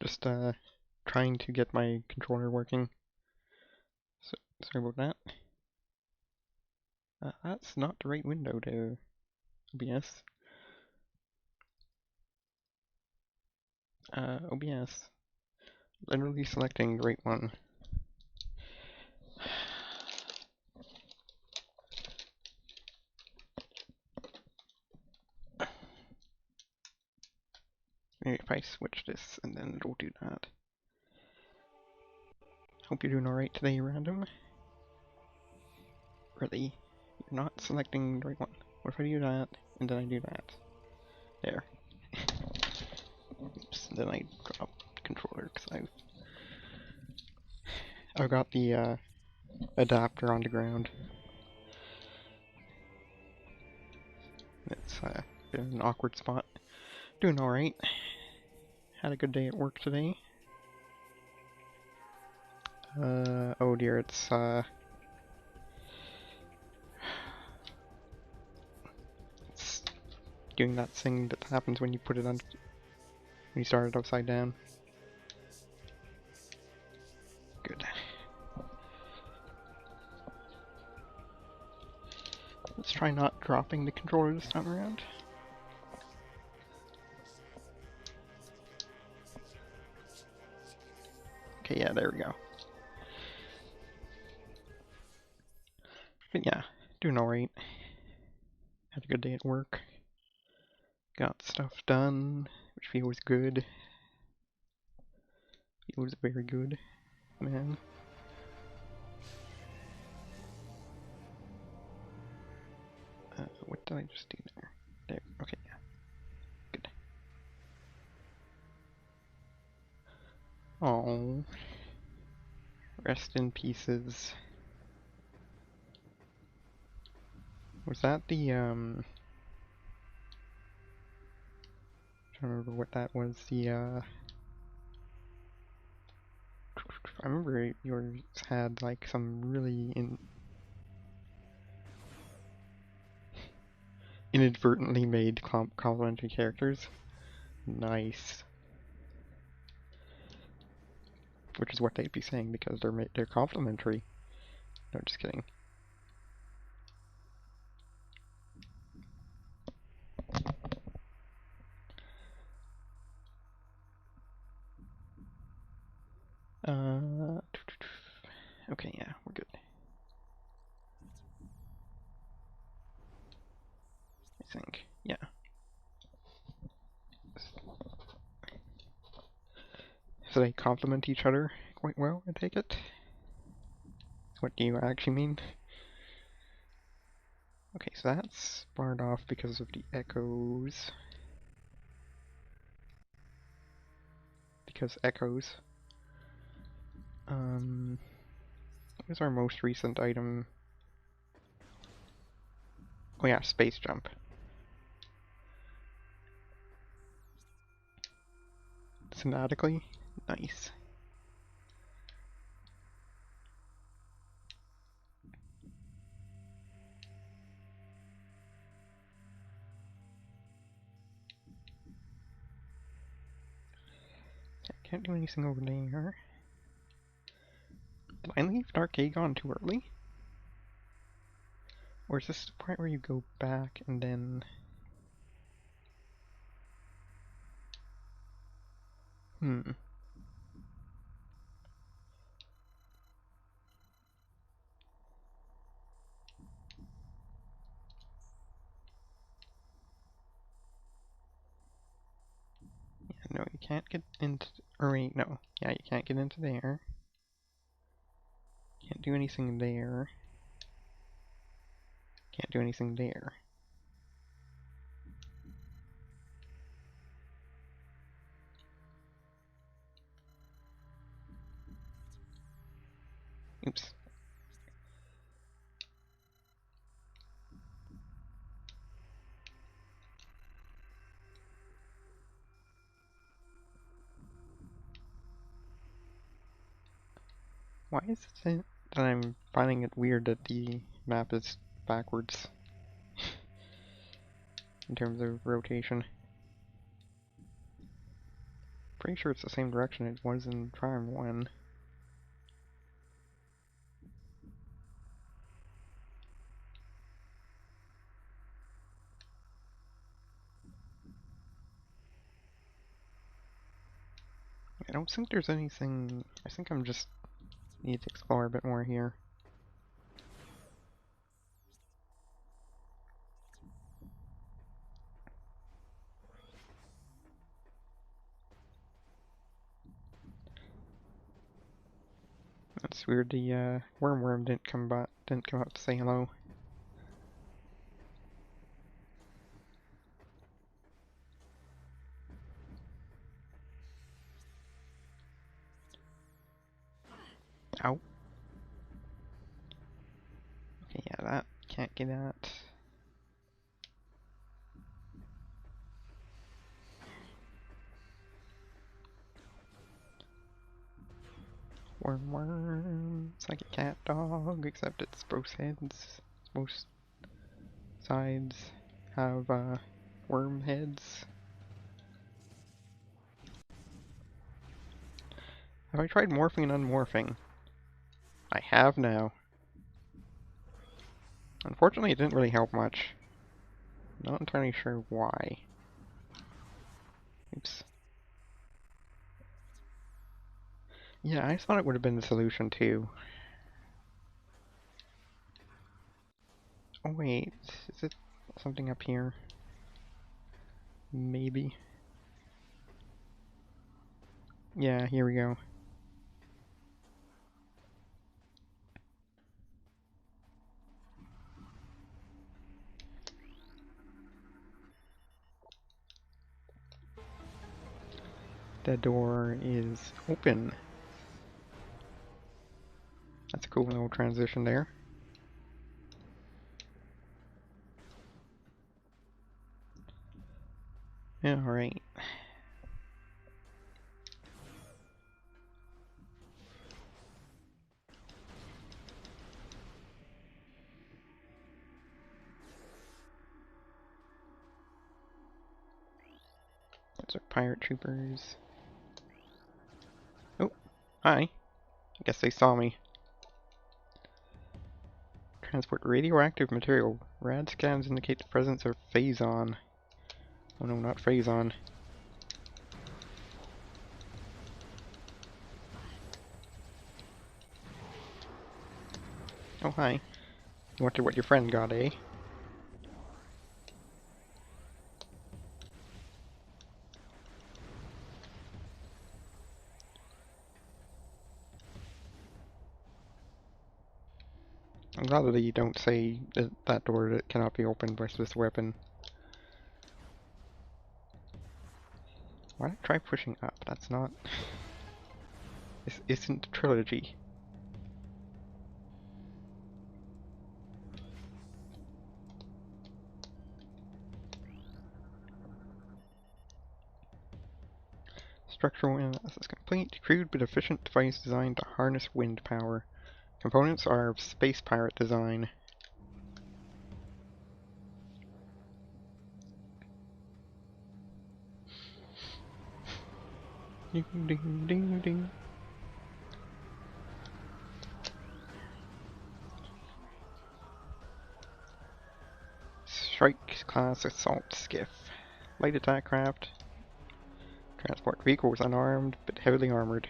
Just trying to get my controller working. So, sorry about that. That's not the right window to OBS. OBS. Literally selecting the right one. Maybe if I switch this and then it'll do that. Hope you're doing alright today, random. Really? You're not selecting the right one. What if I do that and then I do that? There. Oops, then I drop the controller because I've got the adapter on the ground. It's been an awkward spot. Doing alright. Had a good day at work today. Oh dear, it's doing that thing that happens when you put it on, when you start it upside down. Good. Let's try not dropping the controller this time around. Okay, yeah, there we go. But yeah, doing alright. Had a good day at work. Got stuff done, which feels good. Feels very good, man. What did I just do there? There, okay, yeah. Good. Oh, rest in pieces. Was that the, trying to remember what that was, the, I remember yours had, like, some really inadvertently made complimentary characters. Nice. Which is what they'd be saying because they're complimentary. No, just kidding. Okay, yeah, we're good. I think, yeah. So they complement each other quite well, I take it? What do you actually mean? Okay, so that's barred off because of the echoes. Because echoes. What is our most recent item? Oh yeah, space jump. Sonatically? Nice. Can't do anything over there. Did I leave Dark Aegon too early? Or is this the part where you go back and then... Yeah, no, you can't get into... Or wait, no. Yeah, you can't get into there. Can't do anything there. Can't do anything there. Oops. Why is it that I'm finding it weird that the map is backwards in terms of rotation? Pretty sure it's the same direction it was in Prime 1. I don't think there's anything... I think I'm just... need to explore a bit more here. That's weird, the worm didn't come out to say hello. Ow. Okay, yeah, that can't get at. Worm. It's like a cat dog, except it's both heads. Both sides have worm heads. Have I tried morphing and unmorphing? I have now. Unfortunately, it didn't really help much. Not entirely sure why. Oops. Yeah, I thought it would have been the solution too. Oh wait, is it something up here? Maybe. Yeah, here we go. The door is open. That's a cool little transition there. Yeah, alright. Those are pirate troopers. Oh, hi. I guess they saw me. Transport radioactive material. Rad scans indicate the presence of phazon. Oh no, not phazon. Oh hi. You wonder what your friend got, eh? I'm glad that you don't say that door that cannot be opened by this weapon. Why not try pushing up? That's not... This isn't trilogy. Structural analysis complete. Crude but efficient device designed to harness wind power. Components are of space pirate design. Ding ding ding ding. Strike class assault skiff. Light attack craft. Transport vehicles unarmed but heavily armored.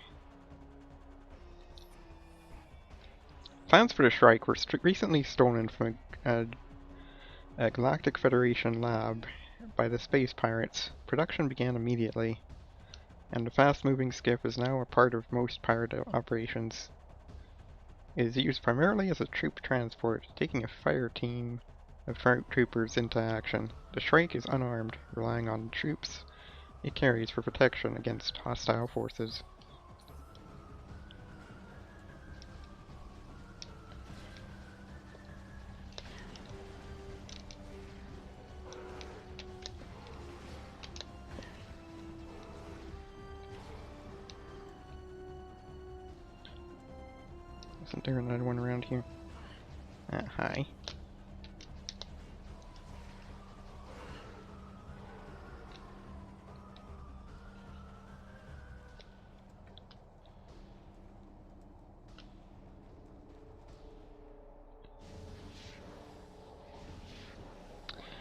Plans for the Shrike were recently stolen from a Galactic Federation lab by the space pirates. Production began immediately, and the fast-moving skiff is now a part of most pirate operations. It is used primarily as a troop transport, taking a fire team of troopers into action. The Shrike is unarmed, relying on troops it carries for protection against hostile forces. Isn't there another one around here? Hi.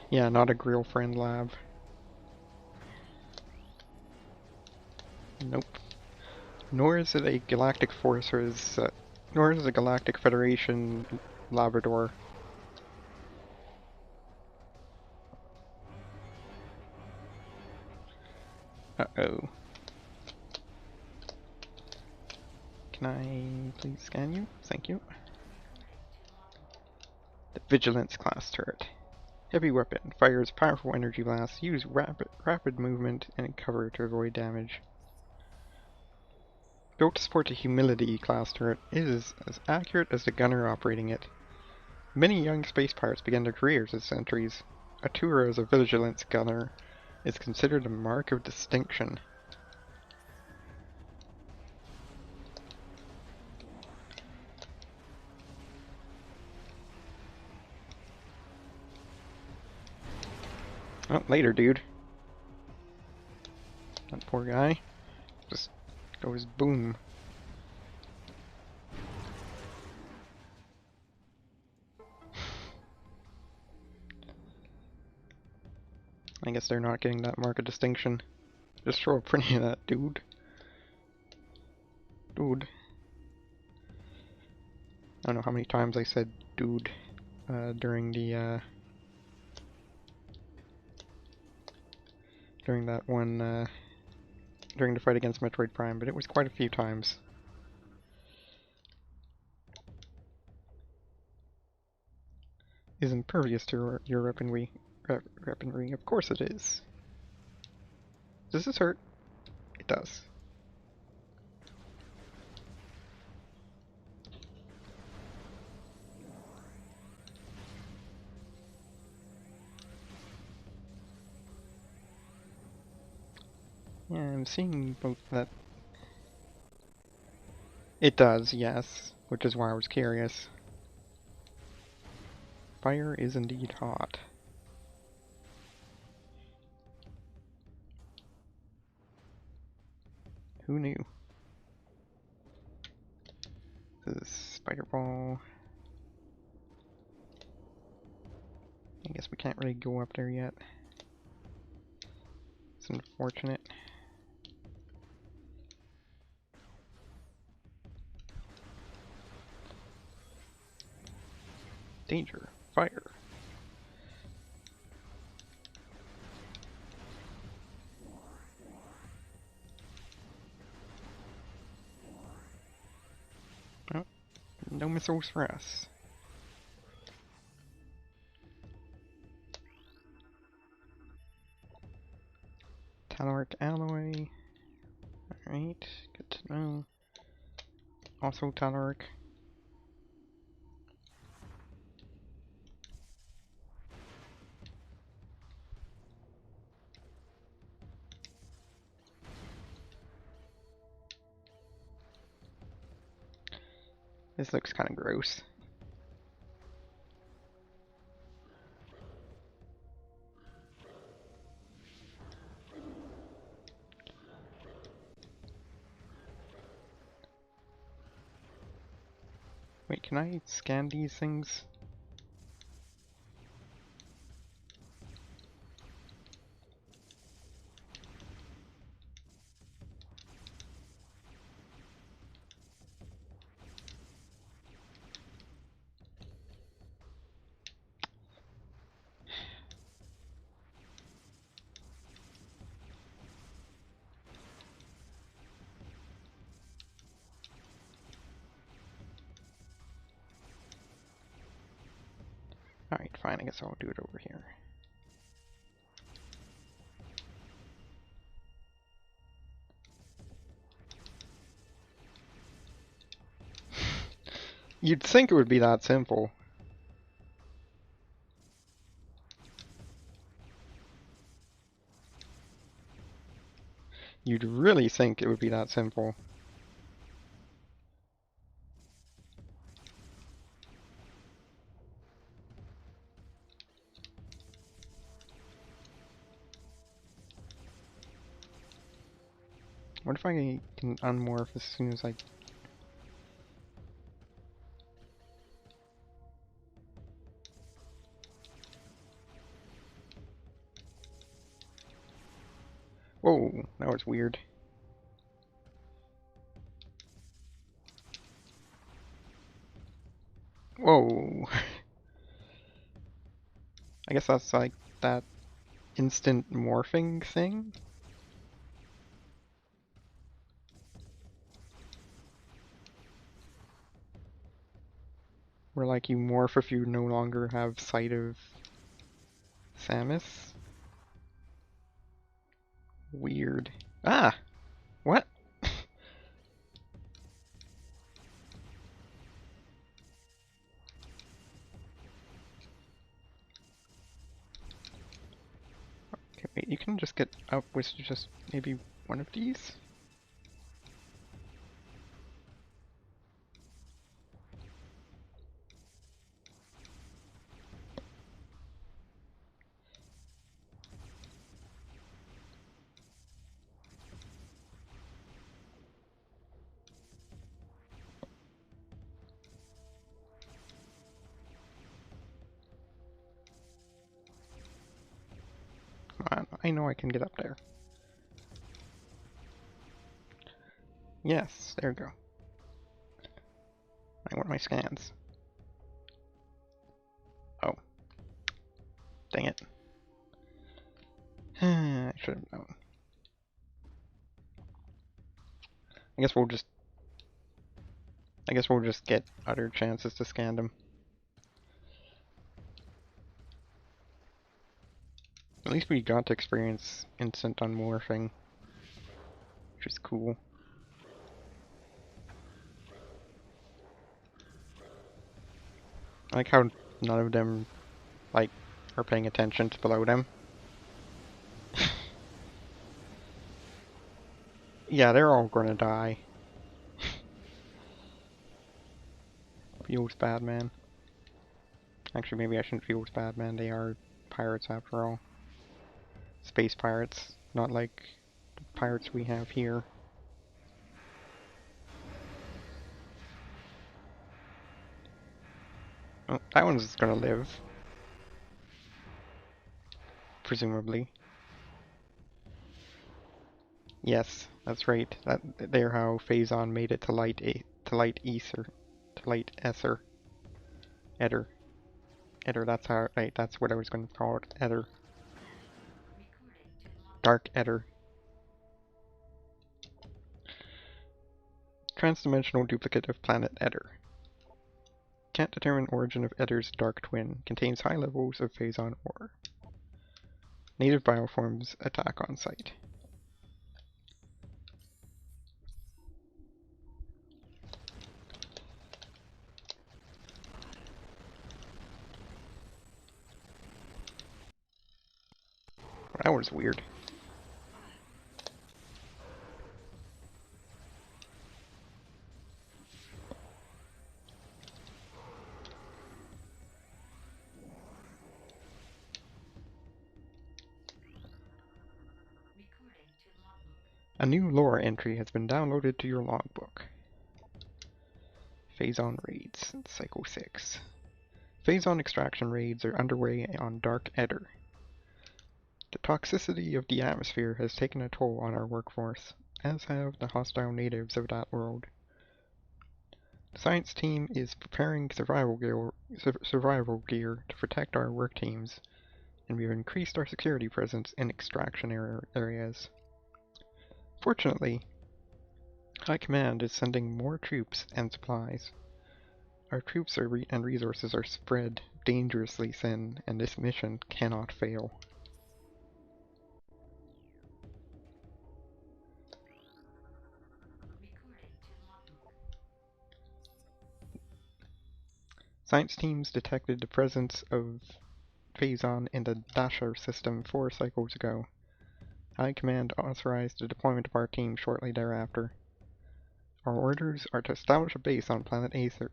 Yeah, not a girlfriend lab. Nope. Nor is it a Galactic Forces, nor is it a Galactic Federation Labrador. Uh-oh. Can I please scan you? Thank you. The Vigilance class turret. Heavy weapon. Fires powerful energy blasts. Use rapid movement and cover to avoid damage. Built to support the Humility class turret, it is as accurate as the gunner operating it. Many young space pirates began their careers as sentries. A tour as a Vigilance gunner is considered a mark of distinction. Oh, later, dude. That poor guy. Just goes boom. I guess they're not getting that mark of distinction. Just show up for any of that, dude. Dude. I don't know how many times I said dude during the during that one during the fight against Metroid Prime, but it was quite a few times. Is impervious to your weaponry. Weaponry, of course it is. Does this hurt? It does. Yeah, I'm seeing both that. It does, yes, which is why I was curious. Fire is indeed hot. Who knew? This is Spider Ball. I guess we can't really go up there yet. It's unfortunate. Danger. Fire. Oh, no missiles for us. Talaric alloy. Alright, good to know. Also Talaric. This looks kind of gross. Wait, can I scan these things? Alright, fine, I guess I'll do it over here. You'd think it would be that simple. You'd really think it would be that simple. What if I can unmorph as soon as I... Whoa, that was weird. Whoa. I guess that's like that instant morphing thing? Where like you morph if you no longer have sight of Samus? Weird. Ah! What? Okay, wait, you can just get up with just maybe one of these? Come on, I know I can get up there. Yes, there we go. I want my scans. Oh. Dang it. I should have known. I guess we'll just get other chances to scan them. At least we got to experience instant unmorphing, which is cool. I like how none of them, like, are paying attention to below them. Yeah, they're all gonna die. Feels bad, man. Actually, maybe I shouldn't feel bad, man. They are pirates after all. Space pirates, not like the pirates we have here. Oh, that one's gonna live. Presumably. Yes, that's right. They're how Phazon made it to light ether, to light ether, ether, ether. That's how. Right, that's what I was going to call it. Ether, dark ether. Transdimensional duplicate of planet Ether. Can't determine origin of Ether's dark twin. Contains high levels of Phazon ore. Native bioforms attack on sight. That was weird. A new lore entry has been downloaded to your logbook. Phazon raids, Cycle 6. Phazon extraction raids are underway on Dark Ether. The toxicity of the atmosphere has taken a toll on our workforce, as have the hostile natives of that world. The science team is preparing survival gear to protect our work teams, and we've increased our security presence in extraction areas. Fortunately, High Command is sending more troops and supplies. Our troops and resources are spread dangerously thin, and this mission cannot fail. Science teams detected the presence of Phazon in the Dasher system 4 cycles ago. High Command authorized the deployment of our team shortly thereafter. Our orders are to establish a base on planet Ether,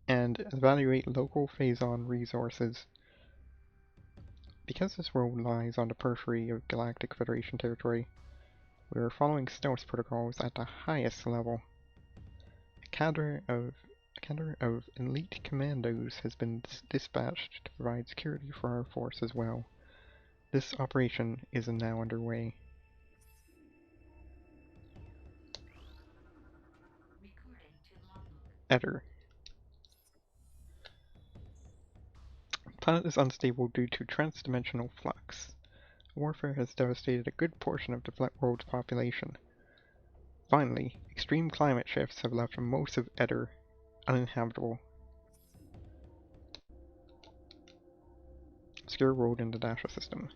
and evaluate local Phazon resources. Because this world lies on the periphery of Galactic Federation territory, we are following stealth protocols at the highest level. A cadre of A cadre of elite commandos has been dispatched to provide security for our force as well. This operation is now underway. Eder. The planet is unstable due to transdimensional flux. Warfare has devastated a good portion of the world's population. Finally, extreme climate shifts have left most of Eder uninhabitable. Obscure road in the Dasha system.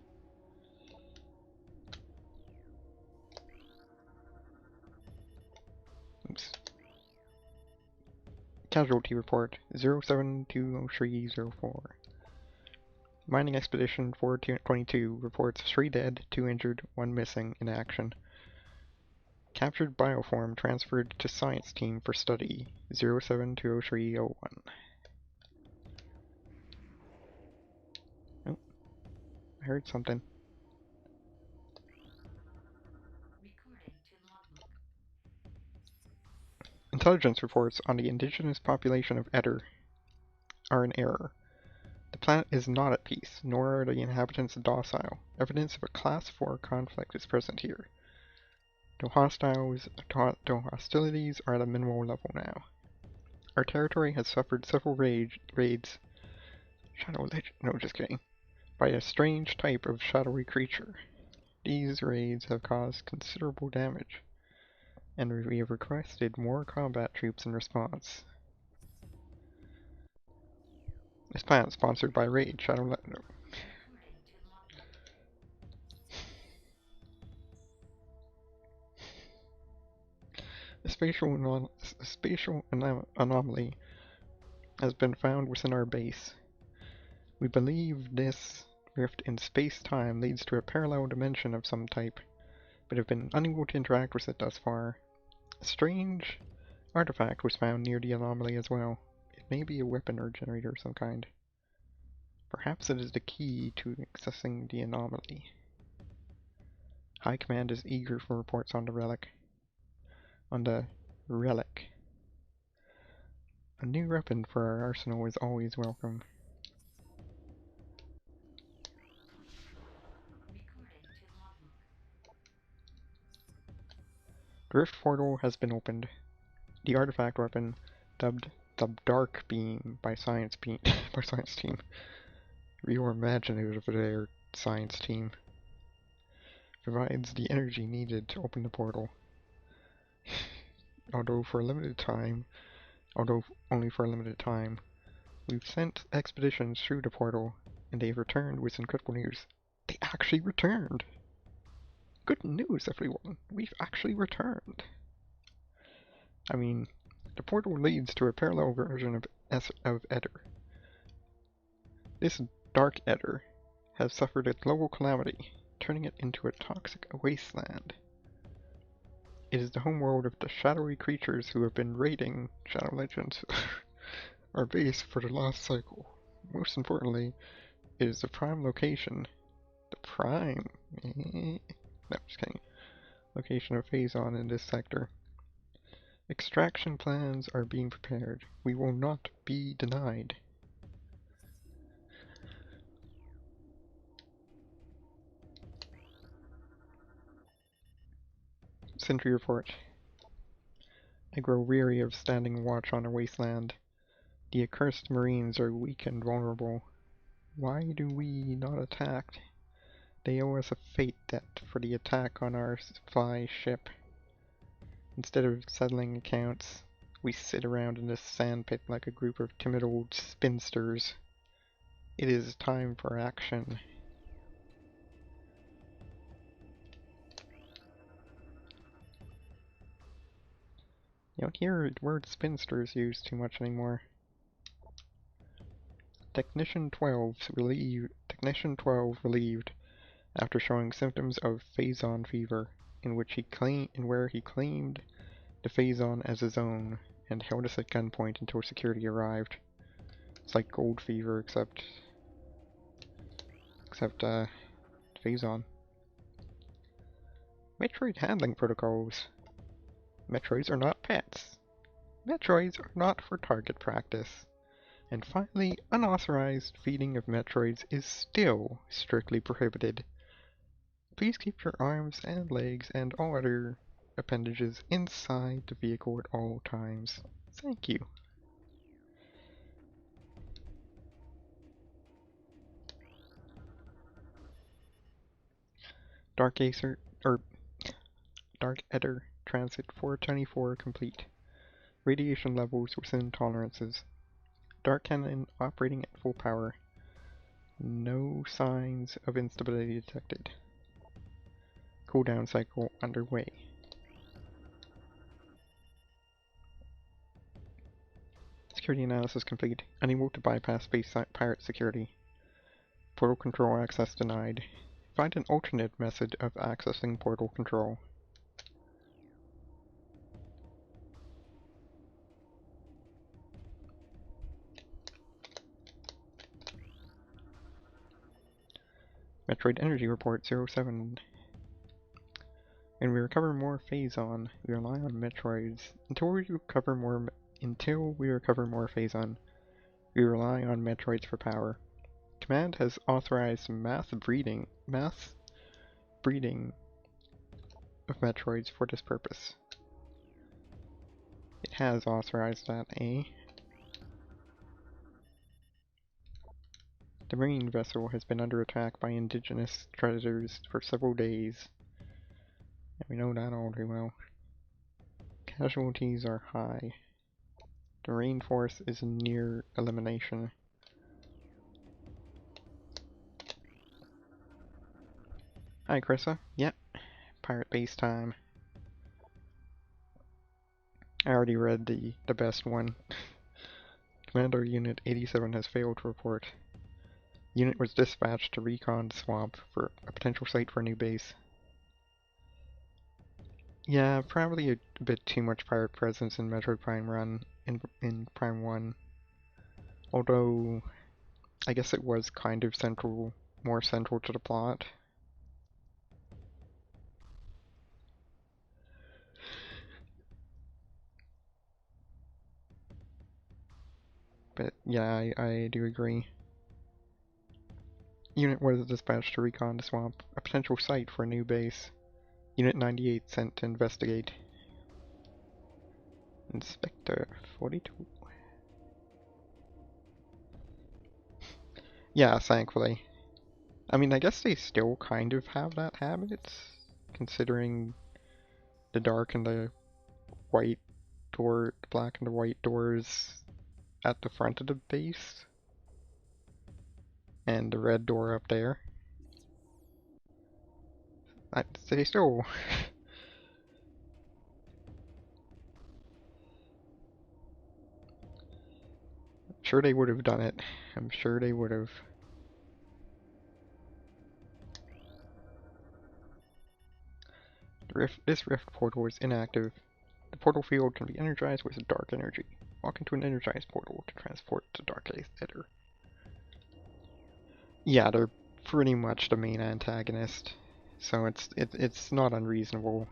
Oops. Casualty report 07200304. Mining Expedition 422 reports 3 dead, 2 injured, 1 missing in action. Captured bioform transferred to science team for study 07200301. Oh, I heard something. Intelligence reports on the indigenous population of Eder are in error. The planet is not at peace, nor are the inhabitants docile. Evidence of a Class 4 conflict is present here. Though hostilities are at a minimal level now. Our territory has suffered several raids. Shadow Legend. No, just kidding. By a strange type of shadowy creature. These raids have caused considerable damage, and we have requested more combat troops in response. This planet sponsored by Raid Shadow Legend. No. A spatial anomaly has been found within our base. We believe this rift in space-time leads to a parallel dimension of some type, but have been unable to interact with it thus far. A strange artifact was found near the anomaly as well. It may be a weapon or generator of some kind. Perhaps it is the key to accessing the anomaly. High Command is eager for reports on the relic. A new weapon for our arsenal is always welcome. The rift portal has been opened. The artifact weapon, dubbed the Dark Beam by Science Team. Real imaginative there, Science Team. Provides the energy needed to open the portal. Although only for a limited time, we've sent expeditions through the portal, and they've returned with incredible news. They actually returned! Good news, everyone! We've actually returned! I mean, the portal leads to a parallel version of Eder. This Dark Eder has suffered a global calamity, turning it into a toxic wasteland. It is the homeworld of the shadowy creatures who have been raiding Shadow Legends, our base for the last cycle. Most importantly, it is the prime location. The prime? No, just kidding. Location of Phazon in this sector. Extraction plans are being prepared. We will not be denied. Sentry report. I grow weary of standing watch on a wasteland. The accursed marines are weak and vulnerable. Why do we not attack? They owe us a fate debt for the attack on our supply ship. Instead of settling accounts, we sit around in this sandpit like a group of timid old spinsters. It is time for action. You don't hear the word spinsters used too much anymore. Technician 12 relieved after showing symptoms of Phazon fever, where he claimed the Phazon as his own and held us at gunpoint until security arrived. It's like gold fever except Phazon. Metroid handling protocols. Metroids are not pets. Metroids are not for target practice. And finally, unauthorized feeding of Metroids is still strictly prohibited. Please keep your arms and legs and all other appendages inside the vehicle at all times. Thank you. Dark Acer, or Dark Ether Transit 424 complete. Radiation levels within tolerances. Dark Cannon operating at full power. No signs of instability detected. Cooldown cycle underway. Security analysis complete. Unable to bypass space pirate security. Portal control access denied. Find an alternate method of accessing portal control. Metroid Energy Report 07. And we recover more Phazon. We rely on Metroids. Until we recover more Phazon, we rely on Metroids for power. Command has authorized mass breeding of Metroids for this purpose. It has authorized that, eh? The marine vessel has been under attack by indigenous predators for several days. And we know that all too well. Casualties are high. The rainforest is near elimination. Hi, Krissa. Yep. Pirate base time. I already read the best one. Commander Unit 87 has failed to report. Unit was dispatched to recon swamp for a potential site for a new base. Yeah, probably a bit too much pirate presence in Metroid Prime Run in Prime 1. Although, I guess it was kind of more central to the plot. But yeah, I do agree. Unit was dispatched to recon the swamp, a potential site for a new base. Unit 98 sent to investigate. Inspector 42. Yeah, thankfully. I mean, I guess they still kind of have that habit, considering the dark and the white door, the black and the white doors at the front of the base, and the red door up there. They still... I'm sure they would have done it. I'm sure they would have. This rift portal is inactive. The portal field can be energized with dark energy. Walk into an energized portal to transport to Dark Aether. Yeah, they're pretty much the main antagonist, so it's not unreasonable.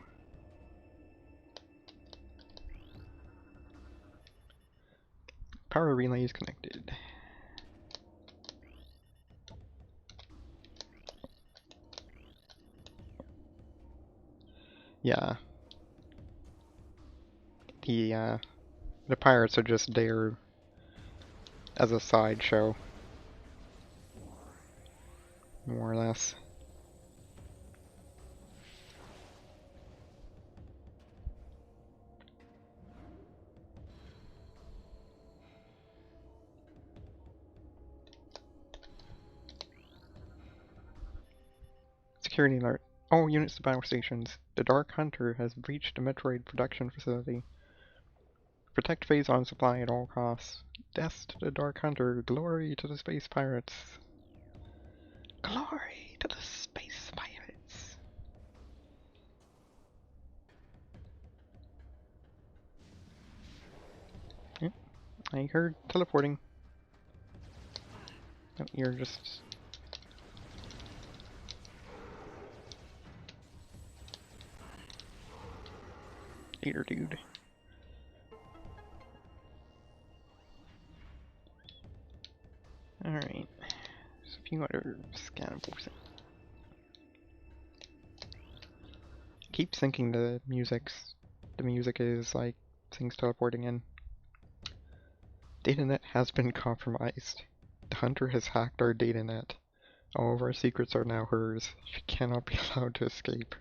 Power relay is connected. Yeah. The pirates are just there as a sideshow, more or less. Security alert. All units to battle stations. The Dark Hunter has breached the Metroid production facility. Protect Phazon supply at all costs. Death to the Dark Hunter. Glory to the space pirates. Glory to the space pirates. Yep, I heard teleporting. Oh, you're just... Eater dude. few other scannables. Keep thinking the music is like things teleporting in. Datanet has been compromised. The hunter has hacked our datanet. All of our secrets are now hers. She cannot be allowed to escape.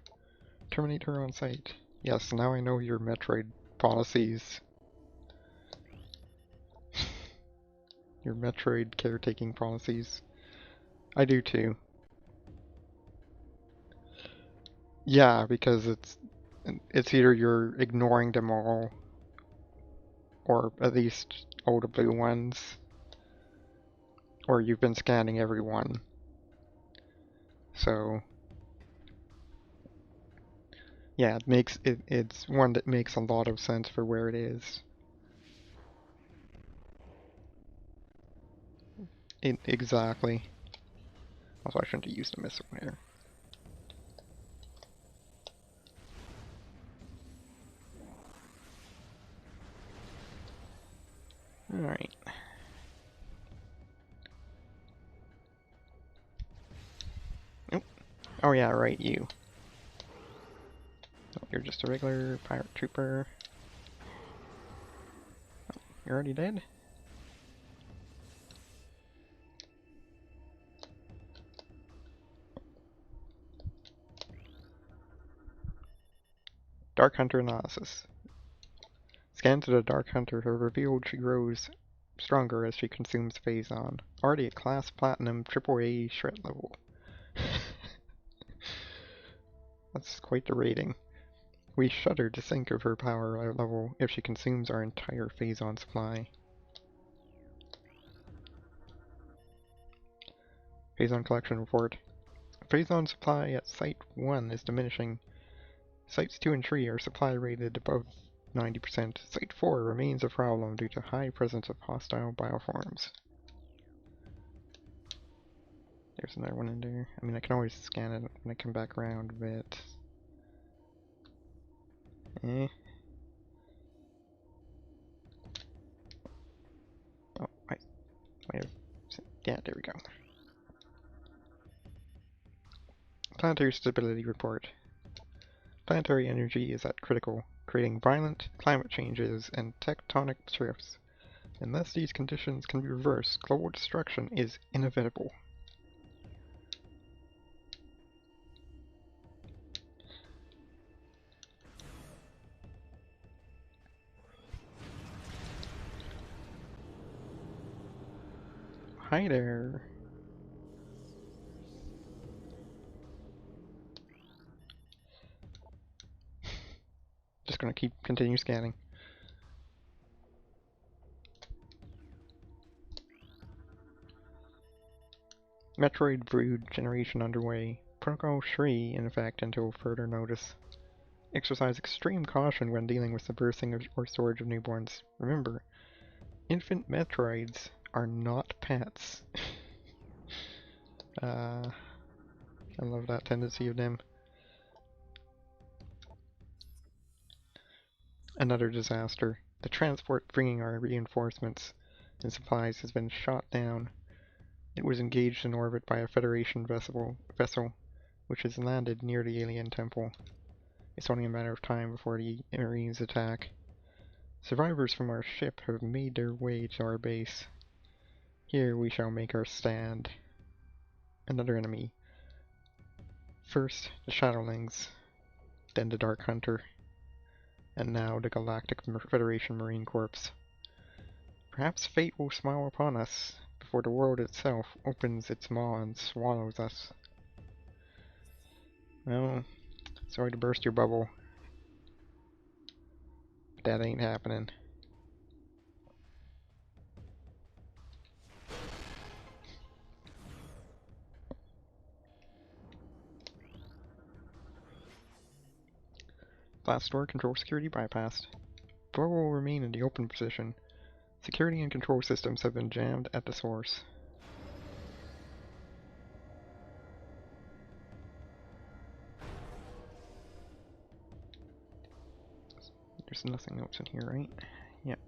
Terminate her on sight. Yes, now I know your Metroid policies. Your Metroid caretaking policies. I do too. Yeah, because it's either you're ignoring them all, or at least all the blue ones, or you've been scanning everyone. So yeah, it's one that makes a lot of sense for where it is. Exactly. Also, I shouldn't have used a missile there. Alright. Oh yeah, right, you. Oh, you're just a regular pirate trooper. Oh, you're already dead? Dark Hunter analysis. Scans of the Dark Hunter have revealed she grows stronger as she consumes Phazon. Already at Class Platinum AAA shred level. That's quite the rating. We shudder to think of her power level if she consumes our entire Phazon supply. Phazon collection report. Phazon supply at Site 1 is diminishing. Sites 2 and 3 are supply rated above 90%. Site 4 remains a problem due to high presence of hostile bioforms. There's another one in there. I mean, I can always scan it when I come back around, but... Eh. Oh, wait. Yeah, there we go. Planetary stability report. Planetary energy is at critical, creating violent climate changes and tectonic shifts. Unless these conditions can be reversed, global destruction is inevitable. Hi there. Just gonna continue scanning. Metroid brood generation underway. Protocol 3 in effect until further notice. Exercise extreme caution when dealing with the birthing or storage of newborns. Remember, infant Metroids are not pets. I love that tendency of them. Another disaster. The transport bringing our reinforcements and supplies has been shot down. It was engaged in orbit by a Federation vessel, which has landed near the alien temple. It's only a matter of time before the Marines attack. Survivors from our ship have made their way to our base. Here we shall make our stand. Another enemy. First, the Shadowlings, then the Dark Hunter, and now the Galactic Federation Marine Corps. Perhaps fate will smile upon us before the world itself opens its maw and swallows us. Well, sorry to burst your bubble, but that ain't happening. Blast door control security bypassed. Door will remain in the open position. Security and control systems have been jammed at the source. There's nothing else in here, right? Yep.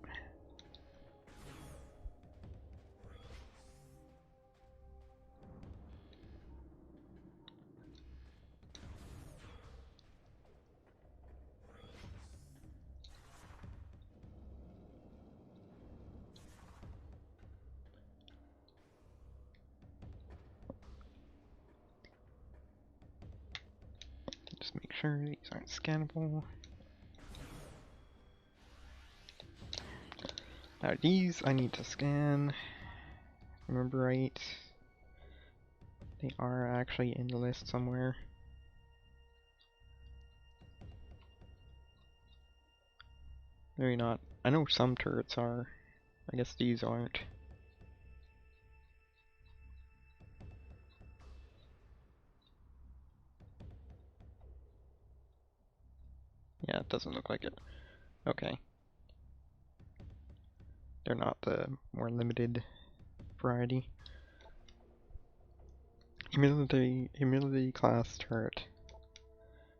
sure these aren't scannable. Now these I need to scan. Remember right? They are actually in the list somewhere. Maybe not. I know some turrets are. I guess these aren't. Yeah, it doesn't look like it. Okay. They're not the more limited variety. Humility class turret.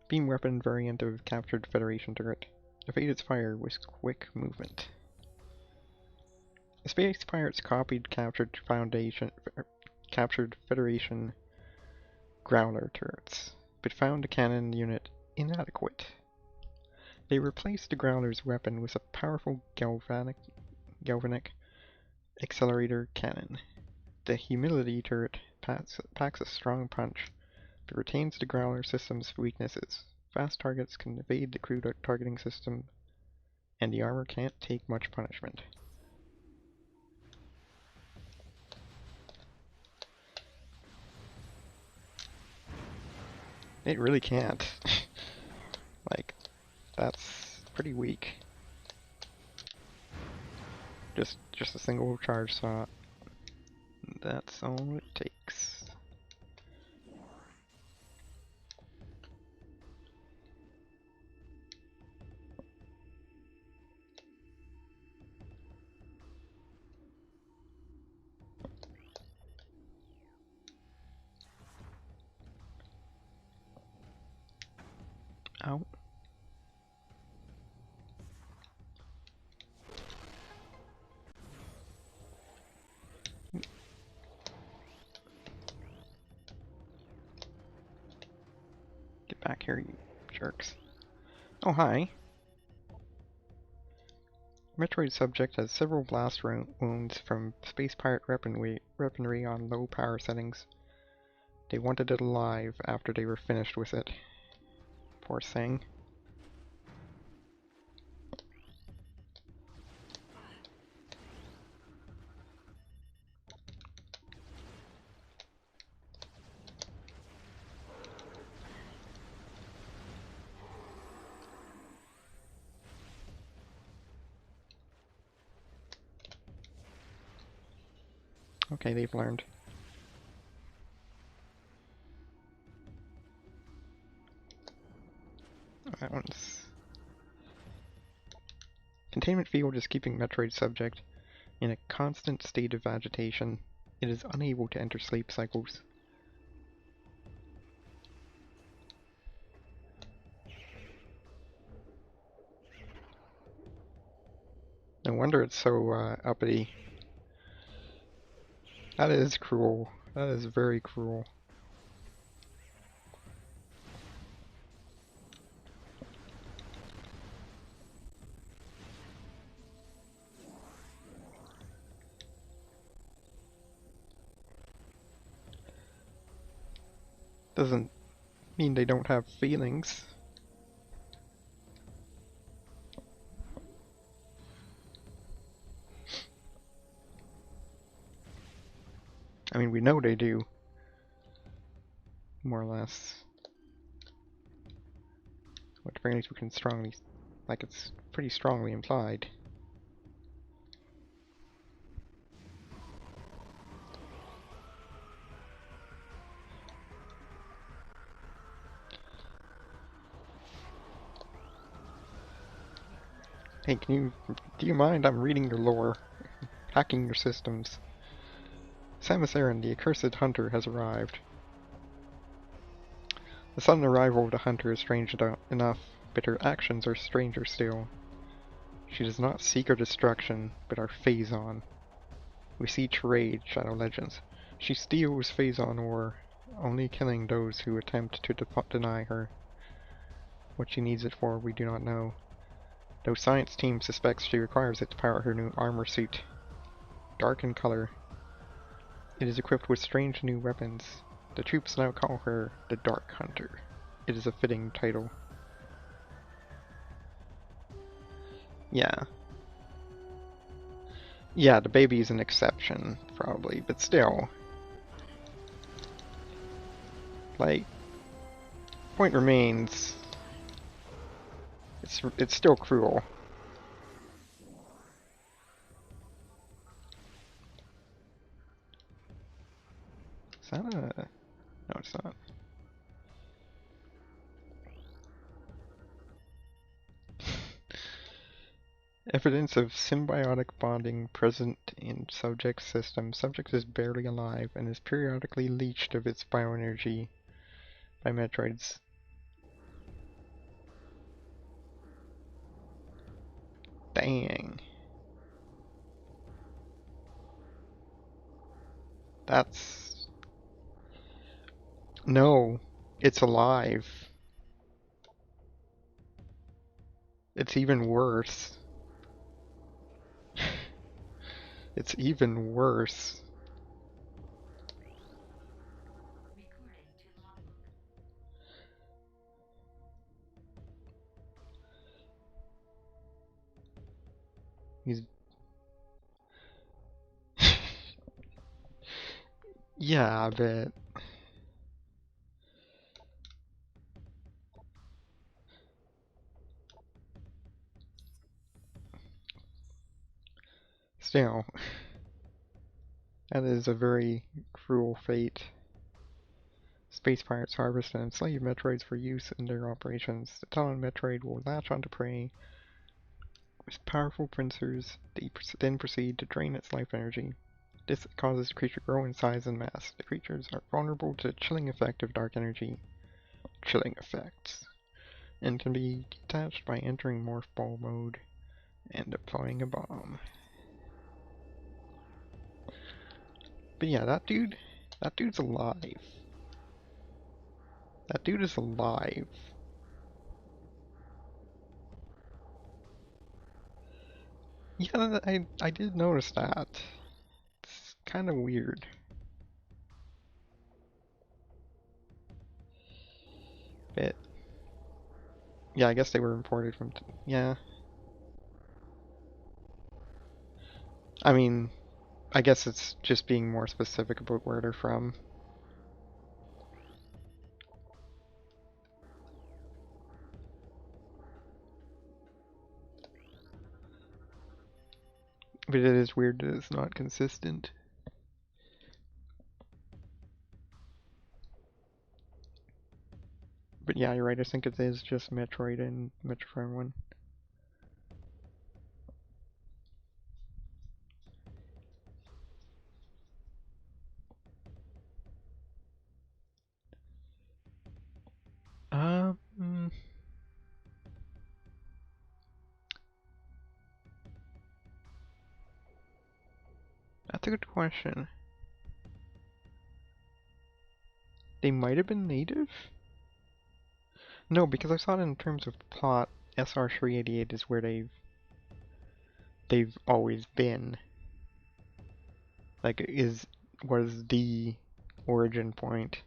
Beam weapon variant of captured Federation turret. Evade its fire with quick movement. The space pirates copied captured Federation Growler turrets, but found the cannon unit inadequate. They replaced the Growler's weapon with a powerful galvanic accelerator cannon. The Humility turret packs a strong punch, but retains the Growler system's weaknesses. Fast targets can evade the crew targeting system, and the armor can't take much punishment. It really can't. Like, that's pretty weak. Just a single charge shot. That's all it takes. Ow. Get back here, you jerks. Oh, hi. Metroid subject has several blast wounds from space pirate weaponry on low power settings. They wanted it alive after they were finished with it. Poor thing. Okay, they've learned. That one's... Containment field is keeping Metroid subject in a constant state of agitation. It is unable to enter sleep cycles. No wonder it's so uppity. That is cruel. That is very cruel. Doesn't mean they don't have feelings. I mean, we know they do. More or less. At the very least we can strongly... like, it's pretty strongly implied. Hey, do you mind? I'm reading your lore. Hacking your systems. Samus Aran, the accursed hunter, has arrived. The sudden arrival of the hunter is strange enough, but her actions are stranger still. She does not seek our destruction, but our Phazon. We see trade, Shadow Legends. She steals Phazon ore, only killing those who attempt to deny her. What she needs it for, we do not know. Though science team suspects she requires it to power her new armor suit. Dark in color, it is equipped with strange new weapons. The troops now call her the Dark Hunter. it is a fitting title. Yeah. Yeah, the baby's an exception, probably, but still. Like, point remains, it's still cruel. Is that a... No, it's not. Evidence of symbiotic bonding present in subject system. Subject is barely alive and is periodically leached of its bioenergy by Metroids. Dang. That's... No, it's alive. It's even worse. It's even worse. He's... Yeah, I bet. Still, that is a very cruel fate. Space pirates harvest and enslave Metroids for use in their operations. The Talon Metroid will latch onto prey with powerful pincers. They then proceed to drain its life energy. This causes the creature to grow in size and mass. The creatures are vulnerable to the chilling effect of dark energy. Chilling effects. And can be detached by entering morph ball mode and deploying a bomb. But yeah, that dude's alive. That dude is alive. Yeah, I did notice that. It's kind of weird. But yeah, I guess they were imported from. Yeah. I mean, I guess it's just being more specific about where they're from. But it is weird that it's not consistent. But yeah, you're right. I think it is just Metroid and Metroid Prime 1. Um, that's a good question. They might have been native? No, because I saw it in terms of plot. SR388 is where they've always been. Like, was the origin point.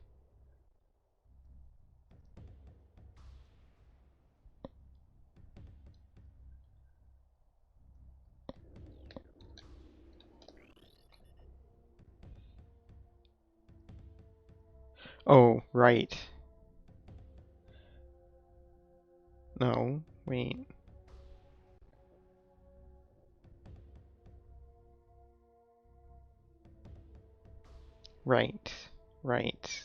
Oh, right. No, wait. Right. Right.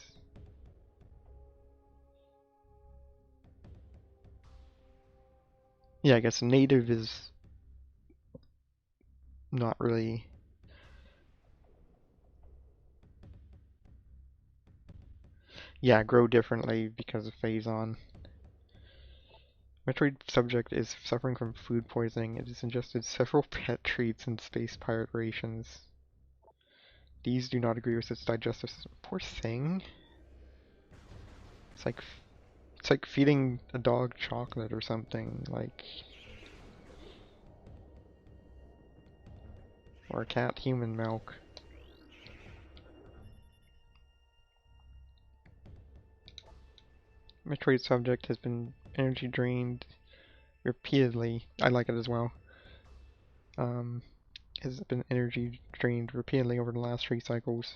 Yeah, I guess native is not really... Yeah, grow differently because of Phazon. Metroid subject is suffering from food poisoning. It has ingested several pet treats and space pirate rations. These do not agree with its digestive system. Poor thing. It's like feeding a dog chocolate or something, like, or a cat human milk. Metroid subject has been energy drained repeatedly. I like it as well. Has been energy drained repeatedly over the last 3 cycles.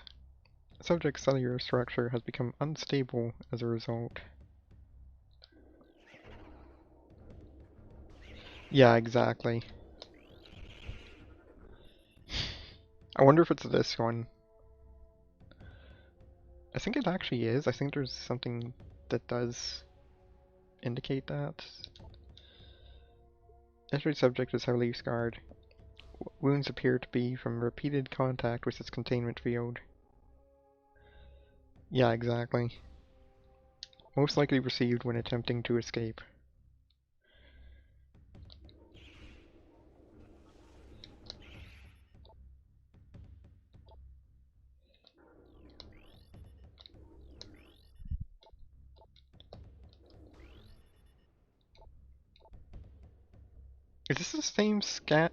Subject's cellular structure has become unstable as a result. Yeah, exactly. I wonder if it's this one. I think it actually is. I think there's something that does indicate that. Every subject is heavily scarred. Wounds appear to be from repeated contact with its containment field. Yeah, exactly. Most likely received when attempting to escape. Is this the same scan?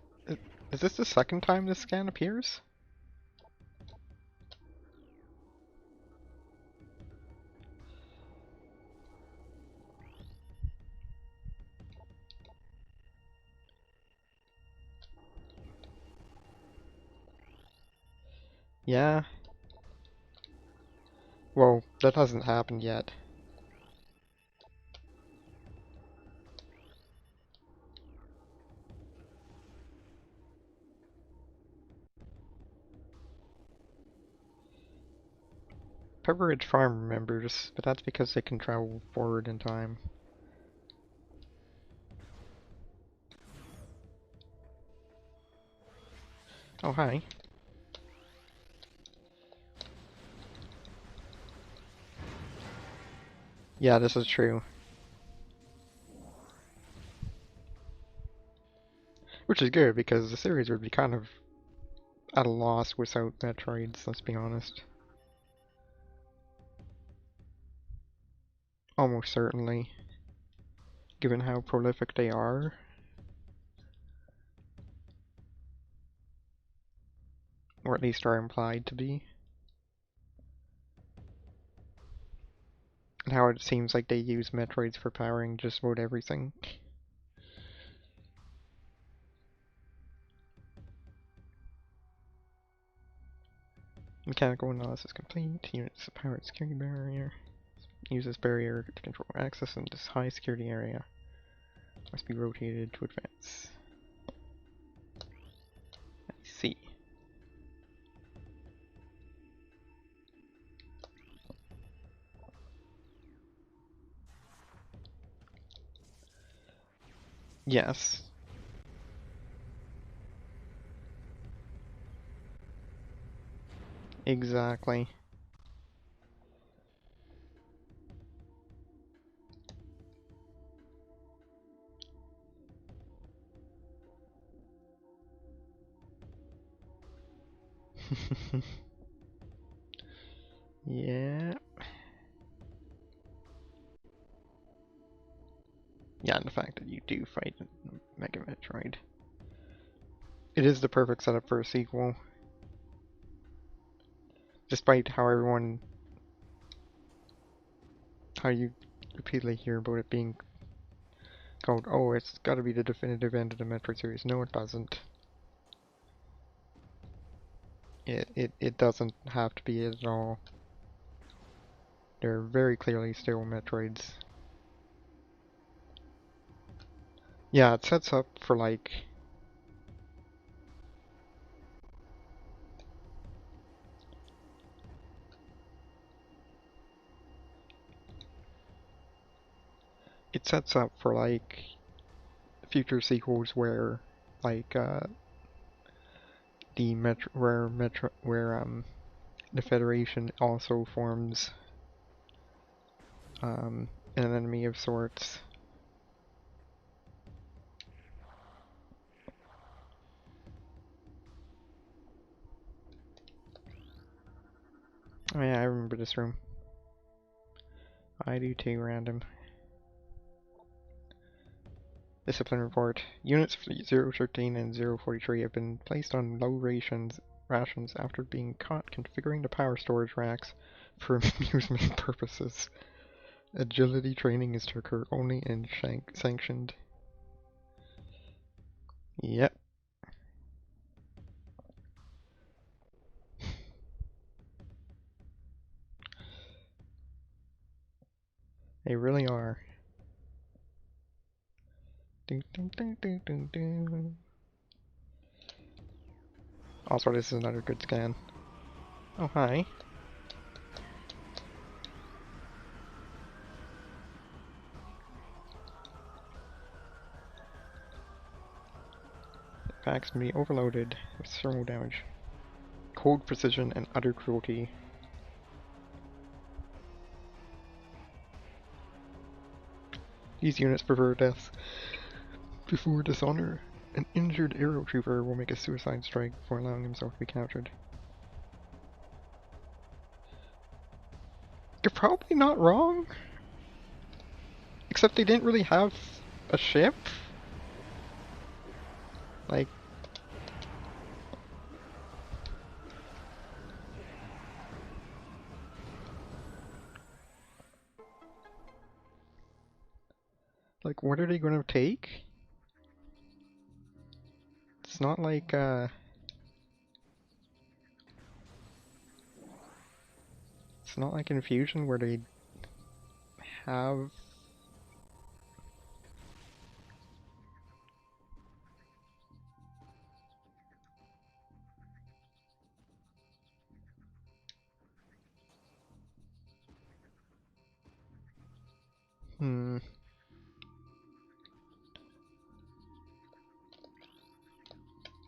Is this the second time this scan appears? Yeah. Well, that hasn't happened yet. Pepperidge Farm remembers, but that's because they can travel forward in time. Oh, hi. Yeah, this is true. Which is good, because the series would be kind of at a loss without Metroids, let's be honest. Almost certainly. Given how prolific they are. Or at least are implied to be. And how it seems like they use Metroids for powering just about everything. Mechanical analysis complete. Units of powered security barrier. Use this barrier to control access in this high security area. Must be rotated to advance. I see. Yes. Exactly. Yeah. Yeah, and the fact that you do fight Mega Metroid. It is the perfect setup for a sequel. Despite how you repeatedly hear about it being called, oh, it's gotta be the definitive end of the Metroid series. No, it doesn't. It doesn't have to be it at all. They're very clearly still Metroids. Yeah, it sets up for like future sequels where like the Federation also forms an enemy of sorts. Oh yeah, I remember this room. I do too, random. Discipline report. Units 013 and 043 have been placed on low rations after being caught configuring the power storage racks for amusement purposes. Agility training is to occur only in sanctioned. Yep. They really are. Ding, ding, ding, ding, ding, ding. Also, this is another good scan. Oh, hi. Packs can be overloaded with thermal damage. Cold precision and utter cruelty. These units prefer death before dishonor. An injured arrow trooper will make a suicide strike before allowing himself to be captured. You're probably not wrong. Except they didn't really have a ship. Like, what are they gonna take? It's not like, it's not like Infusion where they have...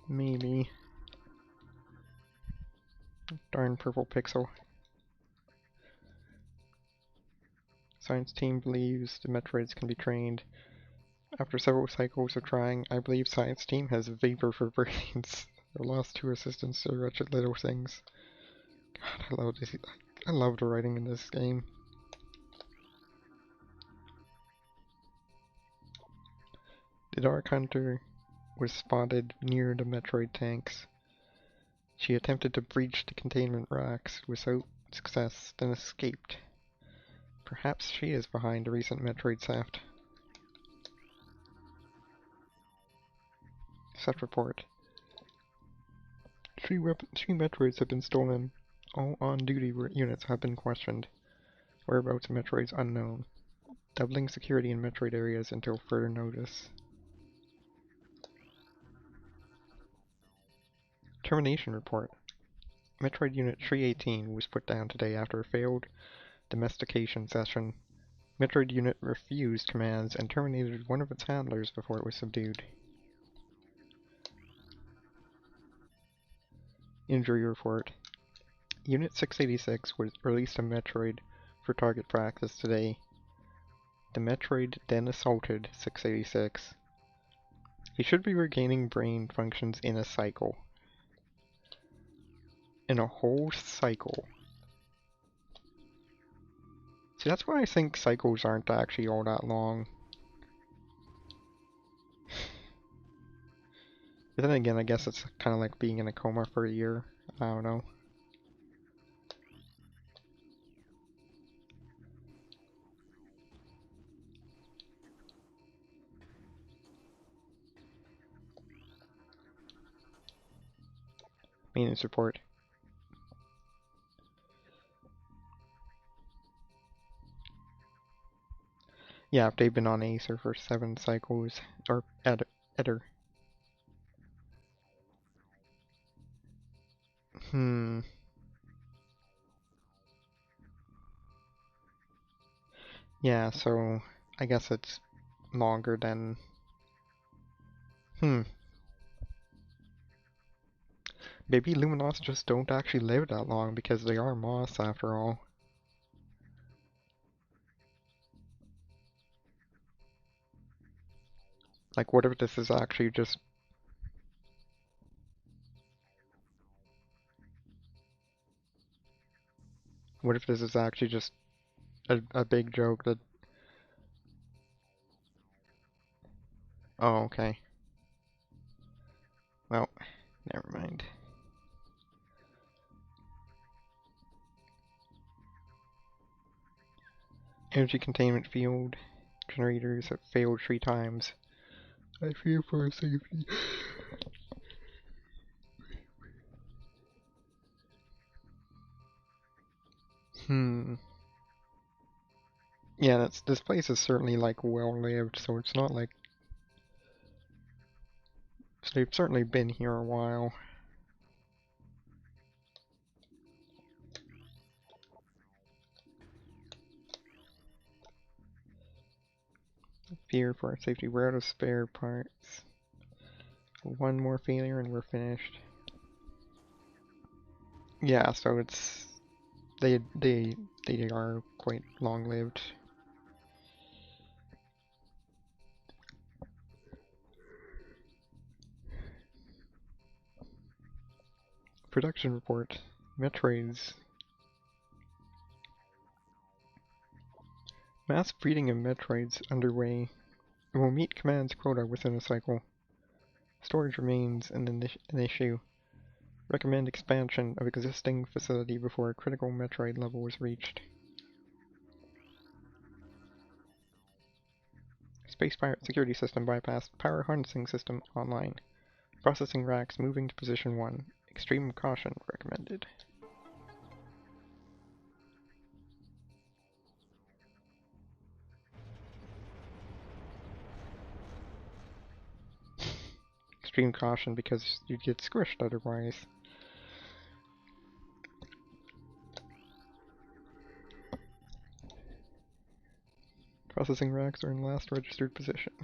Maybe. Darn purple pixel. Science team believes the Metroids can be trained. After several cycles of trying, I believe science team has vapor for brains. They lost 2 assistants to wretched little things. God, I love this. I love the writing in this game. The Dark Hunter was spotted near the Metroid tanks. She attempted to breach the containment racks without success, then escaped. Perhaps she is behind the recent Metroid theft. Theft report. 3 Metroids have been stolen. All on-duty units have been questioned. Whereabouts of Metroids unknown. Doubling security in Metroid areas until further notice. Termination report. Metroid Unit 318 was put down today after a failed domestication session. Metroid Unit refused commands and terminated one of its handlers before it was subdued. Injury report. Unit 686 was released a Metroid for target practice today. The Metroid then assaulted 686. He should be regaining brain functions in a cycle. In a whole cycle. See, that's why I think cycles aren't actually all that long. But then again, I guess it's kind of like being in a coma for a year. I don't know. Maintenance report. Yeah, if they've been on Acer for 7 cycles, or Eder. Yeah, so I guess it's longer than... Maybe Luminos just don't actually live that long because they are moths after all. Like, what if this is actually just... What if this is actually just a big joke that... Oh, okay. Well, never mind. Energy containment field generators have failed 3 times. I fear for our safety. Yeah, this place is certainly like well lived, so it's not like so they've certainly been here a while. Fear for our safety. We're out of spare parts. One more failure and we're finished. Yeah, so it's they are quite long lived. Production report. Metroids. Mass breeding of Metroids underway. It will meet command's quota within a cycle. Storage remains an issue. Recommend expansion of existing facility before a critical Metroid level is reached. Space Pirate security system bypassed. Power harnessing system online. Processing racks moving to position 1. Extreme caution recommended. Extreme caution because you'd get squished otherwise. Processing racks are in last registered position.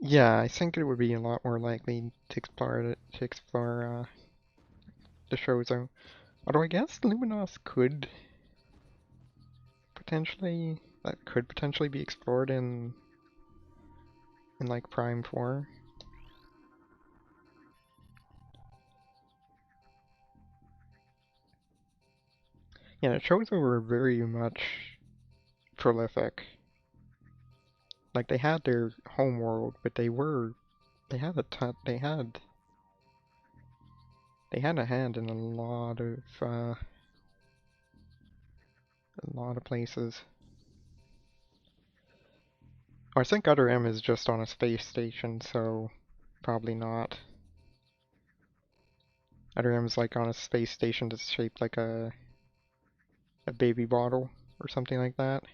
Yeah, I think it would be a lot more likely to explore the show zone. Although I guess Luminos could potentially be explored in like Prime 4. Yeah, the shows were very much prolific. Like they had their home world, but they had a hand in a lot of places. Oh, I think Other M is just on a space station, so probably not. Other M is like on a space station that's shaped like a baby bottle or something like that.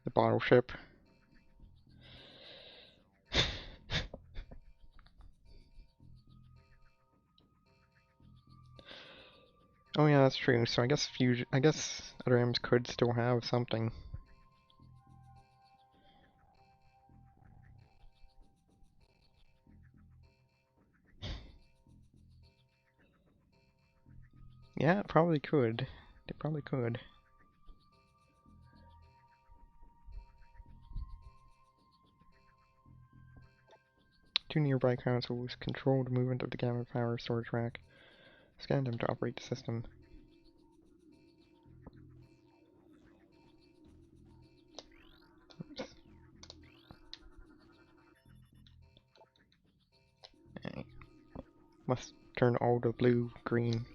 The bottle ship. Oh yeah, that's true. So I guess Other M's could still have something. Yeah, it probably could. They probably could. Two nearby consoles control the movement of the gamma power storage rack. Scan them to operate the system. Oops. Okay. Must turn all the blue green.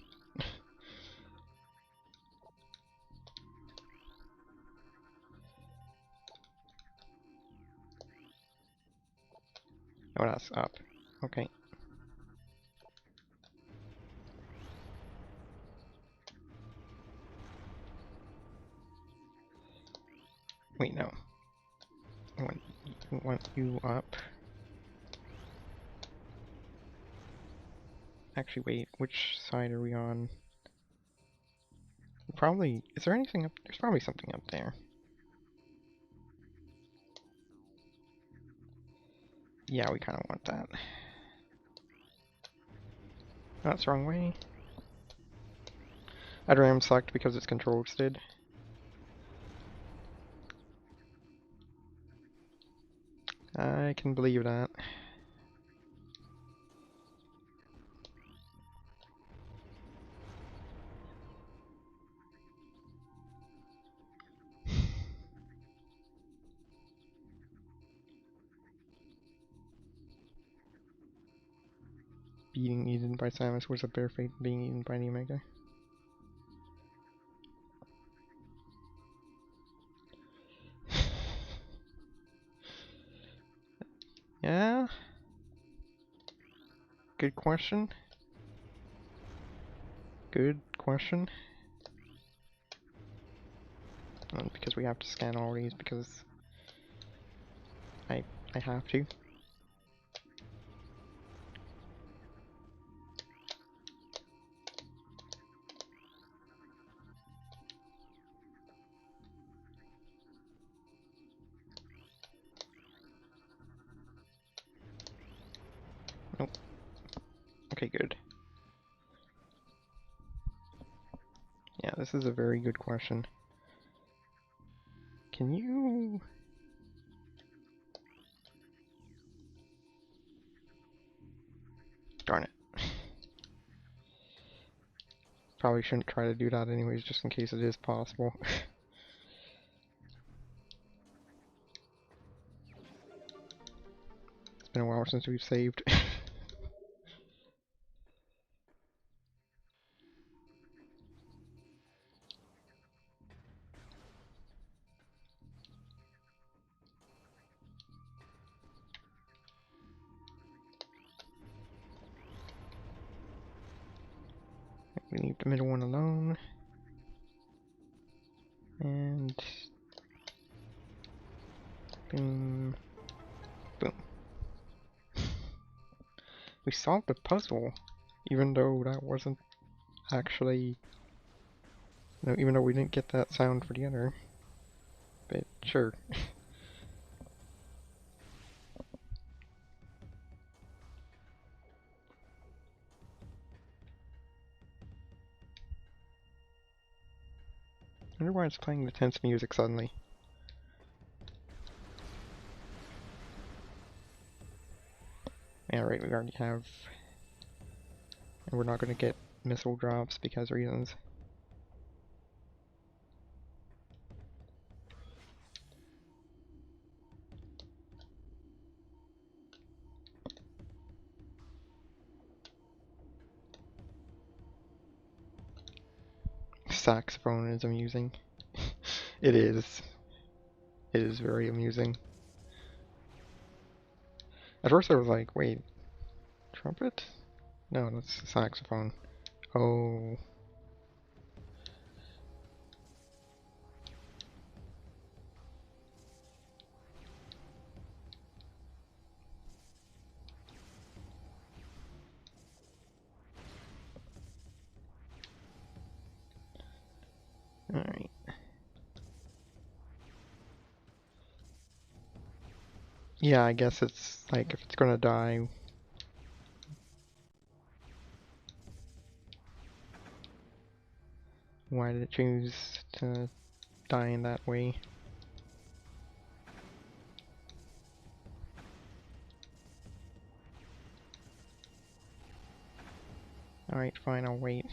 Oh, that's up. Okay. Wait, no. I want you up. Actually, wait. Which side are we on? Probably. Is there anything up? There's probably something up there. Yeah, we kind of want that. Oh, that's the wrong way. I'd ram select because it's control did. I can believe that. being eaten by Samus was a better fate than being eaten by the Omega. Yeah? Good question. Good question. And because we have to scan all these because I have to. Nope. Okay, good. Yeah, this is a very good question. Can you... Darn it. Probably shouldn't try to do that anyways, just in case it is possible. It's been a while since we've saved. We leave the middle one alone. And... boom. Boom. We solved the puzzle, even though that wasn't actually... No, even though we didn't get that sound for the other. But sure. I wonder why it's playing the tense music suddenly. Yeah, right, we already have... And we're not going to get missile drops because reasons. Saxophone is amusing. It is. It is very amusing. At first I was like, wait, trumpet? No, that's the saxophone. Oh. Alright. Yeah, I guess it's like if it's gonna die. Why did it choose to die in that way? Alright, fine, I'll wait.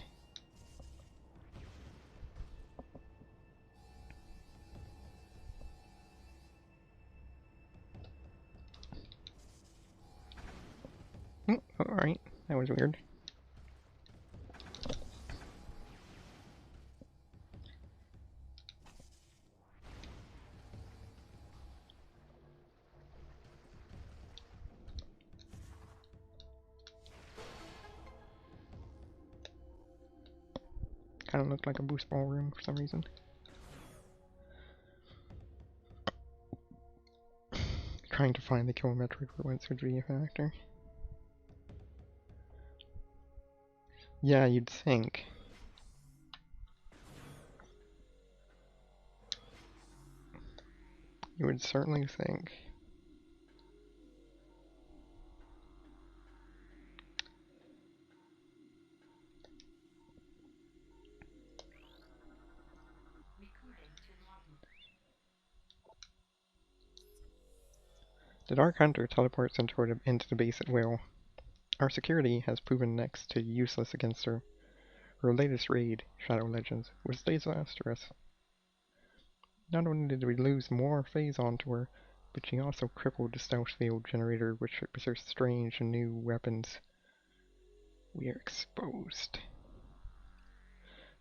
Oh, alright, that was weird. Kinda looked like a boost ball room for some reason. Trying to find the kill Metroid once would be a factor. Yeah, you'd think. You would certainly think. The Dark Hunter teleports into the base at will. Our security has proven next to useless against her. Her latest raid, Shadow Legends, was disastrous. Not only did we lose more phase onto her, but she also crippled the stealth field generator, which was her strange and new weapons. We are exposed.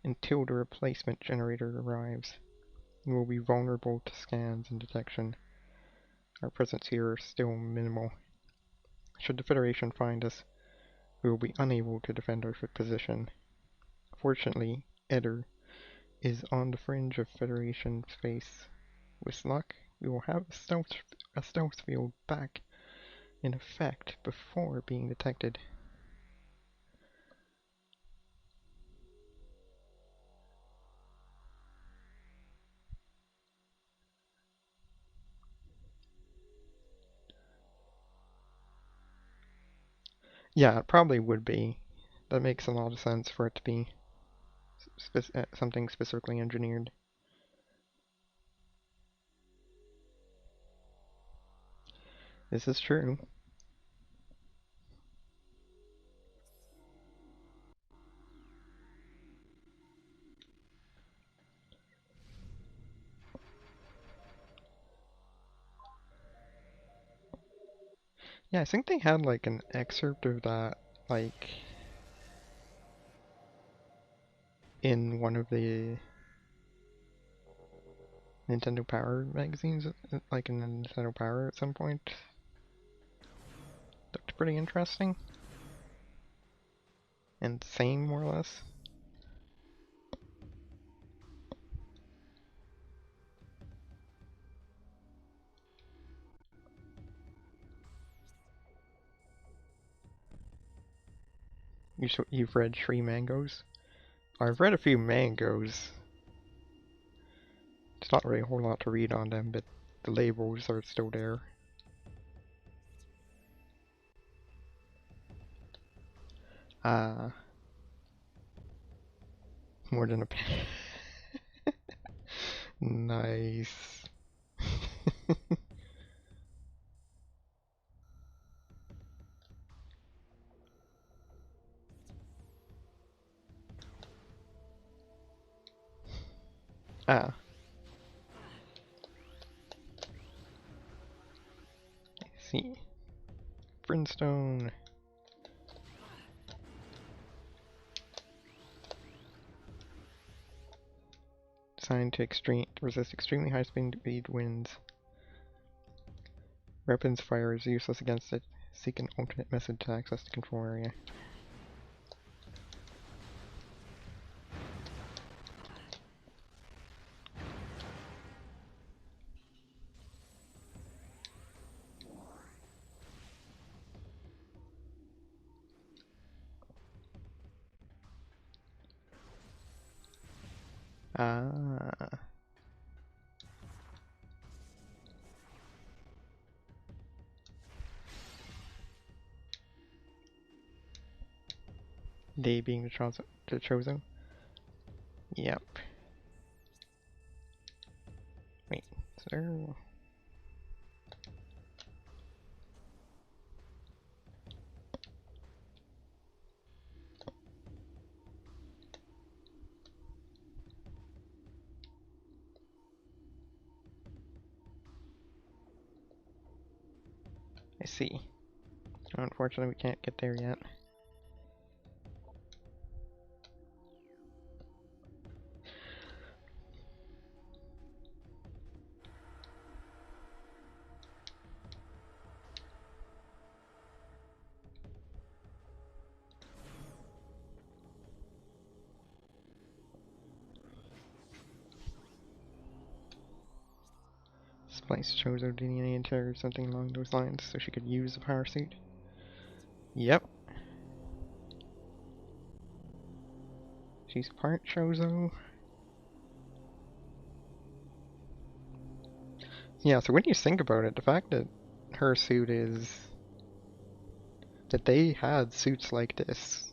Until the replacement generator arrives, we will be vulnerable to scans and detection. Our presence here is still minimal. Should the Federation find us, we will be unable to defend our position. Fortunately, Eder is on the fringe of Federation space. With luck, we will have a stealth field back in effect before being detected. Yeah, it probably would be. That makes a lot of sense for it to be something specifically engineered. This is true. Yeah, I think they had like an excerpt of that, like, in one of the Nintendo Power magazines, like in Nintendo Power at some point. Looked pretty interesting. And sane, more or less. You've read Three Mangoes? I've read a few mangoes. It's not really a whole lot to read on them, but the labels are still there. Ah, more than a pen. Nice. Ah, I see. Brimstone. Designed to resist extremely high speed winds. Weapons fire is useless against it. Seek an alternate method to access the control area. Ah. They being the chosen? Yep. Wait, is there... I see. Unfortunately, we can't get there yet. Splice shows her DNA into her or something along those lines so she could use the power suit. Yep. She's part Chozo. Yeah, so when you think about it, the fact that her suit is... that they had suits like this,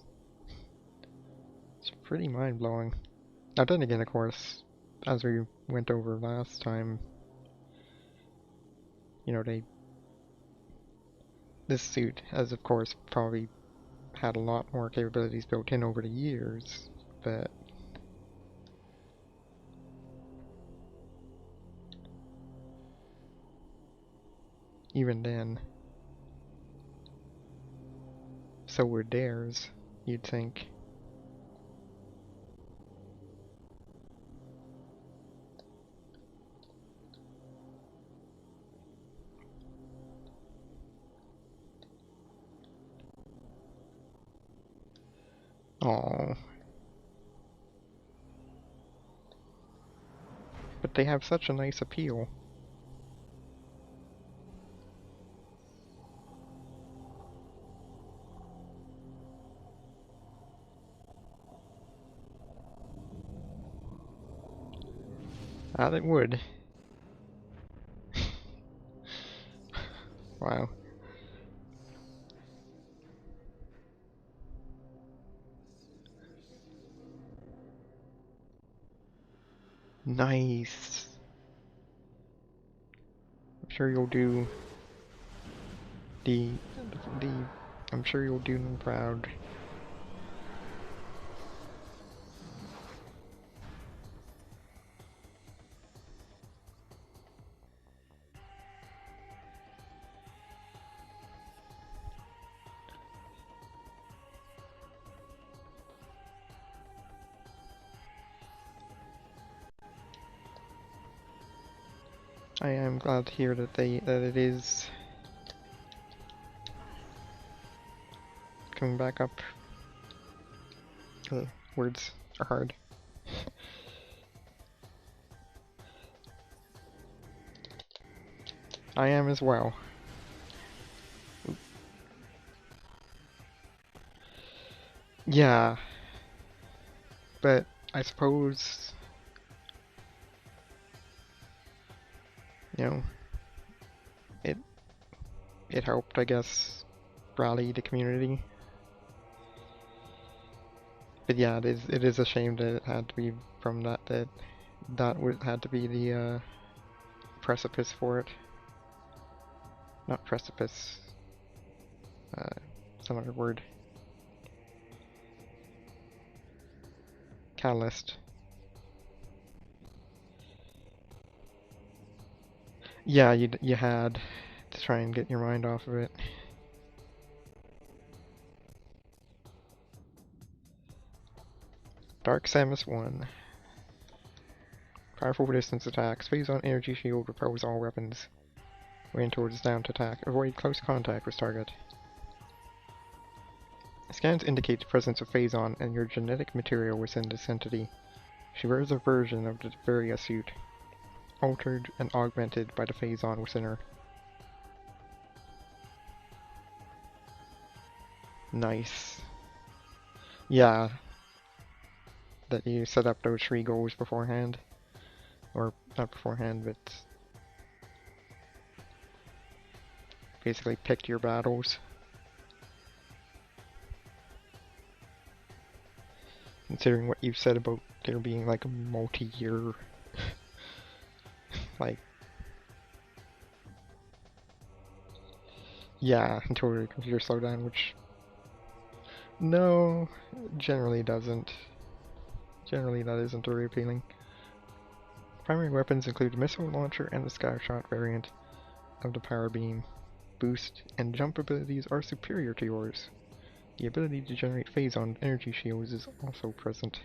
it's pretty mind-blowing. Now then again, of course, as we went over last time, you know, this suit has of course probably had a lot more capabilities built in over the years, but even then, so were theirs. you'd think. Oh, but they have such a nice appeal. Ah, it would. Wow. Nice. I'm sure you'll do the the I'm sure you'll do them proud. I am glad to hear that it is coming back up. Words are hard. I am as well. Yeah, but I suppose, you know, it it helped, I guess, rally the community. But yeah, it is a shame that it had to be from that would had to be the precipice for it. Not precipice. Some other word. Catalyst. Yeah, you had to try and get your mind off of it. Dark Samus 1. Powerful distance attacks. Phase on energy shield repels all weapons. Weighing towards down to attack. Avoid close contact with target. Scans indicate the presence of Phazon and your genetic material within this entity. She wears a version of the Varia suit, altered and augmented by the Phazon within her. Nice. Yeah. That you set up those 3 goals beforehand. Or, not beforehand, but basically picked your battles. Considering what you've said about there being like a multi-year like yeah, until your computer slowed down, which no, generally doesn't. Generally that isn't very appealing. Primary weapons include the missile launcher and the Skyshot variant of the power beam. Boost and jump abilities are superior to yours. The ability to generate Phazon energy shields is also present.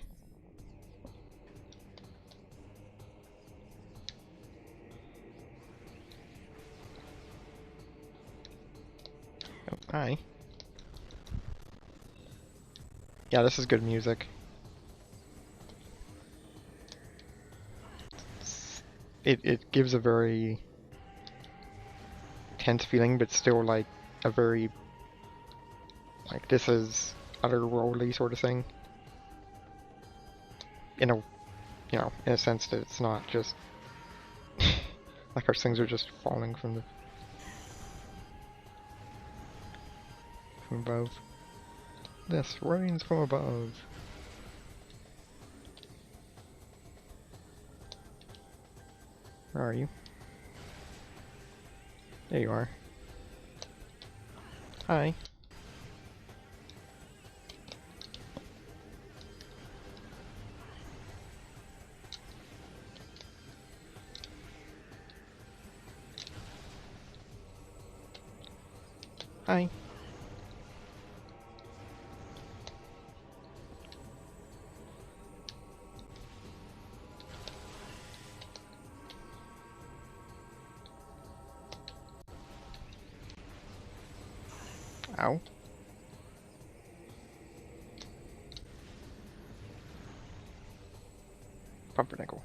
Oh, hi. Yeah, this is good music. It gives a very tense feeling, but still like a very like this is otherworldly sort of thing. In a in a sense that it's not just like our things are just falling from above. This rains from above. Where are you? There you are. Hi. Hi. Ow. Pumpernickel.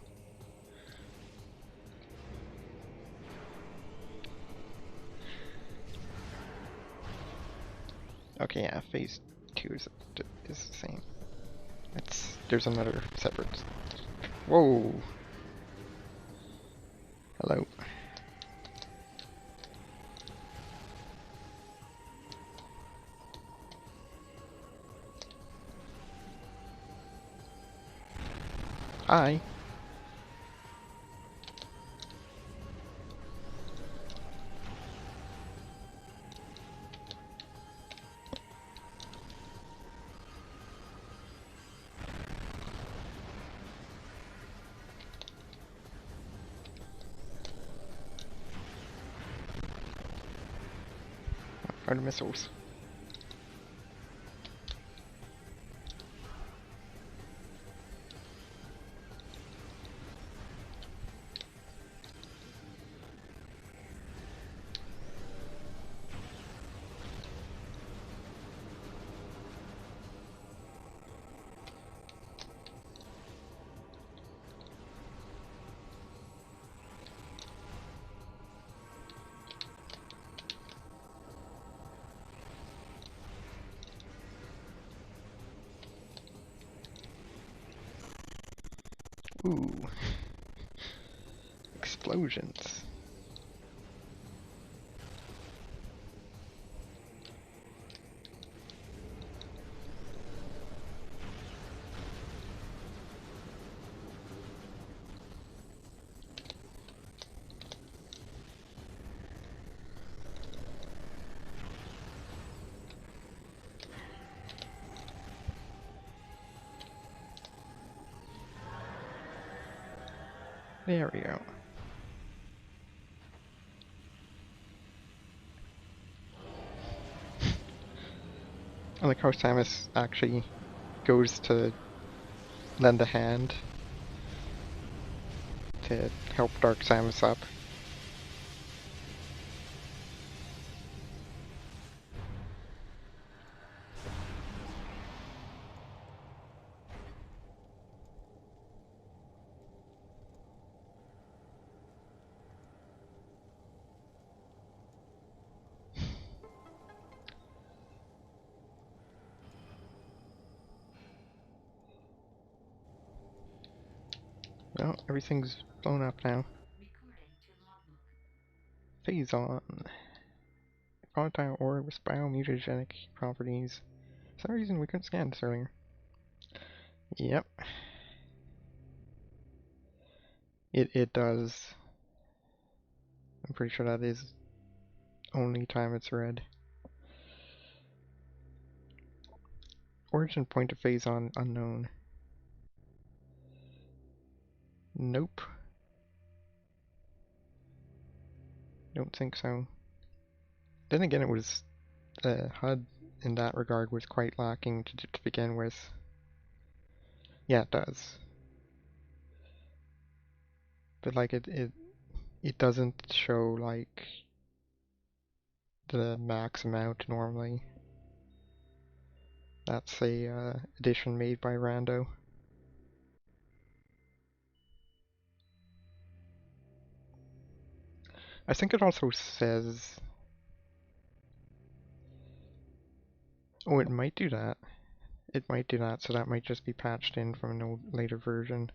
Okay, yeah, phase 2 is the same. There's another separate. Whoa! Hello. Hi. Are the missiles? Ooh. Explosions. There we go. I like how Samus actually goes to lend a hand to help Dark Samus up. Well, everything's blown up now. Phase on. Volatile ore with biomutagenic properties. For some reason we couldn't scan this earlier. Yep. It does. I'm pretty sure that is only time it's red. Origin point of phase on unknown. Nope. Don't think so. Then again, it was HUD in that regard was quite lacking to begin with. Yeah, it does. But like it doesn't show like the max amount normally. That's a addition made by Rando. I think it also says... Oh, it might do that. It might do that, so that might just be patched in from an old, later version.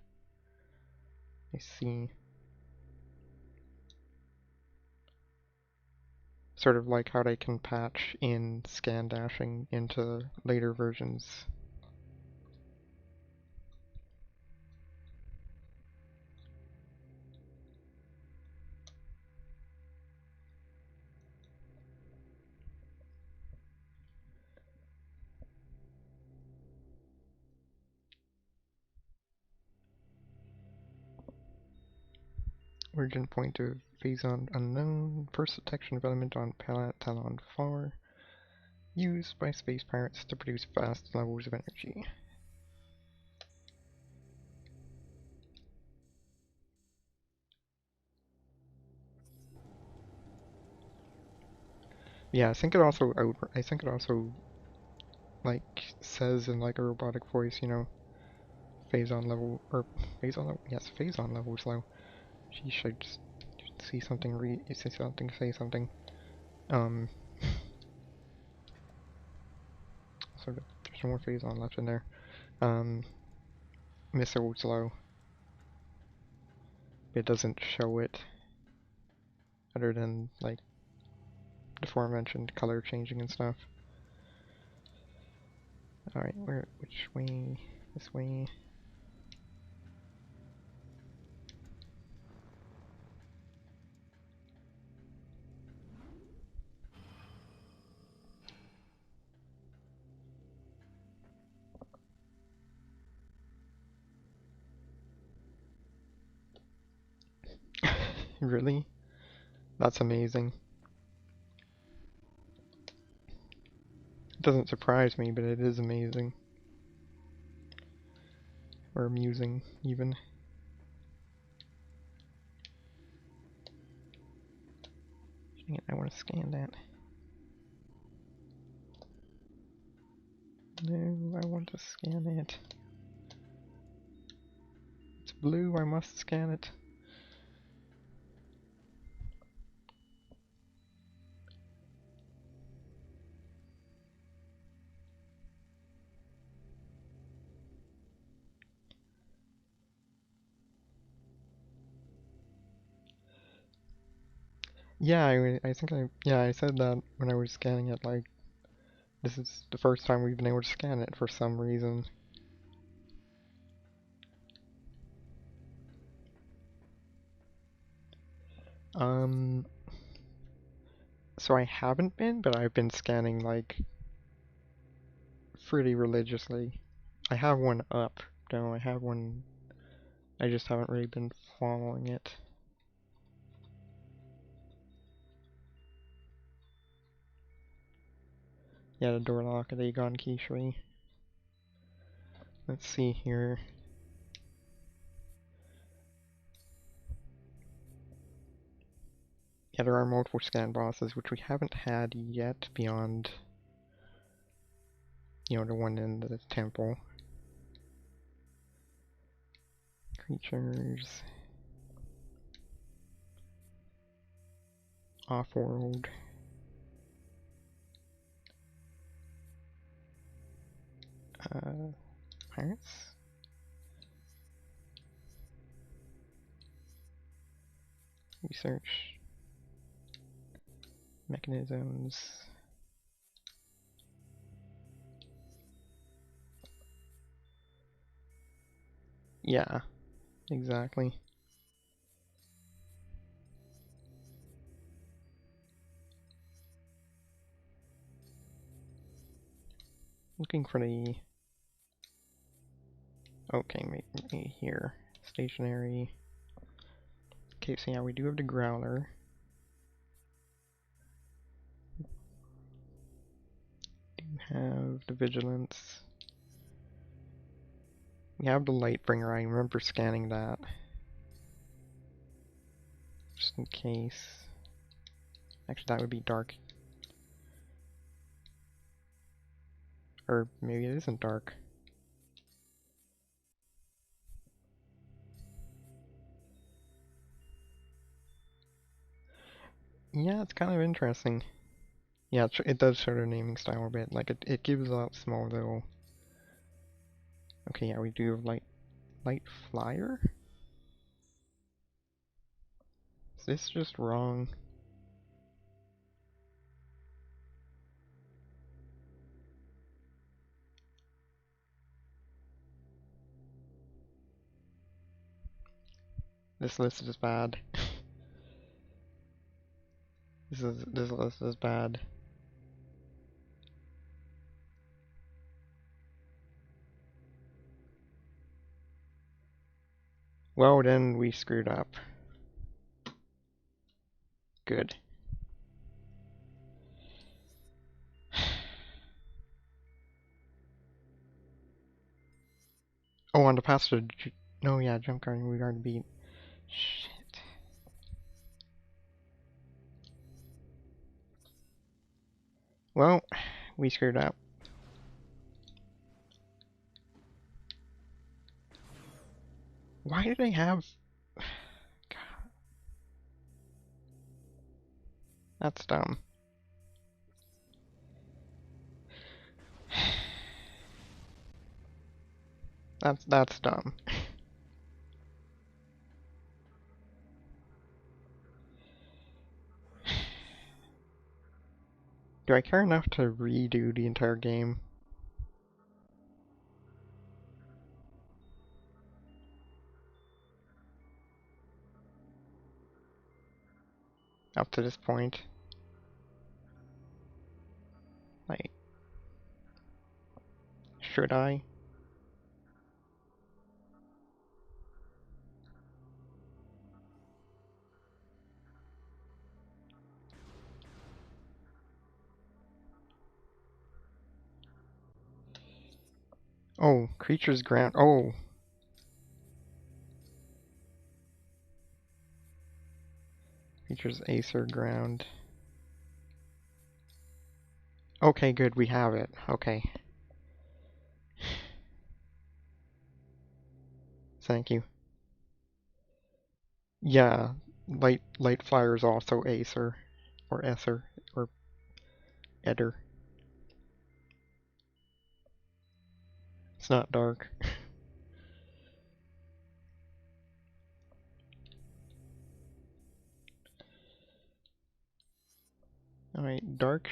I see. Sort of like how they can patch in scan dashing into later versions. Origin point of phase on unknown. First detection of element on palette Talon 4. Used by space pirates to produce vast levels of energy. Yeah, I think it also like says in like a robotic voice, you know, phase on level or phase on level. Yes, phase on level is low. She should just see something, say something, say something. Um, so there's no more phase on left in there. Um, Missile's low. It doesn't show it other than like the aforementioned color changing and stuff. Alright, which way? This way. Really? That's amazing. It doesn't surprise me, but it is amazing. Or amusing, even. Dang it, I want to scan that. No, I want to scan it. It's blue, I must scan it. Yeah, I said that when I was scanning it, like, this is the first time we've been able to scan it for some reason. Um, so I haven't been, but I've been scanning, like, pretty religiously. I have one up, though. I have one, I just haven't really been following it. Yeah, the door lock at Aegon Keytree. Let's see here. Yeah, there are multiple scan bosses, which we haven't had yet beyond, you know, the one in the temple. Creatures. Off-world. Pirates? Research. Mechanisms. Yeah, exactly. Looking for the... Okay, maybe here. Stationary. Okay, so yeah, we do have the Growler. Do have the Vigilance. We have the Lightbringer, I remember scanning that. Just in case. Actually, that would be dark. Or maybe it isn't dark. Yeah, it's kind of interesting. Yeah, it does show their naming style a bit. Like, it gives out small little... Okay, yeah, we do have light flyer? Is this just wrong? This list is bad. This list is bad. Well, then we screwed up. Good. Oh, on the passage. No, yeah, jump guarding we already beat. Shit. Well, we screwed up. Why do they have... God, that's dumb. That's dumb. Do I care enough to redo the entire game? Up to this point? Like, should I? Oh, creatures ground. Oh! Creatures Acer ground. Okay, good, we have it. Okay. Thank you. Yeah, light fire is also Acer. Or Esser. Or Eder. It's not dark. Alright, dark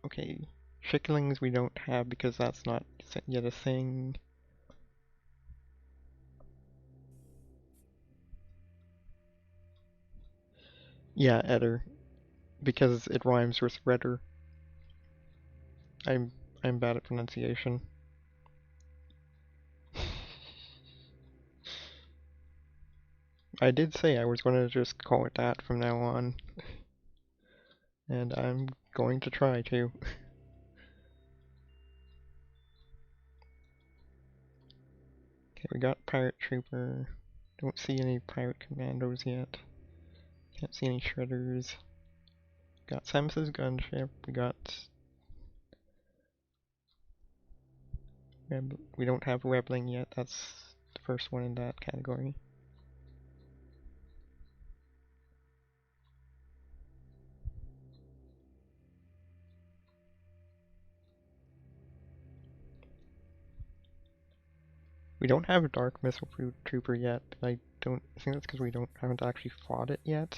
okay. Chicklings we don't have because that's not yet a thing. Yeah, Eder. Because it rhymes with redder. I'm bad at pronunciation. I did say I was going to just call it that from now on. And I'm going to try to. Okay, we got Pirate Trooper. Don't see any Pirate Commandos yet. Can't see any Shredders. Got Samus's gunship. We got... we don't have Rebling yet. That's the first one in that category. We don't have a Dark Missile Trooper yet, but I think that's because we haven't actually fought it yet.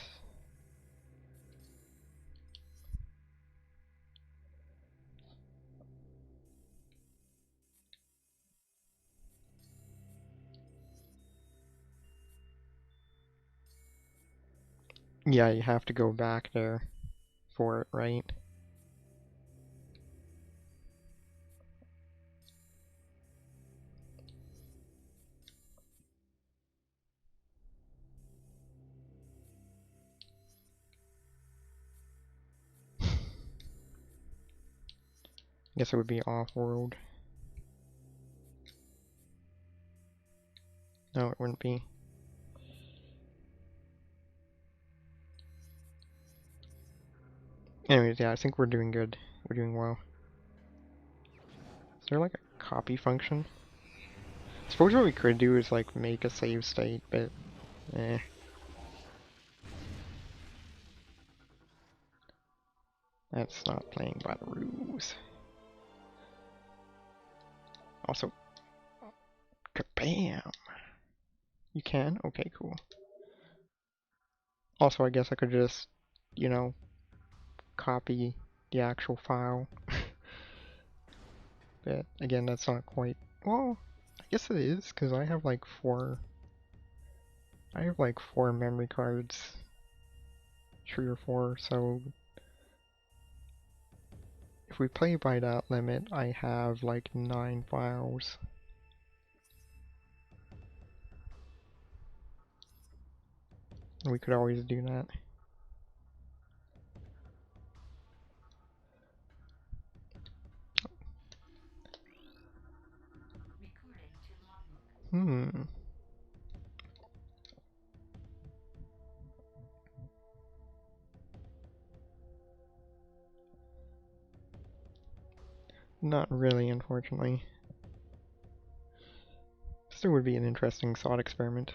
Yeah, you have to go back there for it, right? Guess it would be off-world. No, it wouldn't be. Anyways, yeah, I think we're doing good. We're doing well. Is there like a copy function? I suppose what we could do is like make a save state, but eh. That's not playing by the rules. Also, kabam! You can? Okay, cool. Also, I guess I could just, you know, copy the actual file. But again, that's not quite... Well, I guess it is, because I have like four memory cards. 3 or 4, so... If we play by that limit, I have like 9 files. And we could always do that. Hmm. Not really, unfortunately. Still would be an interesting thought experiment.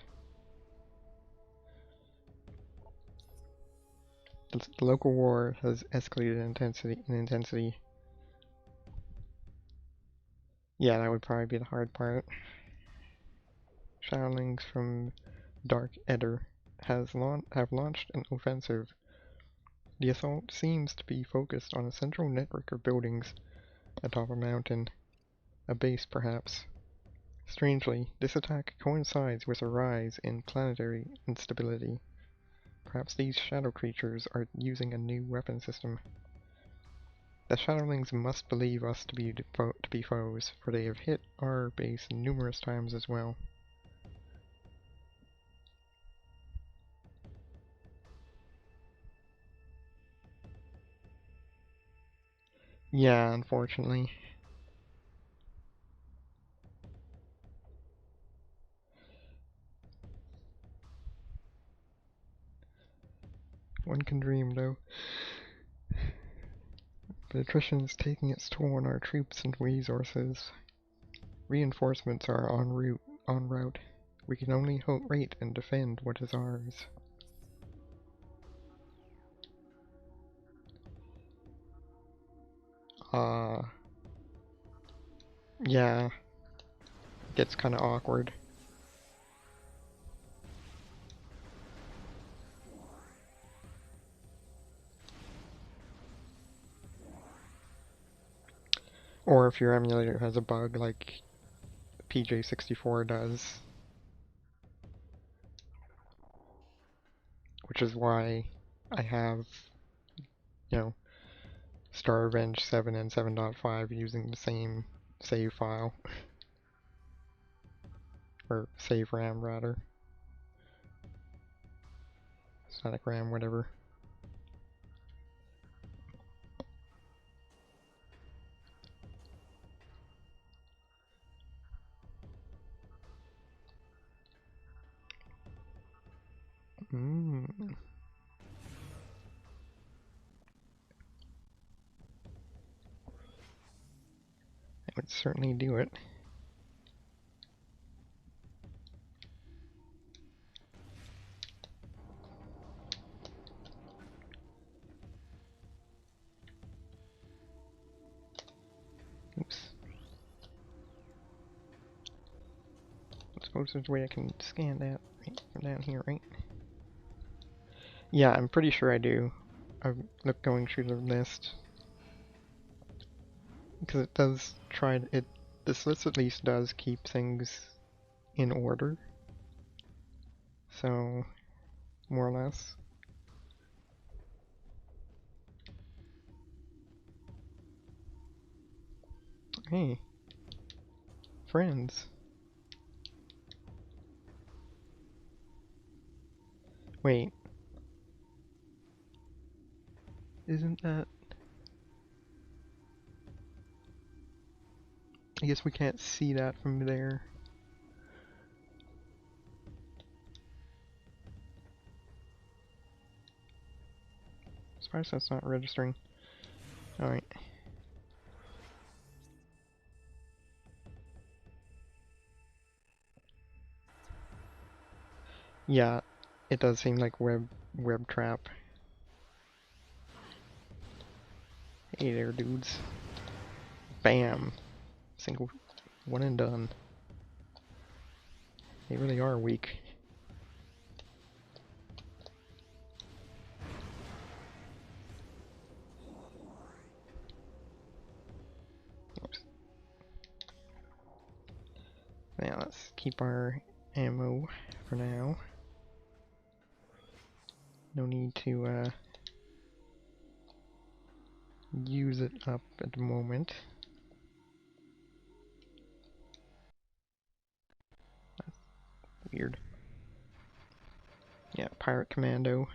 The local war has escalated in intensity. Yeah, that would probably be the hard part. Shaolings from Dark Eder have launched an offensive. The assault seems to be focused on a central network of buildings atop a mountain, a base perhaps. Strangely, this attack coincides with a rise in planetary instability. Perhaps these shadow creatures are using a new weapon system. The Shadowlings must believe us to be foes, for they have hit our base numerous times as well. Yeah, unfortunately. One can dream, though. But attrition is taking its toll on our troops and resources. Reinforcements are en route. We can only wait and defend what is ours. Yeah, it gets kinda awkward. Or if your emulator has a bug like PJ64 does. Which is why I have, you know, Star Revenge 7 and 7.5 using the same save file. Or save RAM, rather. Static RAM, whatever. That would certainly do it. Oops. I suppose there's a way I can scan that right from down here, right? Yeah, I'm pretty sure I do. I'm going through the list. Because it does try it. This list at least does keep things in order. So, more or less. Hey, friends. Wait. Isn't that... I guess we can't see that from there. As far as that's not registering. Alright. Yeah, it does seem like web trap. Hey there, dudes. Bam. Single one and done. They really are weak. Oops. Now let's keep our ammo for now. No need to use it up at the moment. That's weird. Yeah, Pirate Commando.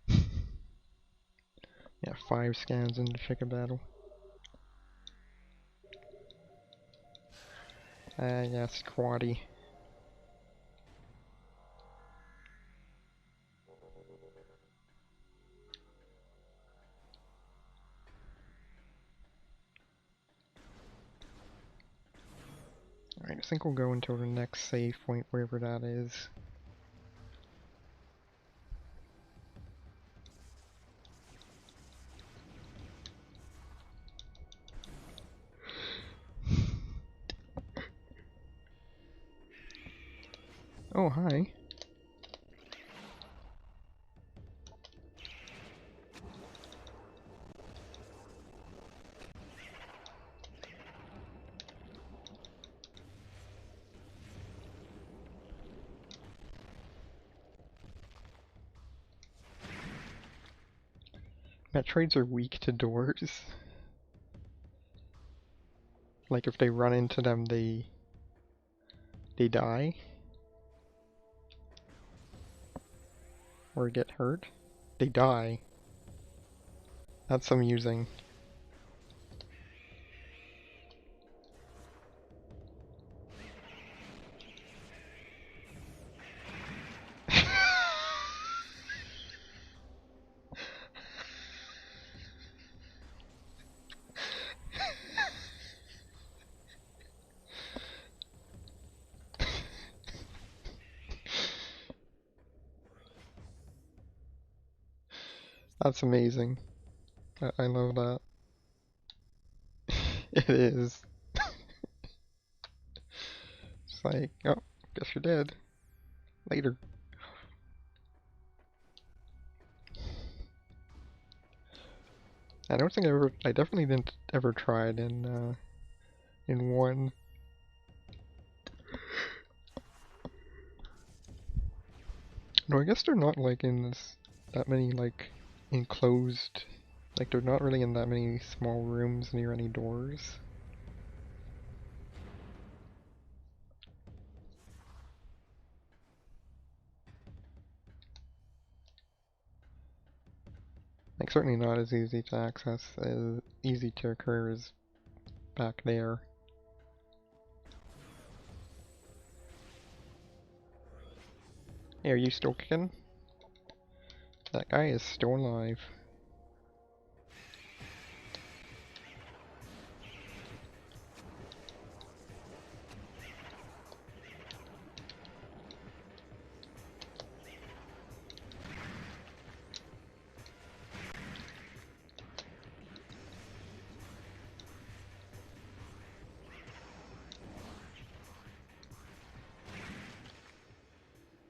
Yeah, 5 scans into chicken battle. Yes, Quaddy. Alright, I think we'll go until the next save point, wherever that is. Oh, hi. Metroids are weak to doors. Like if they run into them, they die. Or get hurt. They die. That's amusing. That's amazing. I love that. It is. It's like, oh, guess you're dead. Later. I don't think I definitely didn't ever try it in one. No, I guess they're not like in that many like enclosed, like they're not really in that many small rooms near any doors. Like certainly not as easy to access, as easy to occur as back there. Hey, are you still kicking? That guy is still alive.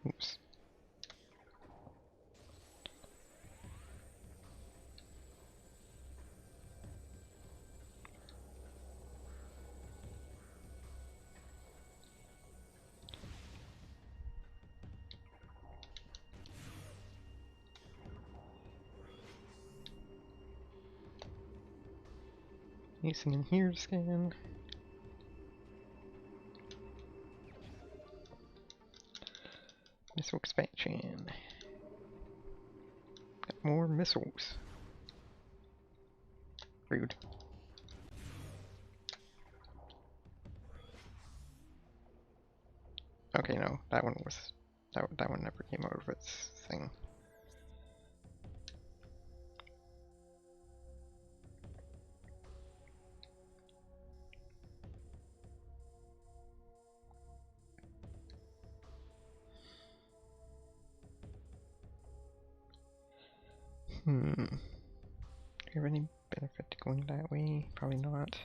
Oops. Anything in here to scan? Missile expansion. Got more missiles. Rude. Okay, no, that one was that one never came out of its thing. Do you have any benefit to going that way? Probably not.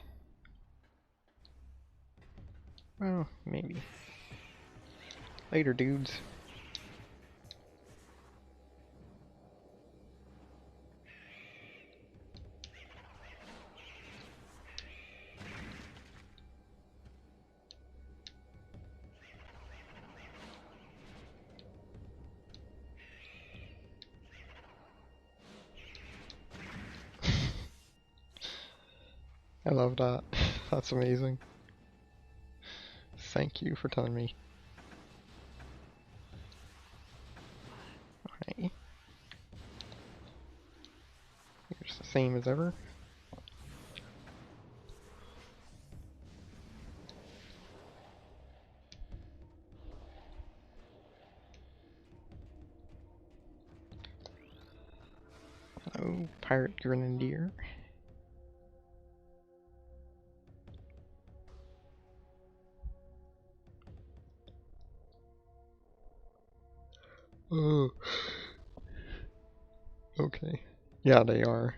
Well, maybe. Later, dudes. I love that. That's amazing. Thank you for telling me. Alright. Here's the same as ever. Hello, Pirate Grenadier. Oh, okay. Yeah, they are.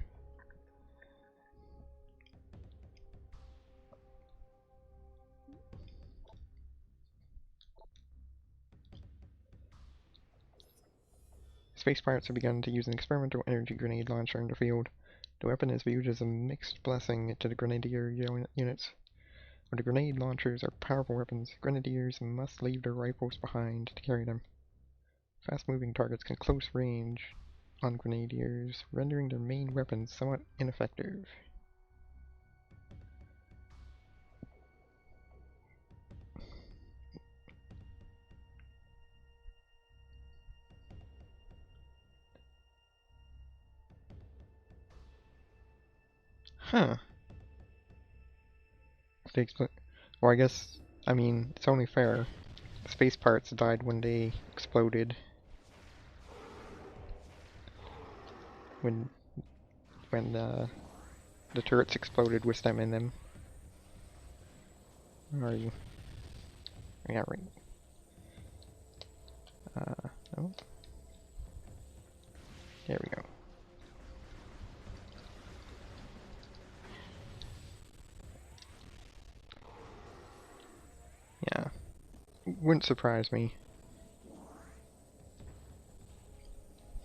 Space pirates have begun to use an experimental energy grenade launcher in the field. The weapon is viewed as a mixed blessing to the grenadier units. When the grenade launchers are powerful weapons, grenadiers must leave their rifles behind to carry them. Fast-moving targets can close range on grenadiers, rendering their main weapons somewhat ineffective. Huh. Well, I guess, I mean, it's only fair. Space parts died when they exploded. When the turrets exploded with them in them. Where are you? Yeah, right. No. There we go. Yeah. Wouldn't surprise me.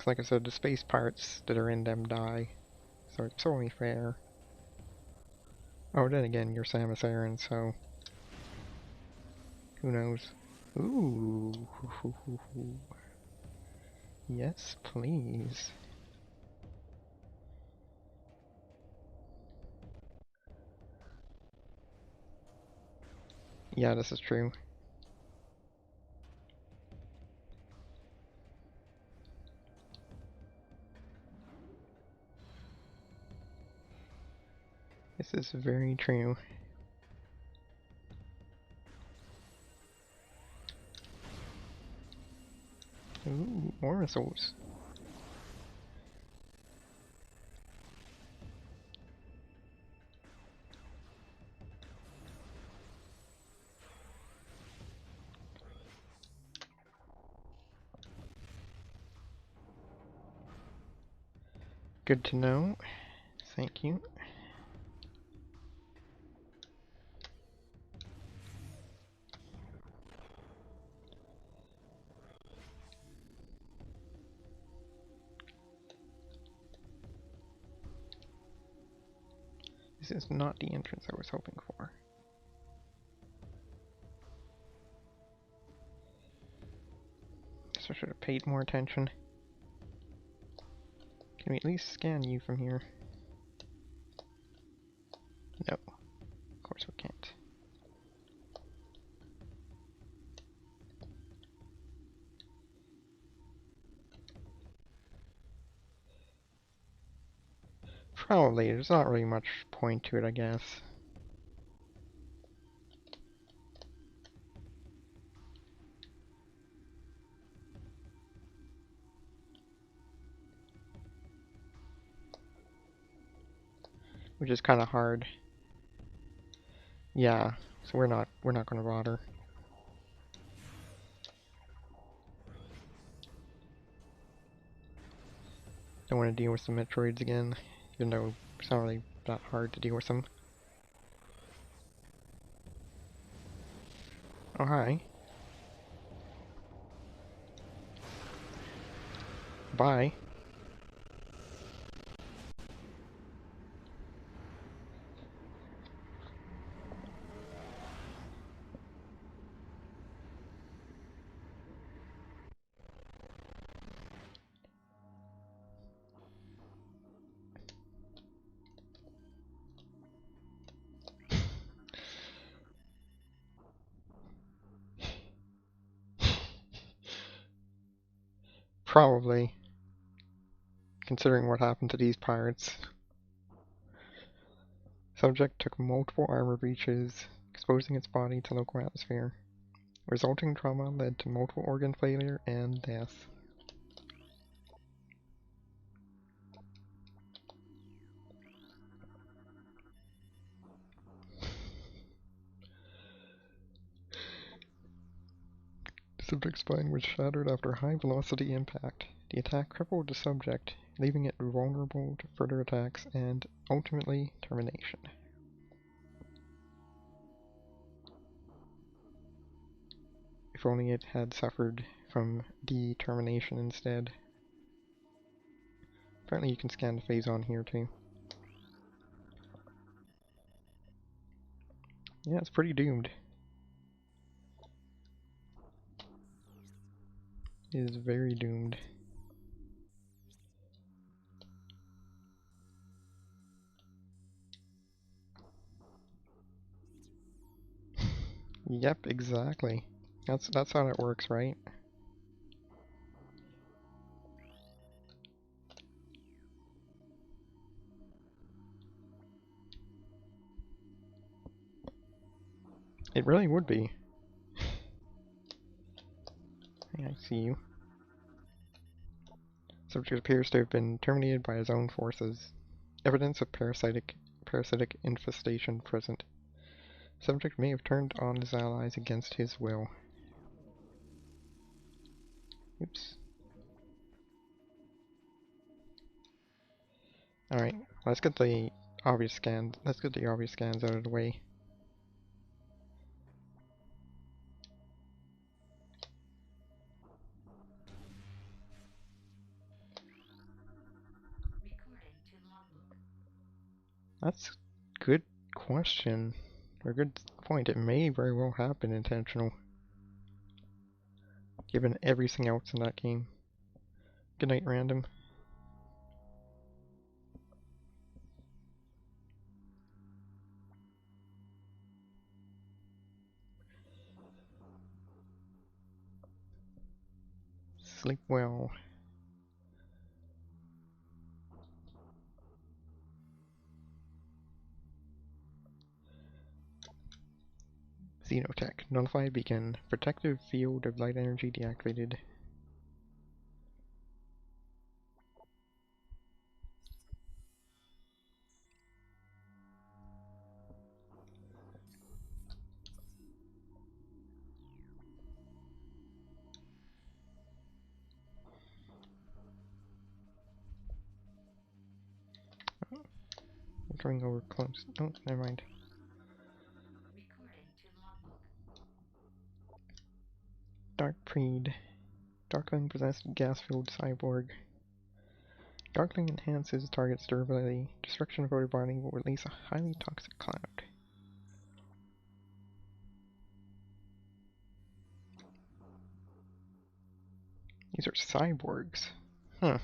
Like I said, the space parts that are in them die. So it's only fair. Oh, then again, you're Samus Aran, so... Who knows? Ooh. Yes, please. Yeah, this is true. This is very true. Ooh, more missiles. Good to know. Thank you. This is not the entrance I was hoping for. So I should have paid more attention. Can we at least scan you from here? No. Of course we can't. Probably. There's not really much point to it, I guess. Which is kind of hard. Yeah, so we're not going to bother. Don't want to deal with the Metroids again, even though it's not really that hard to deal with them. Oh, hi. Bye. Probably, considering what happened to these pirates. Subject took multiple armor breaches, exposing its body to local atmosphere. Resulting trauma led to multiple organ failure and death. Subject's spine was shattered after high-velocity impact. The attack crippled the subject, leaving it vulnerable to further attacks and, ultimately, termination. If only it had suffered from determination instead. Apparently you can scan the phase on here too. Yeah, it's pretty doomed. It is very doomed. Yep, exactly. That's how it works, right? It really would be. Hey, I see you. Subject appears to have been terminated by his own forces. Evidence of parasitic infestation present. Subject may have turned on his allies against his will. Oops. Alright, let's get the obvious scans. Let's get the obvious scans out of the way. That's a good question. Or a good point. It may very well have been intentional. Given everything else in that game. Good night, random. Sleep well. Xenotech. Nullify beacon. Protective field of light energy deactivated. I'm coming over close. Oh, never mind. Dark Preed. Darkling possessed gas-fueled cyborg. Darkling enhances target's durability. Destruction of outer body will release a highly toxic cloud. These are cyborgs. Huh.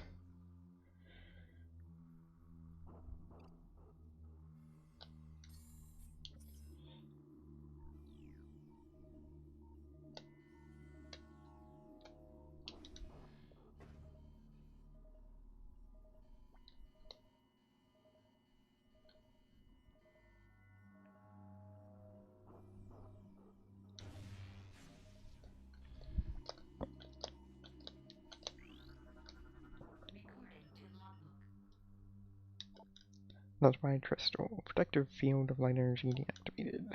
Notified crystal. Protective field of light energy deactivated.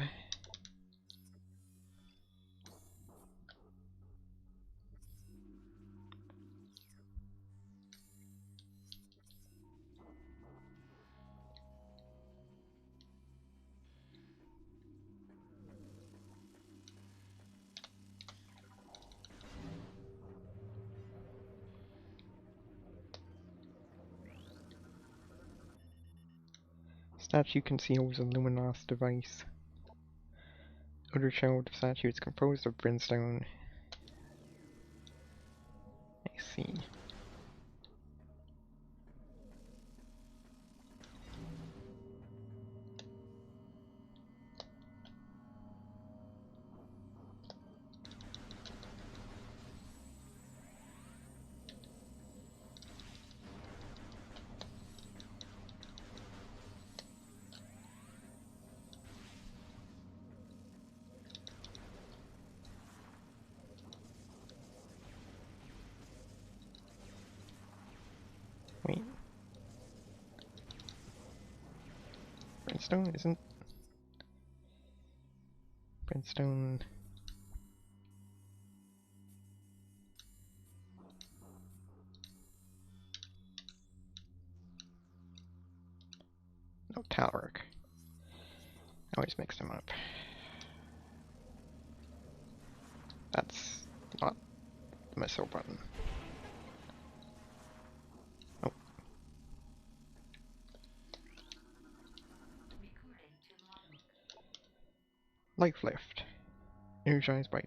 Statue conceals a luminous device. Outer shell of the statue is composed of brimstone. I see. Wait. Brimstone isn't... Brimstone... metallic. I always mix them up. That's not the missile button. Oh. Life lift. Energized by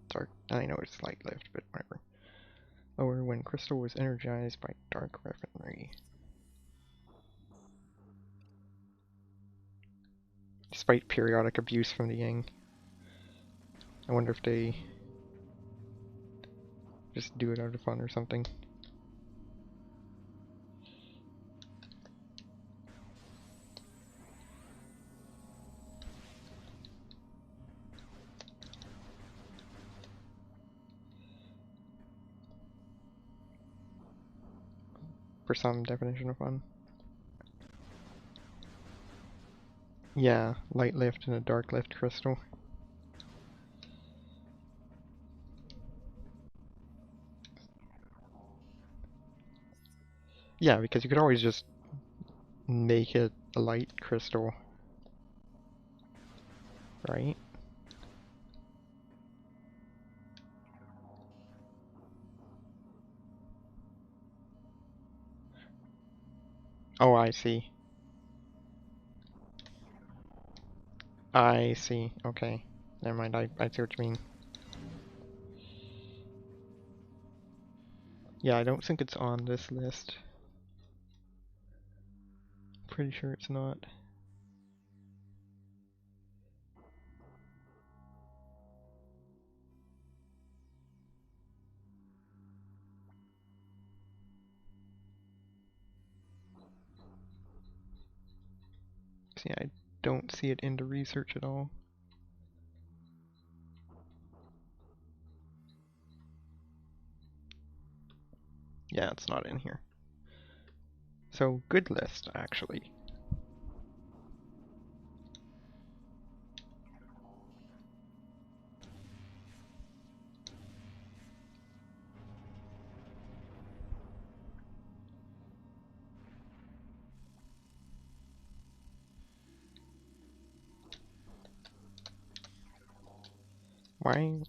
dark. I know it's light lift, but whatever. Lower when crystal was energized by dark weaponry. Despite periodic abuse from the Yang. I wonder if they just do it out of fun or something. For some definition of fun. Yeah, light lift and a dark lift crystal. Yeah, because you could always just make it a light crystal, right? Oh, I see. I see. Okay. Never mind, I see what you mean. Yeah, I don't think it's on this list. Pretty sure it's not. See, I don't see it in the research at all. Yeah, it's not in here. So, good list, actually.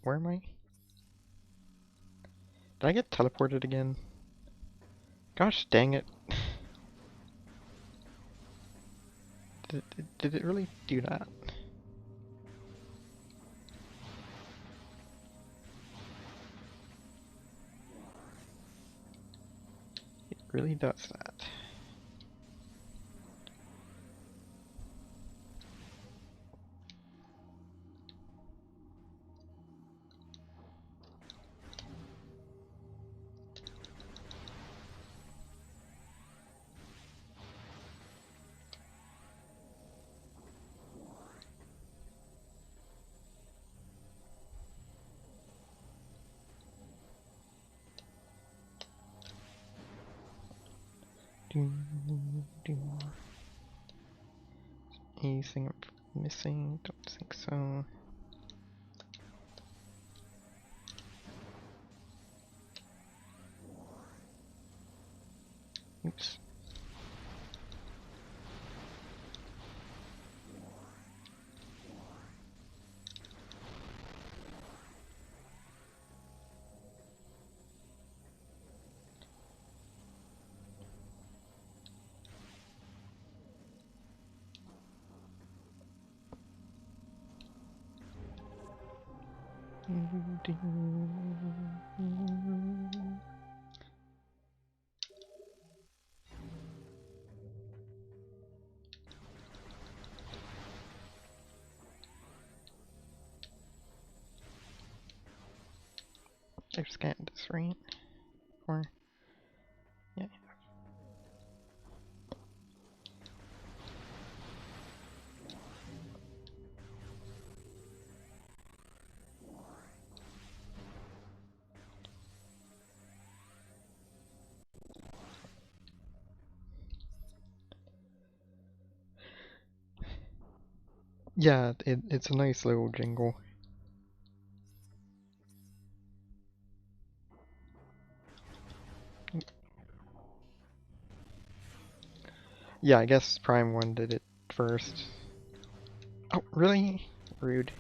Where am I? Did I get teleported again? Gosh dang it. Did it really do that? It really does that. Anything I'm missing? Don't think so. Oops. I've scanned this, right? Or, yeah. Yeah, it's a nice little jingle. Yeah, I guess Prime 1 did it first. Oh, really? Rude.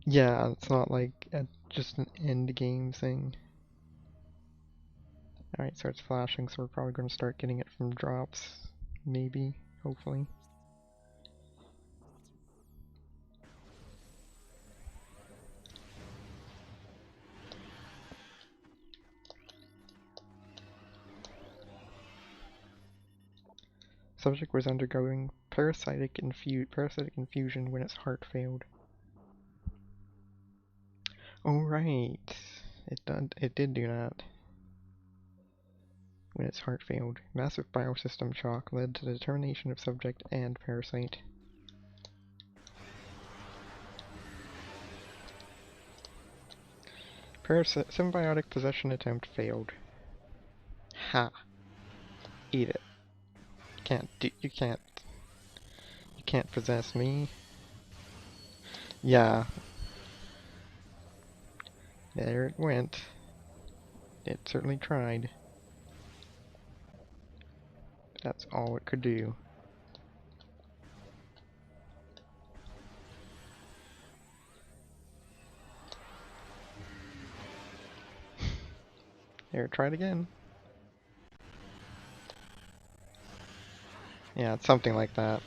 Yeah, it's not like just an end game thing. Alright, so it's flashing, so we're probably going to start getting it from drops. Maybe, hopefully. Subject was undergoing parasitic infusion when its heart failed. Oh right, it did do that. When its heart failed, massive biosystem shock led to the termination of subject and parasite. Symbiotic possession attempt failed. Ha! Eat it. You can't possess me. Yeah. There it went. It certainly tried. That's all it could do. There, try it again. Yeah, it's something like that.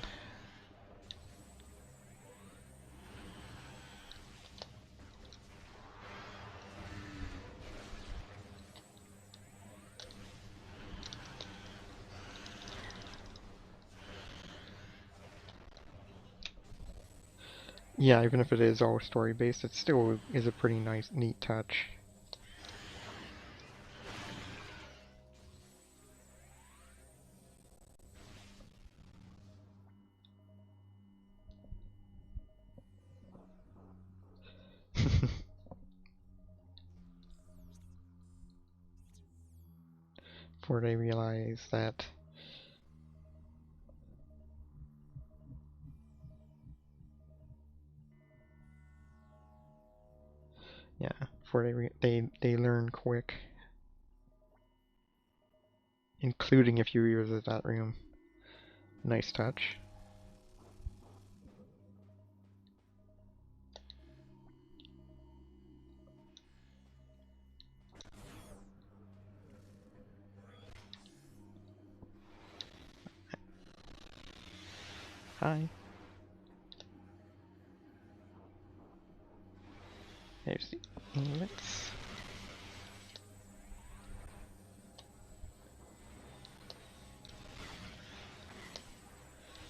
Yeah, even if it is all story-based, it still is a pretty nice, neat touch. Before they realize that yeah, before they learn quick, including if you revisit that room. Nice touch. Hi. There's the inlets.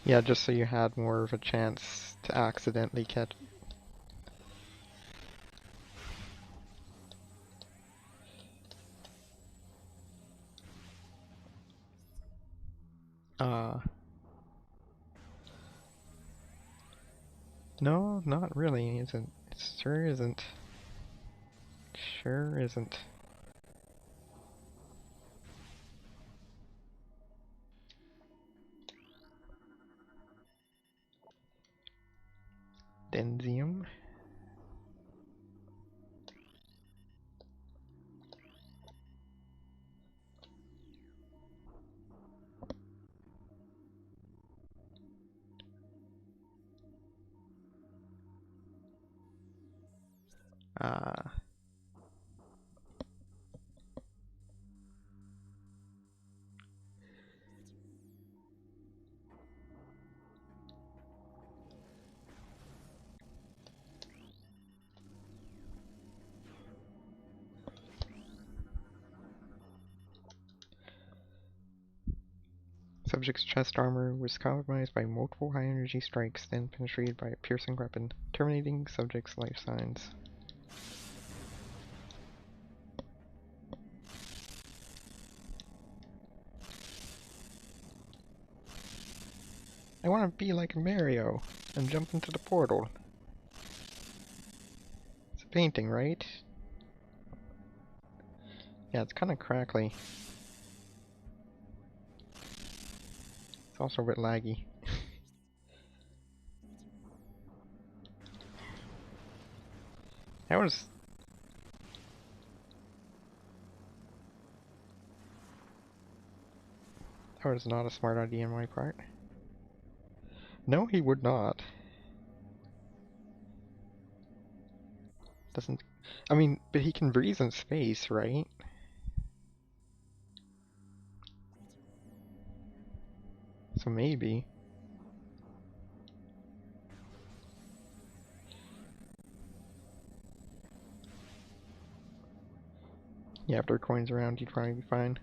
Yeah, just so you had more of a chance to accidentally catch. No, not really, isn't. It sure isn't. Sure isn't. Denzium. Ah. Subject's chest armor was compromised by multiple high-energy strikes, then penetrated by a piercing weapon, terminating subject's life signs. I want to be like Mario and jump into the portal. It's a painting, right? Yeah, it's kind of crackly. It's also a bit laggy. That was... That was not a smart idea on my part. No, he would not. Doesn't... I mean, but he can breathe in space, right? So maybe. Yeah, if there are coins around, he'd probably be fine.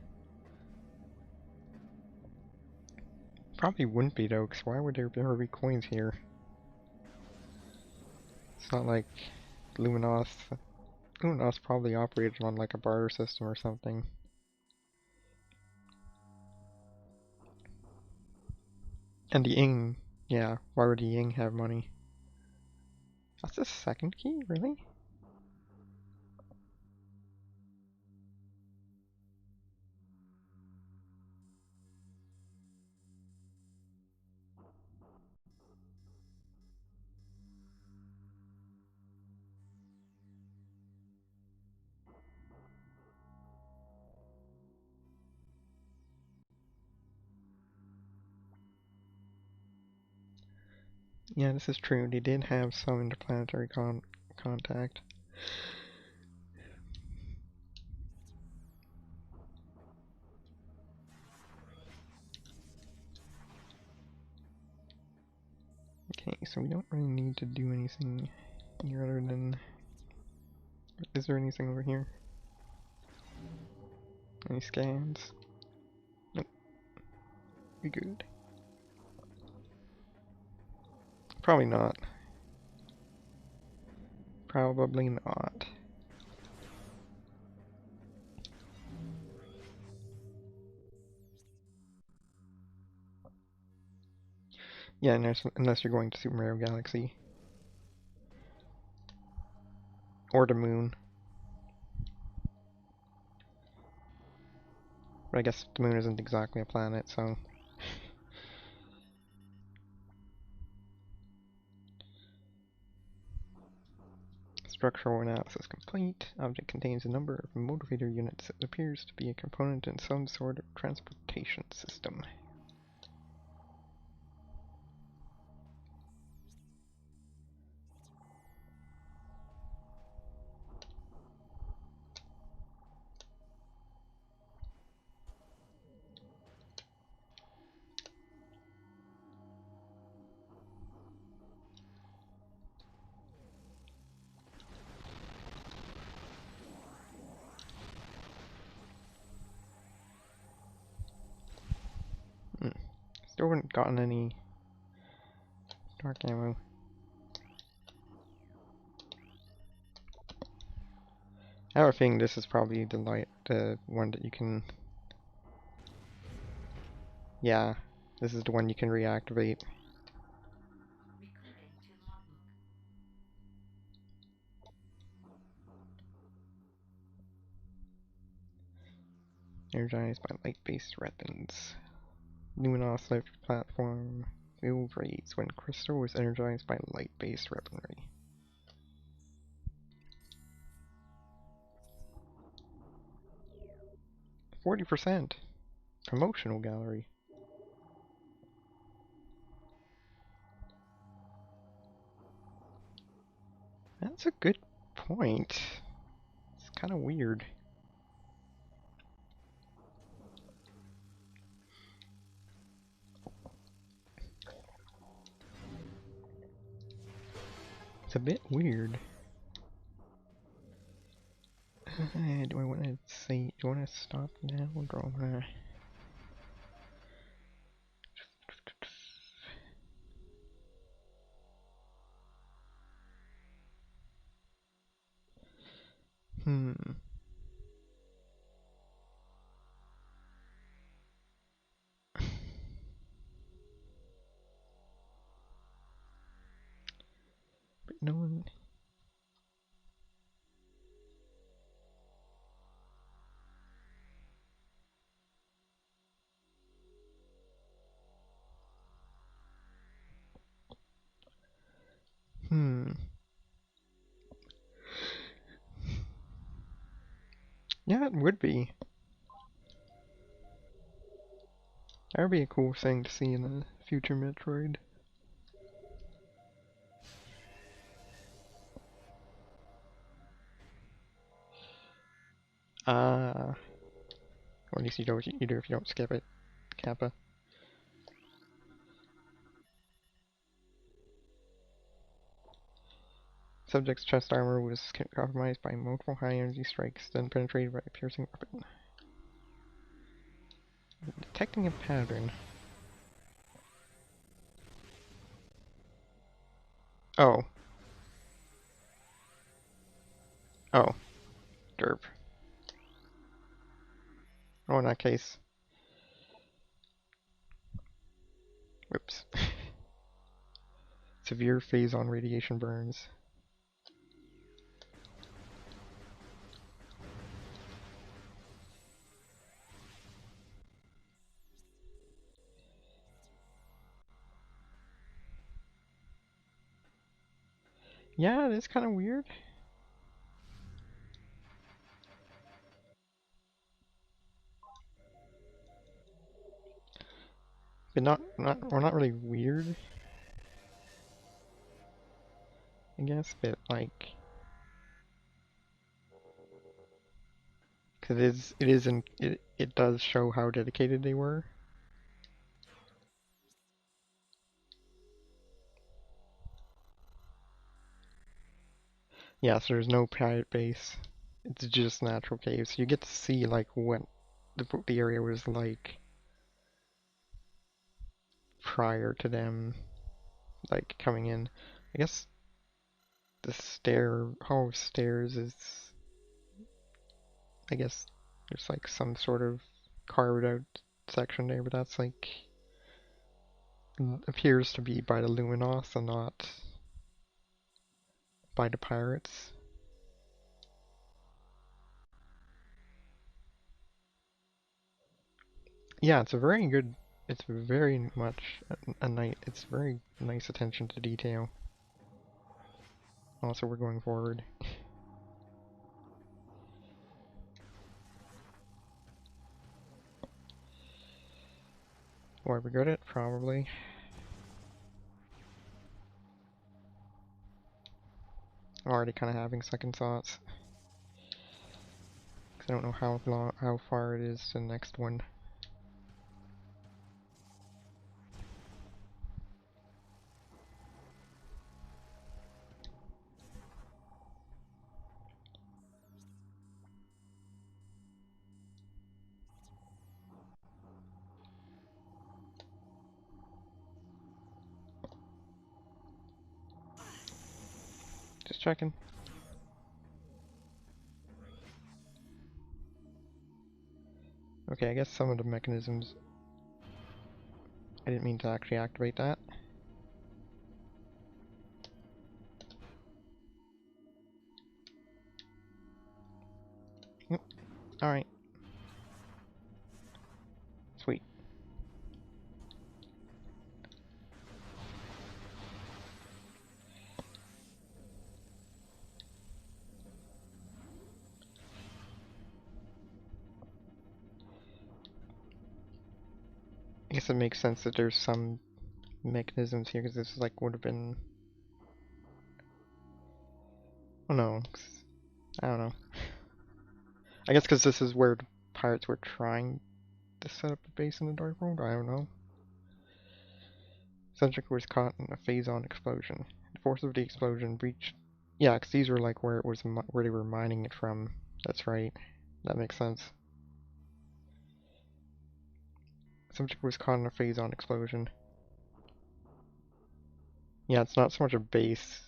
Probably wouldn't be though, because why would there ever be coins here? It's not like Luminos. Luminos probably operated on like a barter system or something. And the Ying, yeah, why would the Ying have money? That's the second key, really? Yeah, this is true. They did have some interplanetary contact. Okay, so we don't really need to do anything here other than... Is there anything over here? Any scans? Nope. We good. Probably not. Probably not. Yeah, unless you're going to Super Mario Galaxy. Or the moon. But I guess the moon isn't exactly a planet, so... Structural analysis complete. Object contains a number of motivator units. It appears to be a component in some sort of transportation system. Still haven't gotten any dark ammo. I have a feeling this is probably the one that you can... Yeah, this is the one you can reactivate. Energized by light-based weapons. Luminos life platform. Fuel rates when crystal is energized by light-based weaponry. 40%! Promotional gallery. That's a good point. It's kind of weird. It's a bit weird. Do I want to say? Do I want to stop now, or do I want to? Hmm. But no one. Hmm. Yeah, it would be. That would be a cool thing to see in a future Metroid. Or at least you don't either if you don't skip it. Kappa. Subject's chest armor was compromised by multiple high energy strikes, then penetrated by a piercing weapon. Detecting a pattern. Oh. Oh. Derp. Oh, in that case. Whoops. Severe phase-on radiation burns. Yeah, it is kind of weird. But well, not really weird, I guess, but like, cause it does show how dedicated they were. Yeah, so there's no pirate base. It's just natural caves. You get to see like what the area was like prior to them like coming in. I guess the hall of stairs is, I guess there's like some sort of carved out section there, but that's like appears to be by the Luminos and not by the pirates. Yeah, it's a very good. It's very much a nice. It's very nice attention to detail. Also, we're going forward. Why we got it? Probably. I'm already kind of having second thoughts. Cause I don't know how far it is to the next one. Just checking. Okay, I guess some of the mechanisms. I didn't mean to actually activate that. Alright. Sweet. I guess it makes sense that there's some mechanisms here, because this like would have been. Oh no. I don't know. I guess because this is where the pirates were trying to set up a base in the Dark World. I don't know. Subject was caught in a phase-on explosion. The force of the explosion breached. Yeah, because these were like where it was where they were mining it from. That's right. That makes sense. Subject was caught in a phase-on explosion. Yeah, it's not so much a base.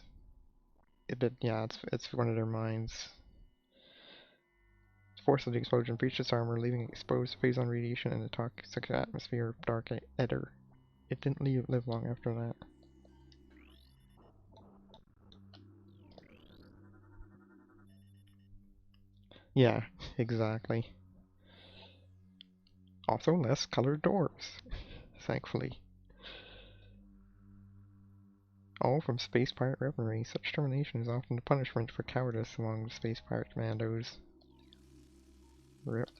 Yeah, it's one of their mines. The force of the explosion breached its armor, leaving it exposed to phase-on radiation and the toxic atmosphere of Dark Ether. It didn't live long after that. Yeah, exactly. Also less colored doors, thankfully. All from space pirate weaponry. Such termination is often the punishment for cowardice among the space pirate commandos. RIP.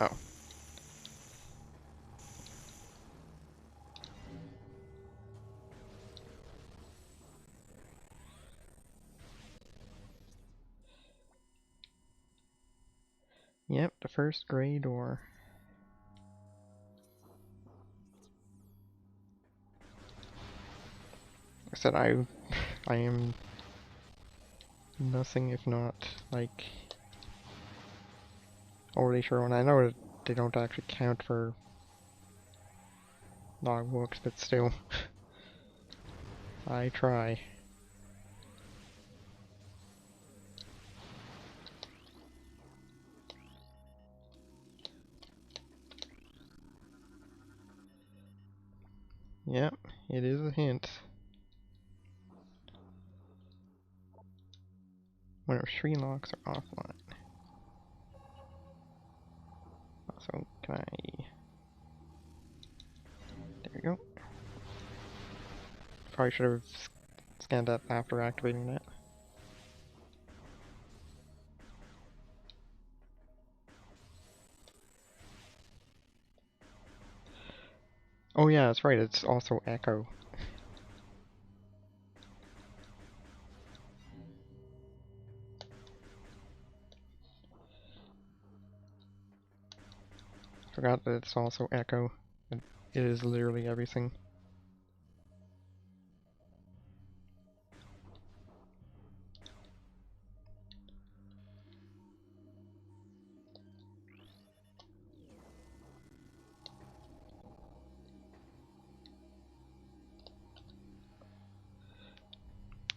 Oh. Yep, the first gray door. I said I am nothing if not, like, already sure, and I know that they don't actually count for logbooks, but still, I try. Yep, it is a hint. When our three locks are offline. So, can I... There we go. Probably should have scanned that after activating that. Oh yeah, that's right, it's also echo. Forgot that it's also echo. It is literally everything.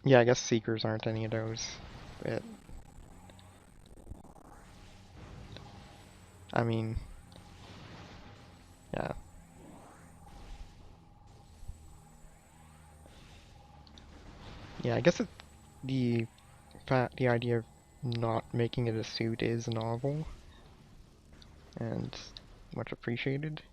Yeah, I guess seekers aren't any of those. But I mean, yeah. Yeah, I guess the the idea of not making it a suit is novel and much appreciated.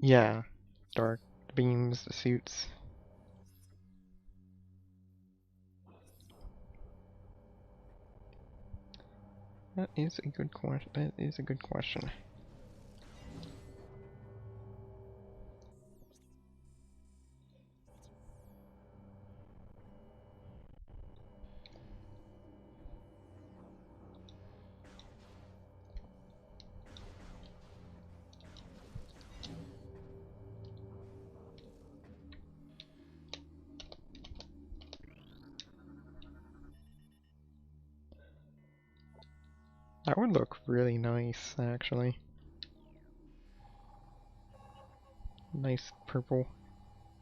Yeah, dark beams, the suits. That is a good question. That is a good question. That would look really nice, actually. Nice purple.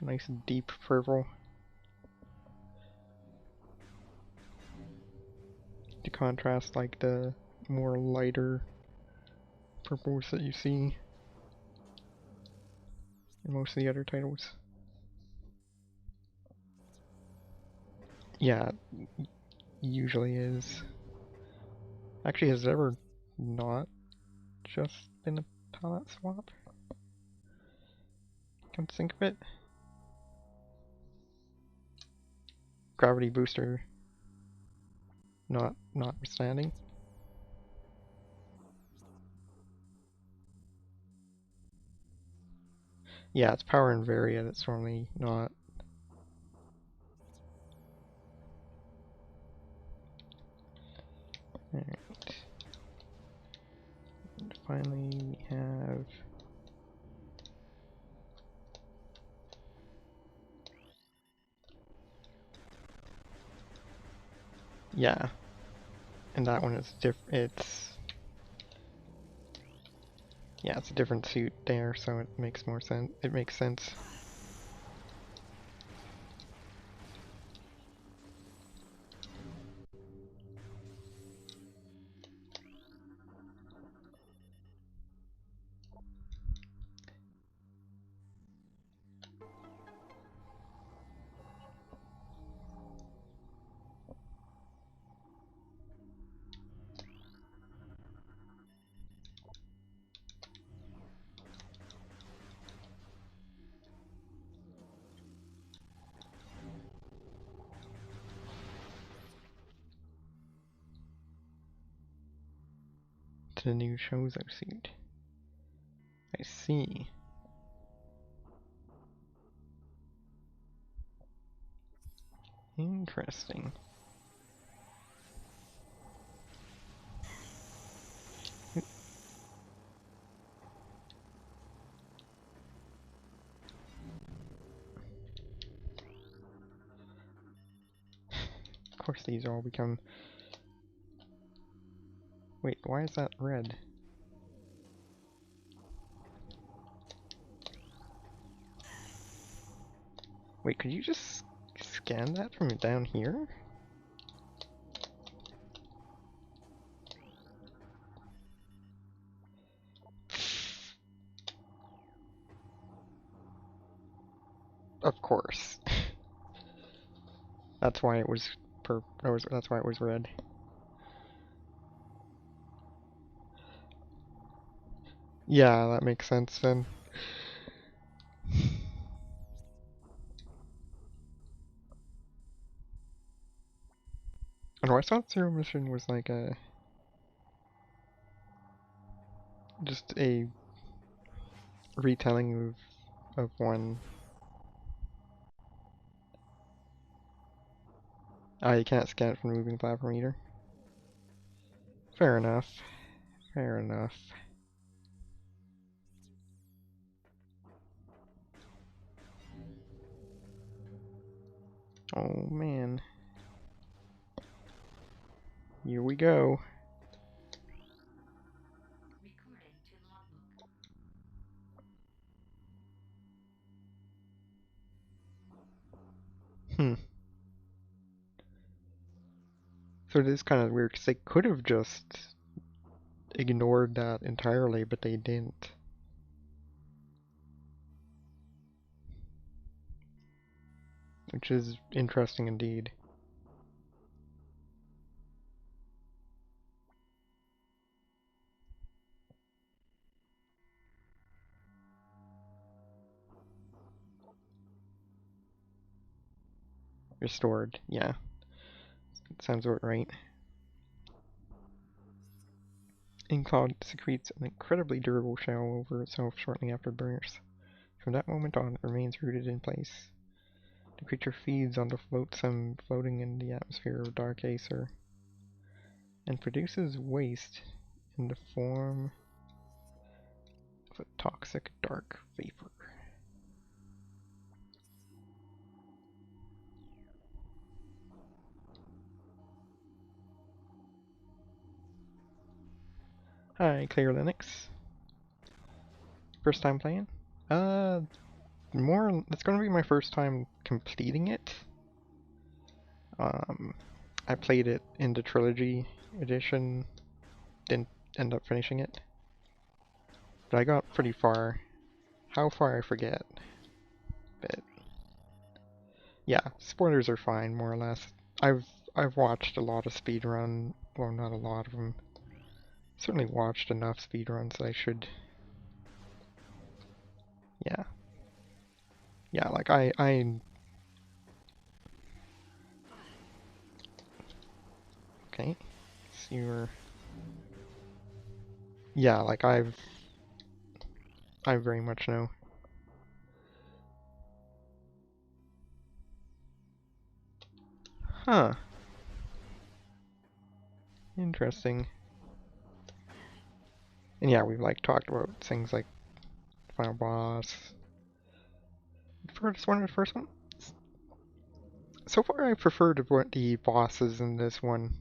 Nice deep purple. To contrast, like, the more lighter purples that you see in most of the other titles. Yeah, usually is. Actually, has it ever not just been a palette swap? Come to think of it. Gravity booster notwithstanding. Yeah, it's power and varia that's normally not. Alright. And finally we have... Yeah. And that one is it's... Yeah, it's a different suit there, so it makes more sense. It makes sense. to the new Shozo suit. I see. Interesting. Of course these all become... Wait, why is that red? Wait, could you just scan that from down here? Of course. That's why it was that's why it was red. Yeah, that makes sense then. And I thought Zero Mission was like just a retelling of one. Ah, you can't scan it from the moving platform either. Fair enough. Fair enough. Oh man. Here we go. Hmm. So it is kind of weird because they could have just ignored that entirely, but they didn't. Which is interesting indeed. Restored, yeah. Sounds about right. Inkcloud secretes an incredibly durable shell over itself shortly after burst. From that moment on, it remains rooted in place. The creature feeds on the flotsam floating in the atmosphere of Dark Acer, and produces waste in the form of a toxic dark vapor. Hi, Clear Linux. First time playing? It's gonna be my first time completing it. I played it in the Trilogy edition, didn't end up finishing it. But I got pretty far. How far I forget. But yeah, spoilers are fine, more or less. I've watched a lot of speedrun, well not a lot of them. Certainly watched enough speedruns that I should. Yeah. Yeah, like I okay. So you're yeah, like I very much know. Huh. Interesting. And yeah, we've like talked about things like final boss. First one or the first one? So far I prefer the bosses in this one.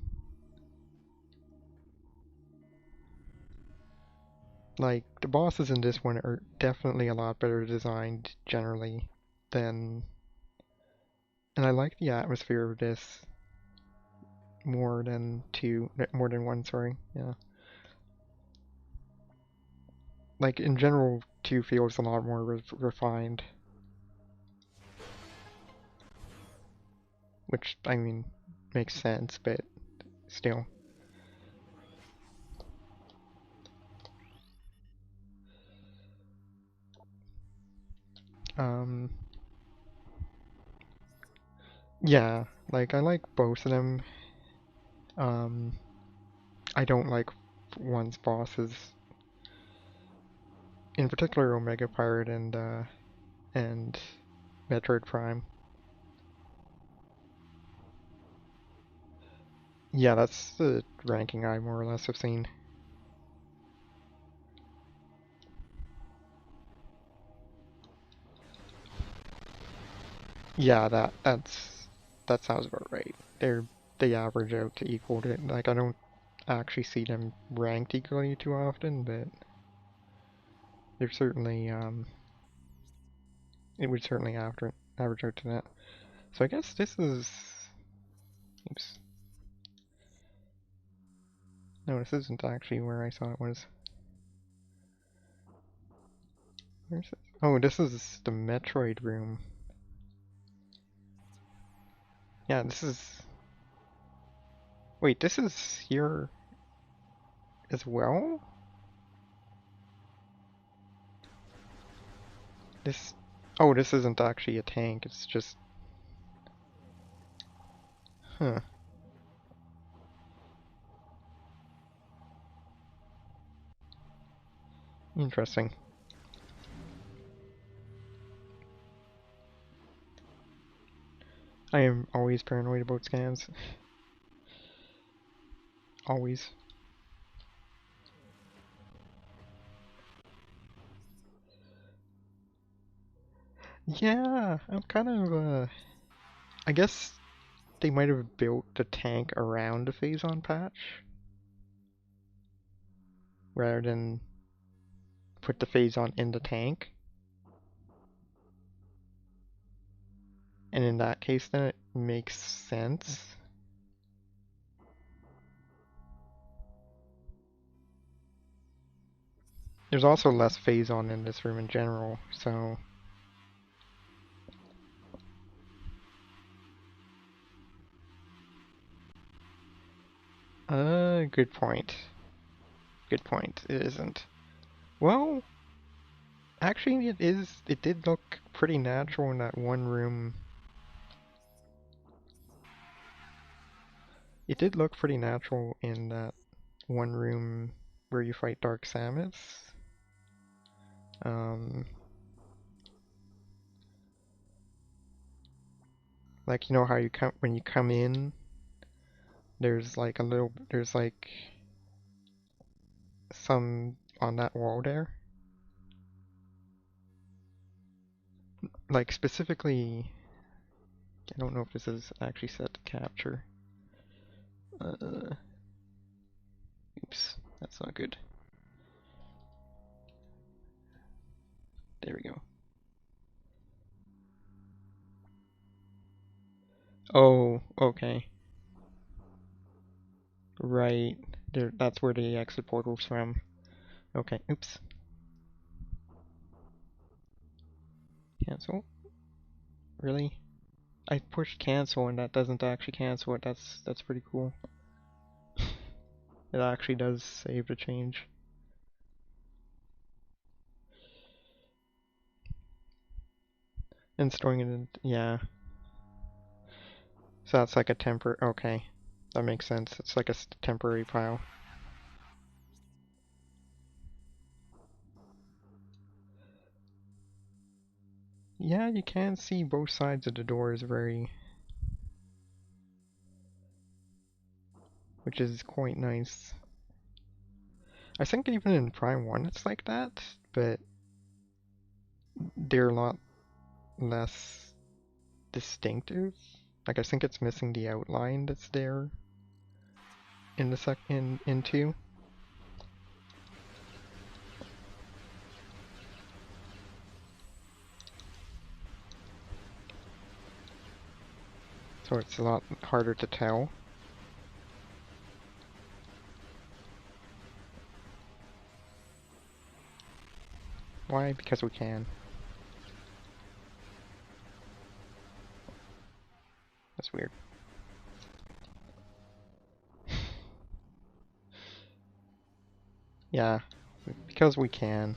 Like, the bosses in this one are definitely a lot better designed generally than... And I like the atmosphere of this more than one, sorry, yeah. Like, in general, 2 feels a lot more refined. Which, I mean, makes sense, but still. Um, yeah, like, I like both of them. I don't like one's bosses, in particular Omega Pirate and Metroid Prime. Yeah, that's the ranking I more or less have seen. Yeah, that sounds about right. They average out to equal to, like, I don't actually see them ranked equally too often, but they're certainly it would certainly average out to that. So I guess this is, oops, no, this isn't actually where I thought it was. Where's this? Oh, this is the Metroid room. Yeah, this is, wait, this is here as well? This, oh, this isn't actually a tank, it's just, huh, interesting. I am always paranoid about scans. Always. Yeah, I'm kind of, I guess they might have built the tank around the Phazon patch rather than put the Phazon in the tank. And in that case, then it makes sense. There's also less Phazon in this room in general, so... good point. Good point. It isn't. Well, actually it is, it did look pretty natural in that one room. It did look pretty natural in that one room where you fight Dark Samus. Um, like, you know how you come, when you come in, there's like a little, there's like some on that wall there. Like specifically, I don't know if this is actually set to capture. Uh, oops, that's not good. There we go. Oh, okay. Right. There, that's where the exit portal's from. Okay, oops. Cancel? Really? I pushed cancel and that doesn't actually cancel it. That's pretty cool. It actually does save the change. And storing it in, yeah. So that's like a temporary, okay. That makes sense. It's like a temporary pile. Yeah, you can see both sides of the doors which is quite nice. I think even in Prime 1 it's like that, but they're a lot less distinctive. Like I think it's missing the outline that's there in the in 2. So it's a lot harder to tell. Why? Because we can. That's weird. Yeah, because we can.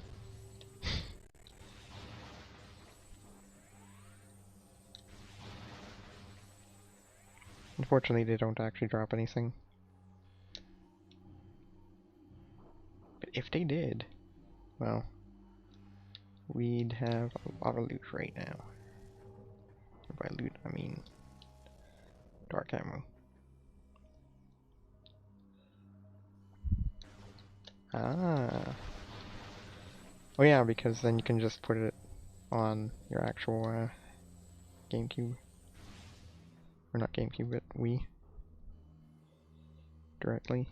Unfortunately, they don't actually drop anything. if they did, well, we'd have a lot of loot right now. By loot, I mean dark ammo. Ah. Oh yeah, because then you can just put it on your actual GameCube. Or not GameCube, but Wii. Directly.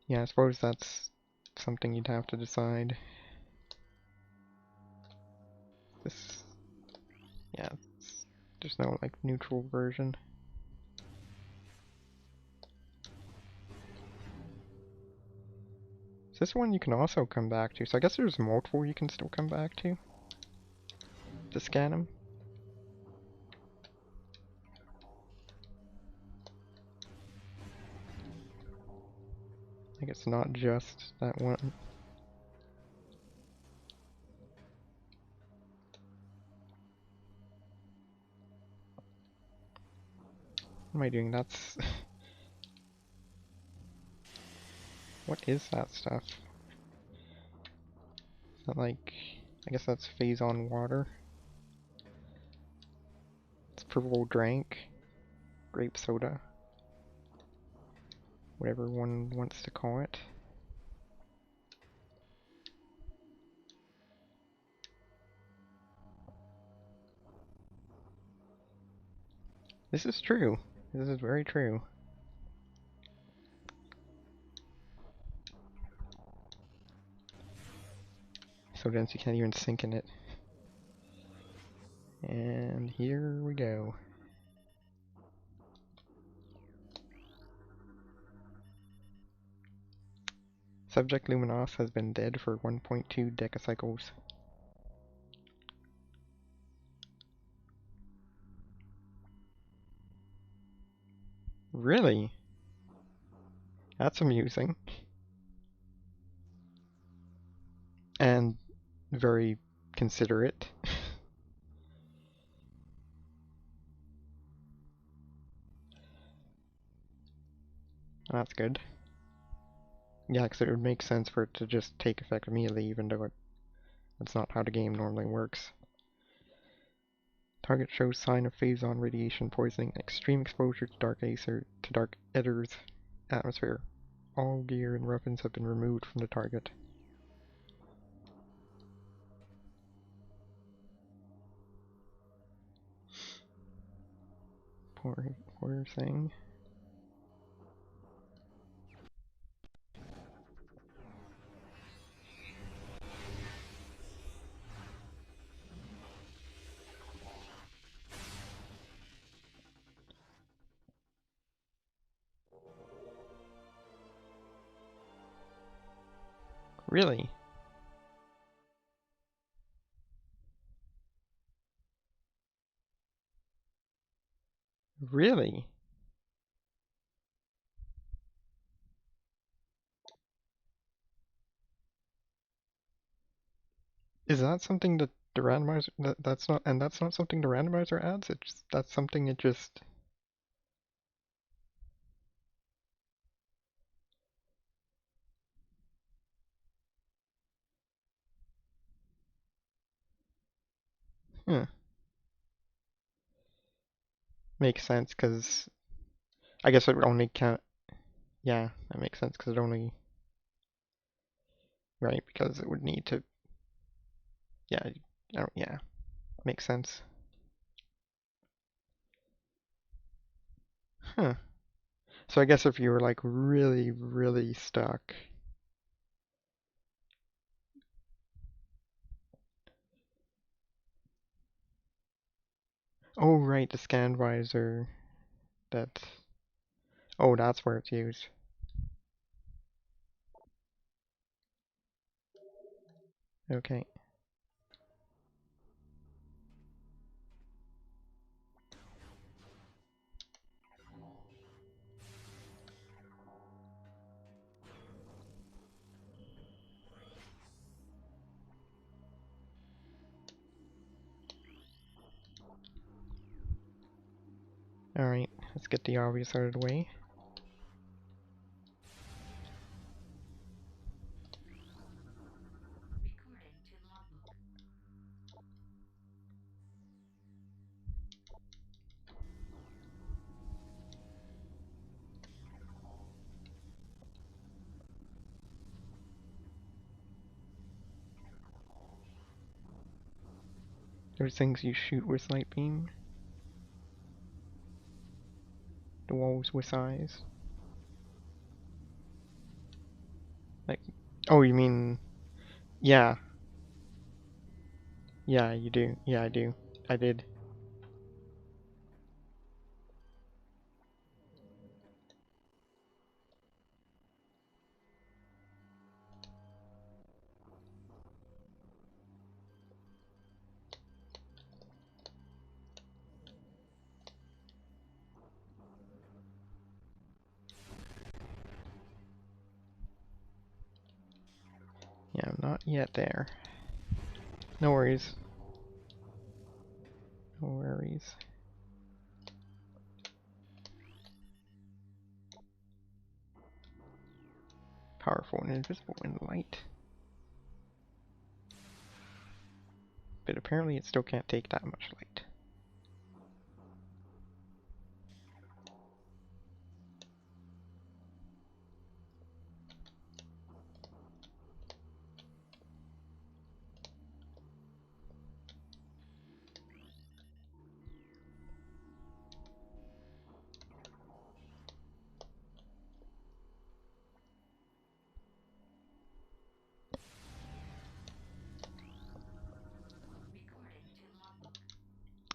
Yeah, I suppose that's something you'd have to decide. This... Yeah, there's no, like, neutral version. Is this one you can also come back to? So I guess there's multiple you can still come back to scan them. Like it's not just that one. What am I doing? That's... What is that stuff? Is that like... I guess that's phase on water. It's purple drink. Grape soda. Whatever one wants to call it. This is true. This is very true. So dense you can't even sink in it. And here we go. Subject Luminos has been dead for 1.2 decacycles. Really? That's amusing. And very considerate. That's good. Yeah, because it would make sense for it to just take effect immediately, even though that's not how the game normally works. Target shows sign of phase-on radiation poisoning, extreme exposure to dark ether's atmosphere. All gear and weapons have been removed from the target. Poor thing. Really? Really? Is that something that the randomizer that's not something the randomizer adds? That's something it just... Huh. Makes sense because I guess it would only count. Yeah, that makes sense because it only... Right, because it would need to... Yeah, yeah, makes sense. Huh. So I guess if you were like really, really stuck... Oh, right, the scan visor. That... Oh, that's where it's used. Okay. Alright, let's get the obvious out of the way. There's things you shoot with light beam. The walls with eyes. Like, oh, you mean, yeah. Yeah, you do. Yeah, I do. I did. Yeah, I'm not yet there. No worries. No worries. Powerful and invisible in light. But apparently it still can't take that much light.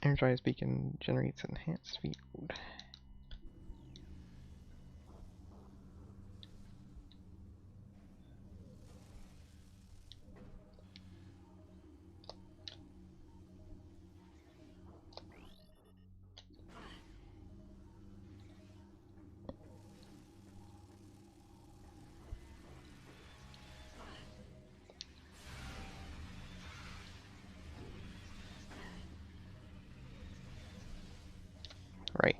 Energized beacon generates enhanced field. Right.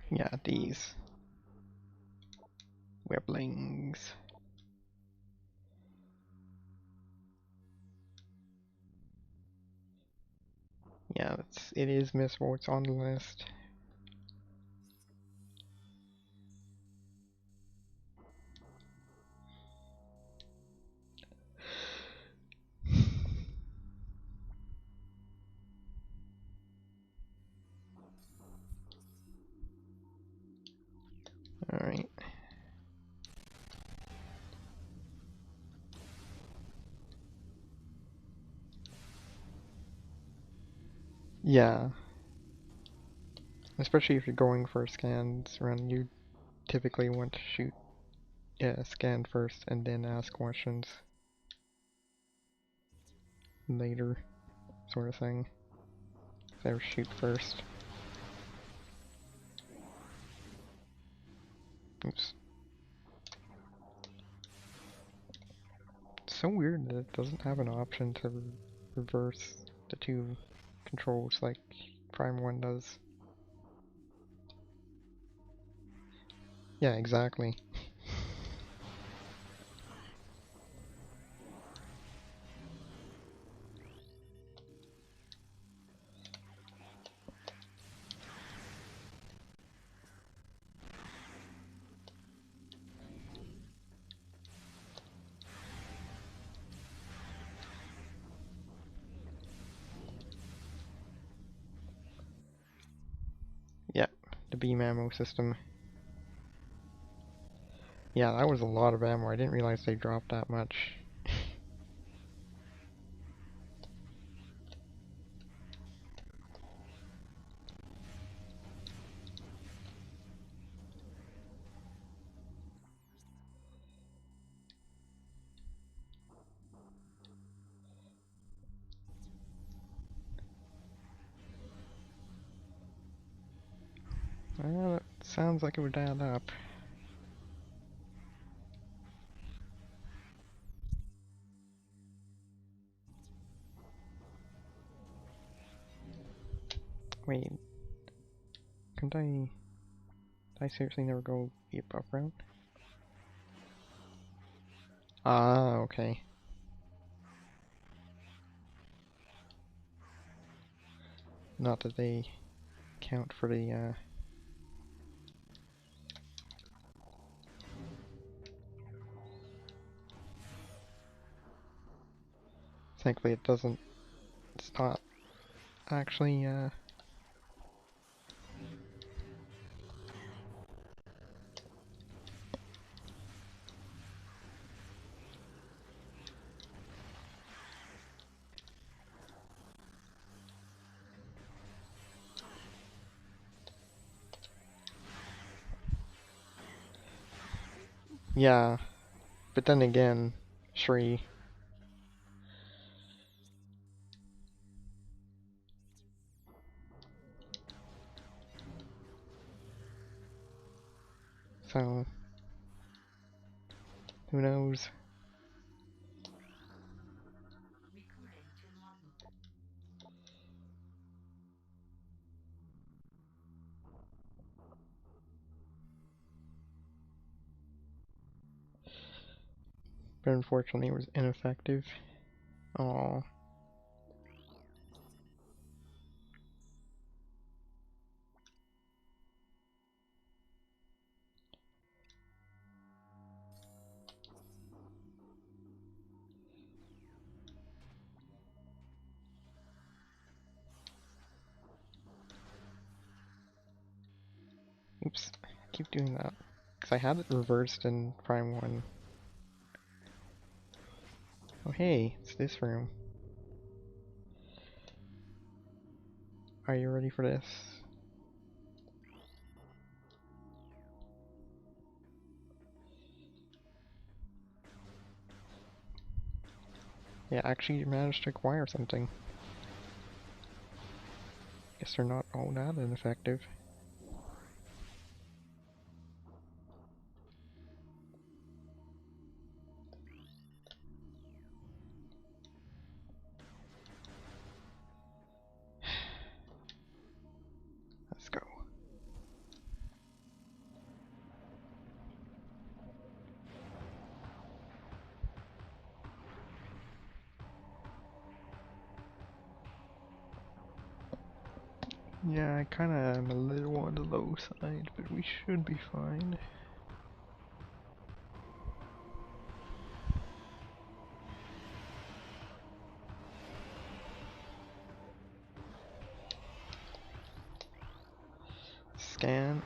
Yeah, these weblings. Yeah, it is missable. It's on the list. Alright. Yeah. Especially if you're going for scans run, you typically want to shoot, yeah, scan first and then ask questions later, sort of thing. So shoot first. Oops. It's so weird that it doesn't have an option to reverse the two controls like Prime 1 does. Yeah, exactly. Yeah, the beam ammo system. Yeah, that was a lot of ammo. I didn't realize they dropped that much. Well, it sounds like it would add up. Wait, couldn't I... Did I seriously never go the above route? Ah, okay. Not that they count for the, Thankfully it doesn't... It's not actually, Yeah, but then again, Shri... So... Who knows? But unfortunately it was ineffective. Oh, oops. I keep doing that. Because I had it reversed in Prime 1. Oh hey, it's this room. Are you ready for this? Yeah, actually you managed to acquire something. Guess they're not all that ineffective. Let's go. Yeah, I kinda am a little on the low side, but we should be fine. Scan.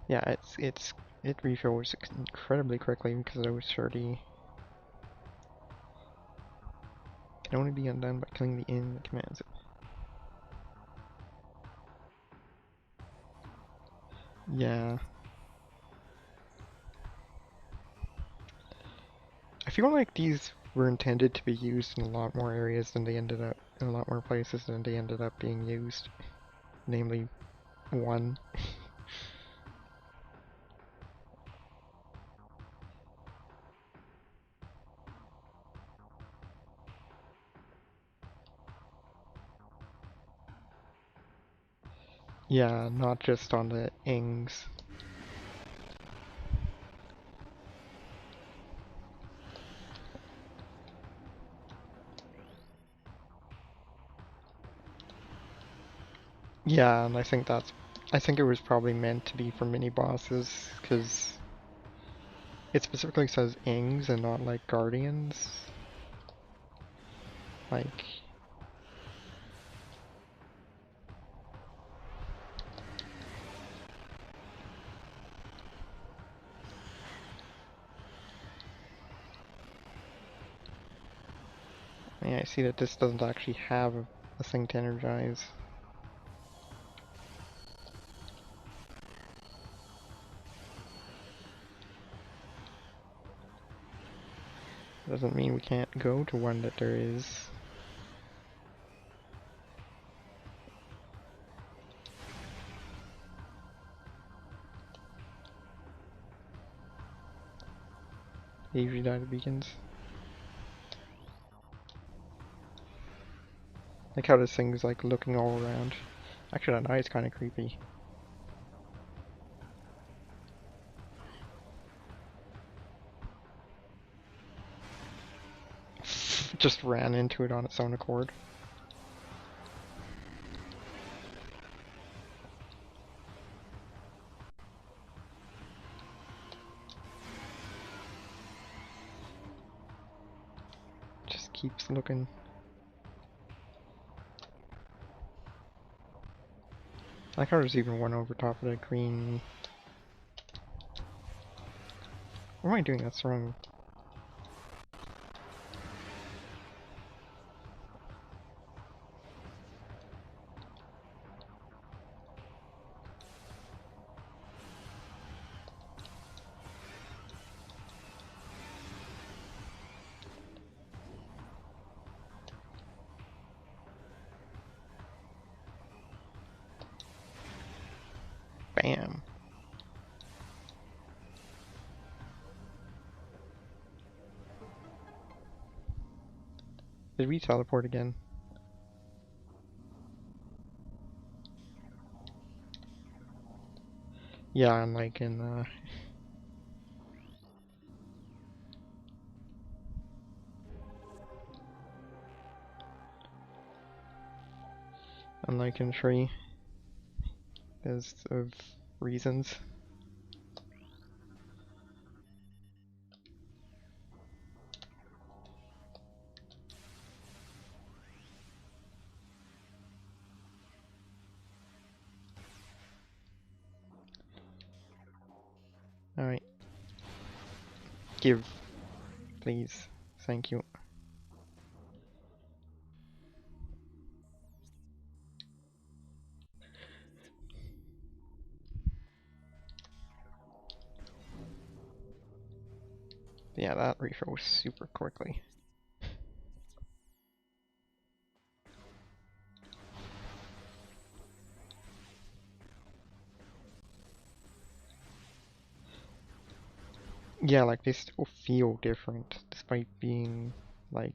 Yeah, it refills incredibly quickly because I was 30. Can only be undone by killing the enemy that commands it. Yeah. I feel like these were intended to be used in a lot more areas than they ended up, in a lot more places than they ended up being used. Namely, one. Yeah, not just on the ings. Yeah, and I think it was probably meant to be for mini bosses, because it specifically says ings and not like guardians. Like, yeah, I see that this doesn't actually have a thing to energize. Doesn't mean we can't go to one that there is. They usually die to beacons. Like how this thing's like looking all around. Actually, that eye is kind of creepy. Just ran into it on its own accord. Just keeps looking. I like how there's even one over top of the green. What am I doing? That's wrong. Bam. Did we teleport again? Yeah, unlike in unlike in Tree, because of reasons. Alright. Give, please. Thank you. Yeah, that refills super quickly. Yeah, like they still feel different despite being like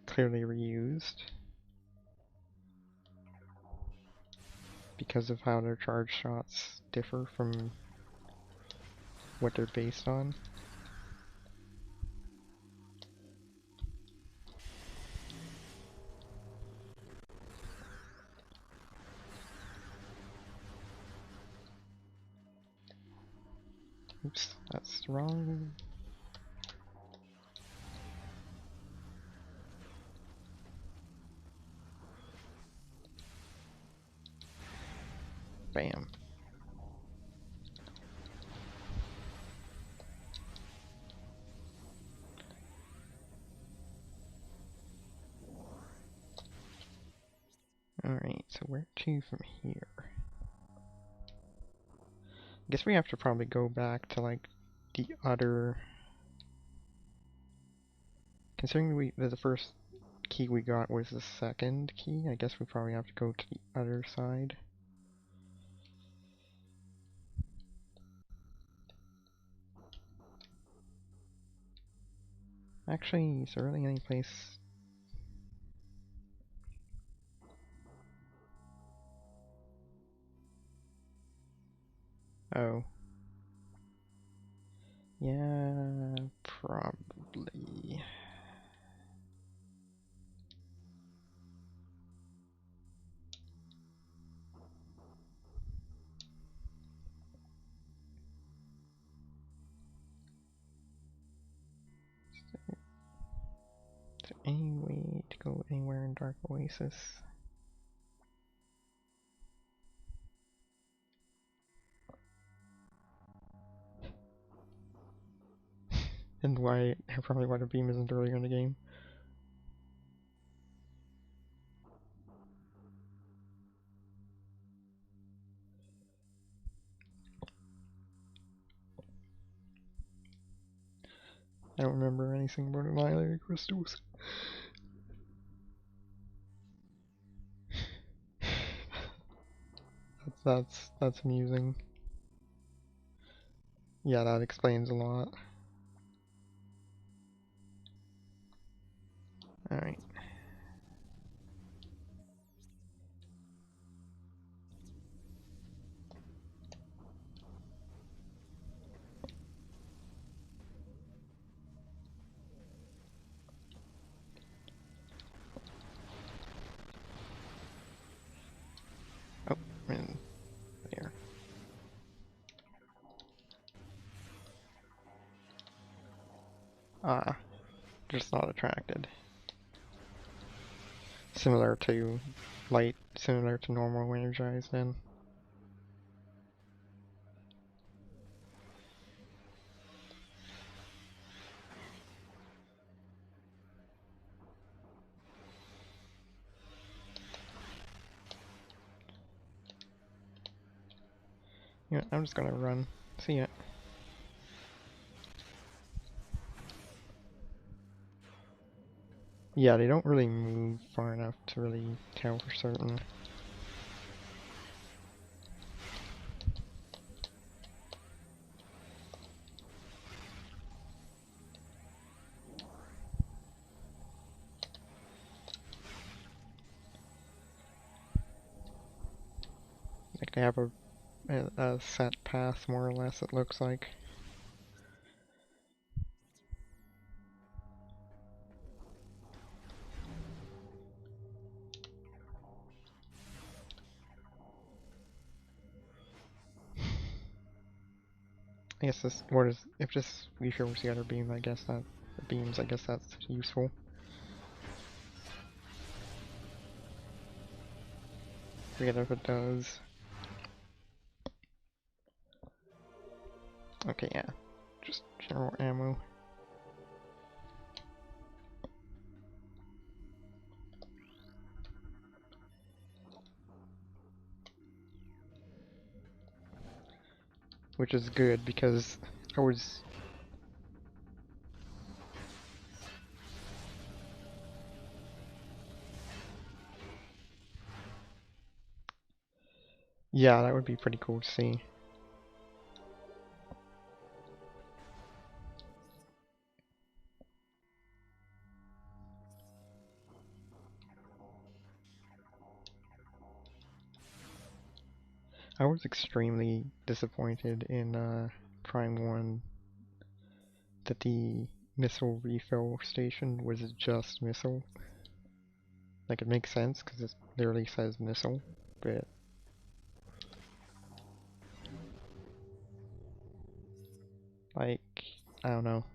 clearly reused because of how their charge shots differ from what they're based on. Oops, that's wrong. Bam. Alright, so where to from here? I guess we have to probably go back to like the other... Considering the first key we got was the second key, I guess we probably have to go to the other side. Actually, is there really any place... Oh. Yeah, probably. Is there any way to go anywhere in Dark Oasis? And why probably why the beam isn't earlier in the game. I don't remember anything about annihilated crystals. That's amusing. Yeah, that explains a lot. Alright. Oh, and there. Ah, just not attracted. Similar to light, similar to normal energized then. Yeah, I'm just gonna run. See ya. Yeah, they don't really move far enough to really tell for certain. Like they have a set path, more or less, it looks like. I guess this, what is, if this refills the other beam, I guess that, the beams, I guess that's useful. Forget if it does. Okay, yeah. Just general ammo. Which is good because I was... Yeah, that would be pretty cool to see. I was extremely disappointed in Prime 1 that the missile refill station was just missile. Like, it makes sense because it literally says missile, but like, I don't know.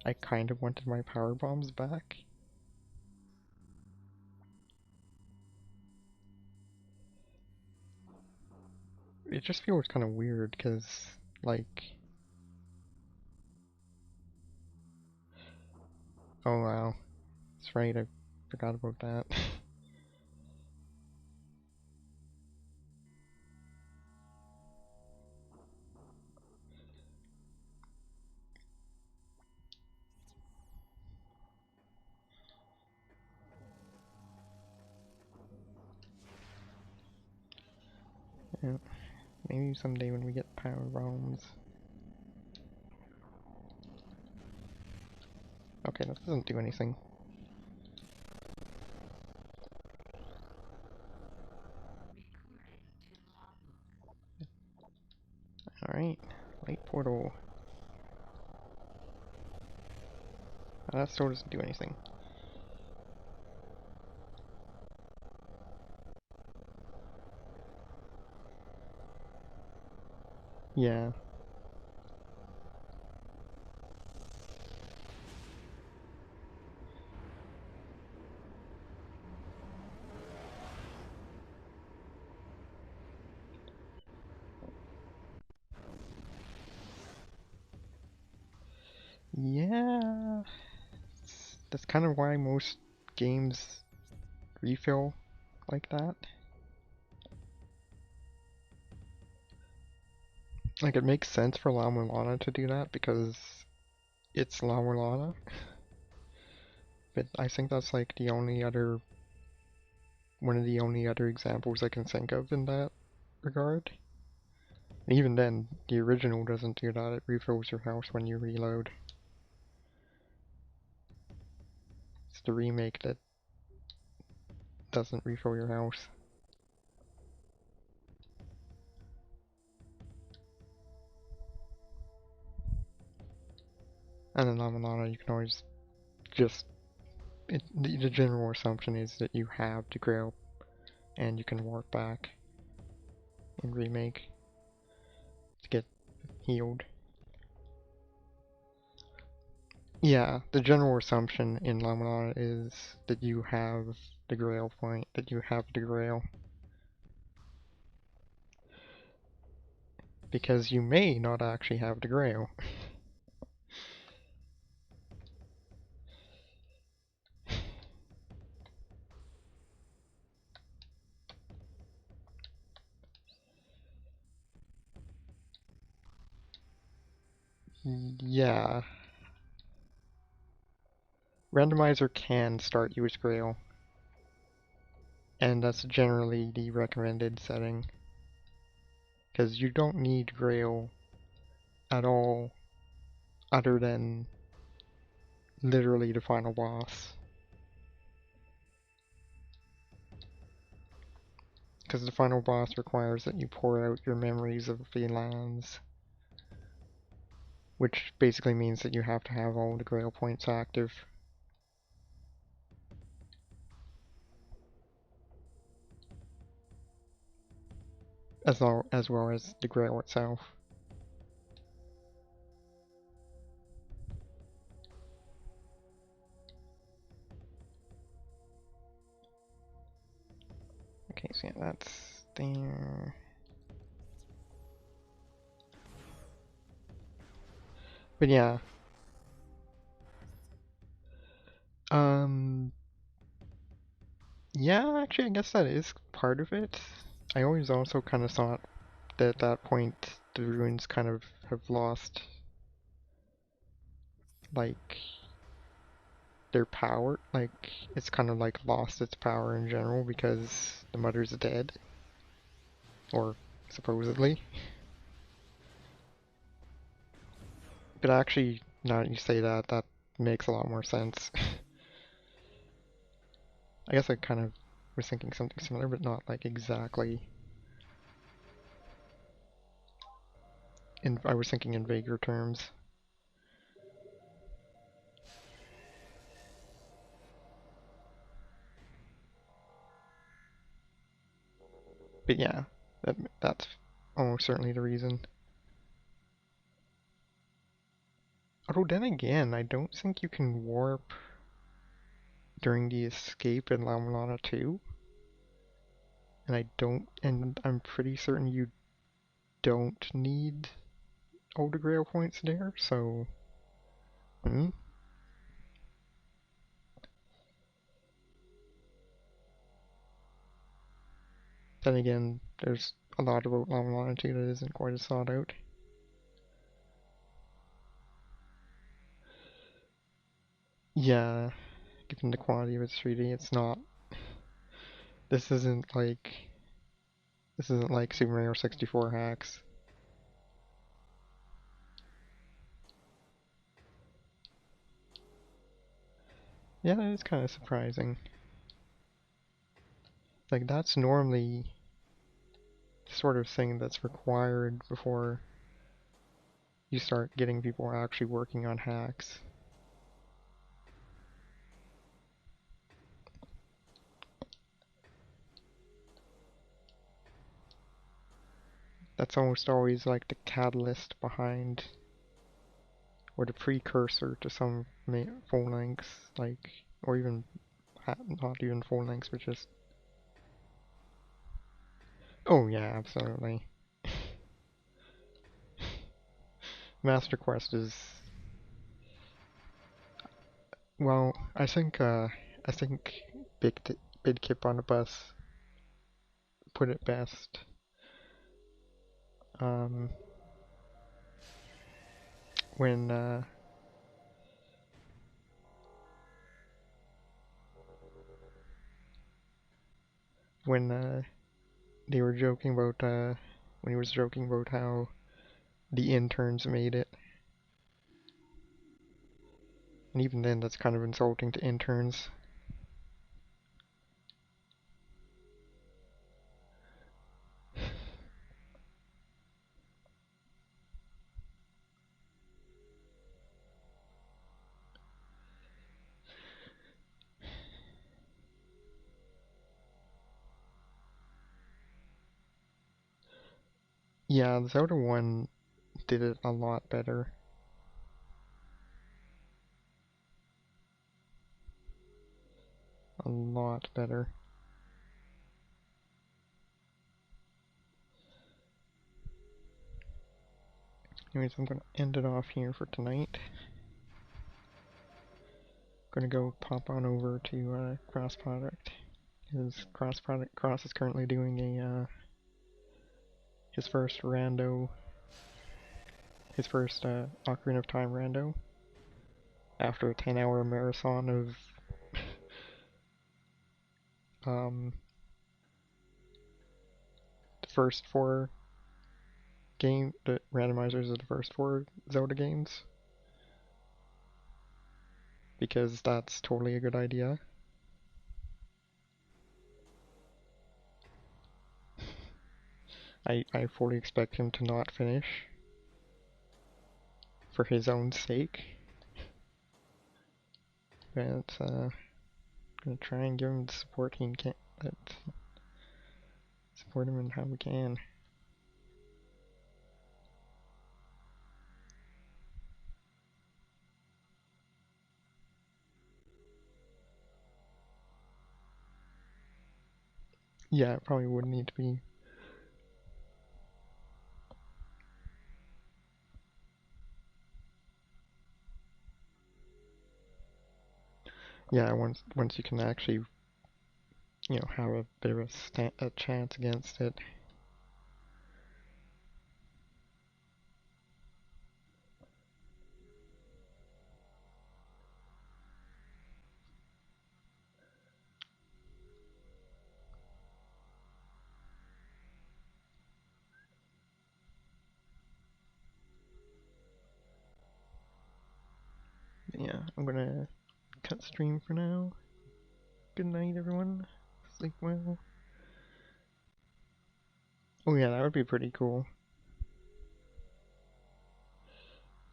I kind of wanted my power bombs back. It just feels kind of weird because, like, oh wow, that's right, I forgot about that. Yeah, maybe someday when we get power bombs. Okay, that doesn't do anything. Alright, light portal. That still doesn't do anything. Yeah. Yeah. That's kind of why most games refill like that. Like, it makes sense for La Mulana to do that because It's La Mulana, but I think that's like the only other, one of the only other examples I can think of in that regard. And even then, the original doesn't do that, it refills your house when you reload. It's the remake that doesn't refill your house. And in La Mulana, you can always just, the general assumption is that you have the grail and you can warp back in remake to get healed. Yeah, the general assumption in La Mulana is that you have the grail point, that you have the grail. Because you may not actually have the grail. Yeah. Randomizer can start you with grail, and that's generally the recommended setting. Because you don't need grail at all other than literally the final boss. Because the final boss requires that you pour out your memories of the lands, which basically means that you have to have all the grail points active. As well as the grail itself. Okay, so yeah, that's there. But yeah. Um, yeah, actually, I guess that is part of it. I always also kind of thought that at that point the ruins kind of have lost, like, their power. Like, it's kind of like lost its power in general because the mother's dead. Or supposedly. But actually, now that you say that, that makes a lot more sense. I guess I kind of was thinking something similar, but not like exactly. I was thinking in vaguer terms. But yeah, that's almost certainly the reason. Although then again, I don't think you can warp during the escape in La Mulana 2. And I'm pretty certain you don't need all the grail points there, so... Hmm? Then again, there's a lot about La Mulana 2 that isn't quite as thought out. Yeah, given the quality of its 3D, it's not... This isn't like... This isn't like Super Mario 64 hacks. Yeah, that is kind of surprising. Like, that's normally the sort of thing that's required before you start getting people actually working on hacks. That's almost always like the catalyst behind, or the precursor to some full lengths, like, or even not even full lengths, but just. Oh yeah, absolutely. Master Quest is, well, I think Big Kip on the Bus put it best. Um, when when they were joking about when he was joking about how the interns made it. And even then, that's kind of insulting to interns. Yeah, the Zelda 1 did it a lot better. A lot better. Anyways, I'm gonna end it off here for tonight. Gonna go pop on over to Cross Product. Cross is currently doing a his first Ocarina of Time rando after a 10-hour marathon of um the first four the randomizers of the first four Zelda games, because that's totally a good idea. I fully expect him to not finish for his own sake, but gonna try and give him the support he can, support him in how we can. Yeah, it probably would need to be. Yeah, once you can actually, have a bit of a chance against it. But yeah, I'm gonna cut stream for now. Good night, everyone. Sleep well. Oh yeah, that would be pretty cool.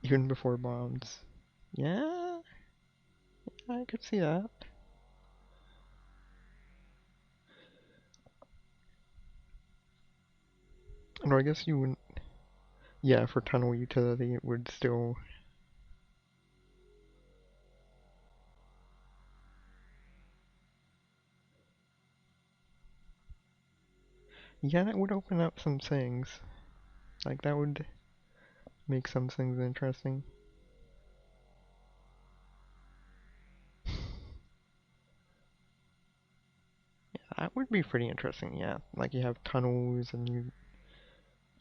Even before bombs. Yeah, I could see that. No, I guess you wouldn't. Yeah, for tunnel utility, it would still. Yeah, that would open up some things. Like, that would make some things interesting. That would be pretty interesting, yeah. Like, you have tunnels and you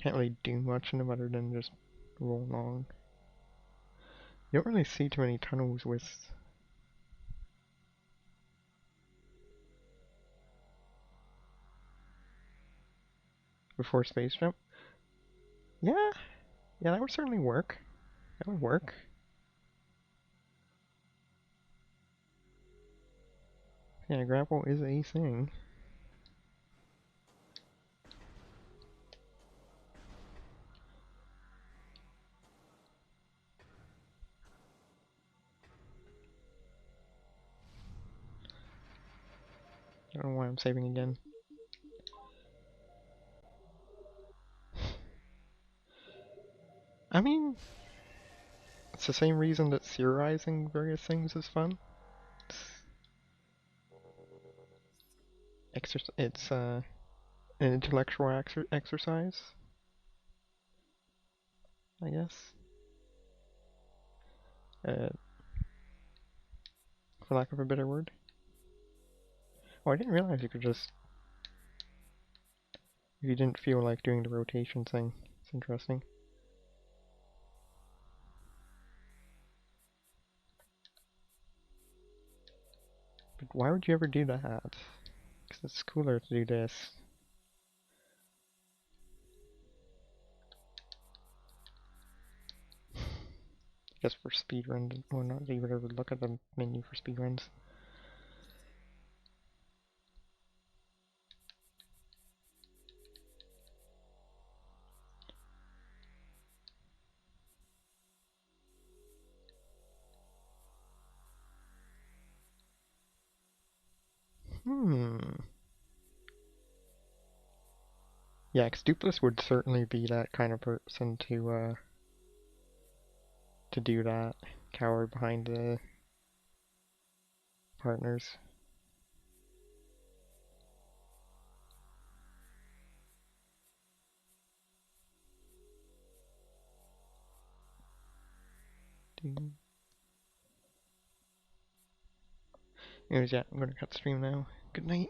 can't really do much in them other than just roll along. You don't really see too many tunnels with. Before space jump. Yeah, yeah, that would certainly work. That would work. Yeah, grapple is a thing. I don't know why I'm saving again. I mean, it's the same reason that theorizing various things is fun. It's an intellectual exercise, I guess. Uh, for lack of a better word. Oh, I didn't realize you could just, if you didn't feel like doing the rotation thing. It's interesting. But why would you ever do that? Because It's cooler to do this. Just for speedruns, or not even ever look at the menu for speedruns. Yeah, Dupless would certainly be that kind of person to do that. Cower behind the partners. Anyways, yeah, I'm gonna cut the stream now. Good night.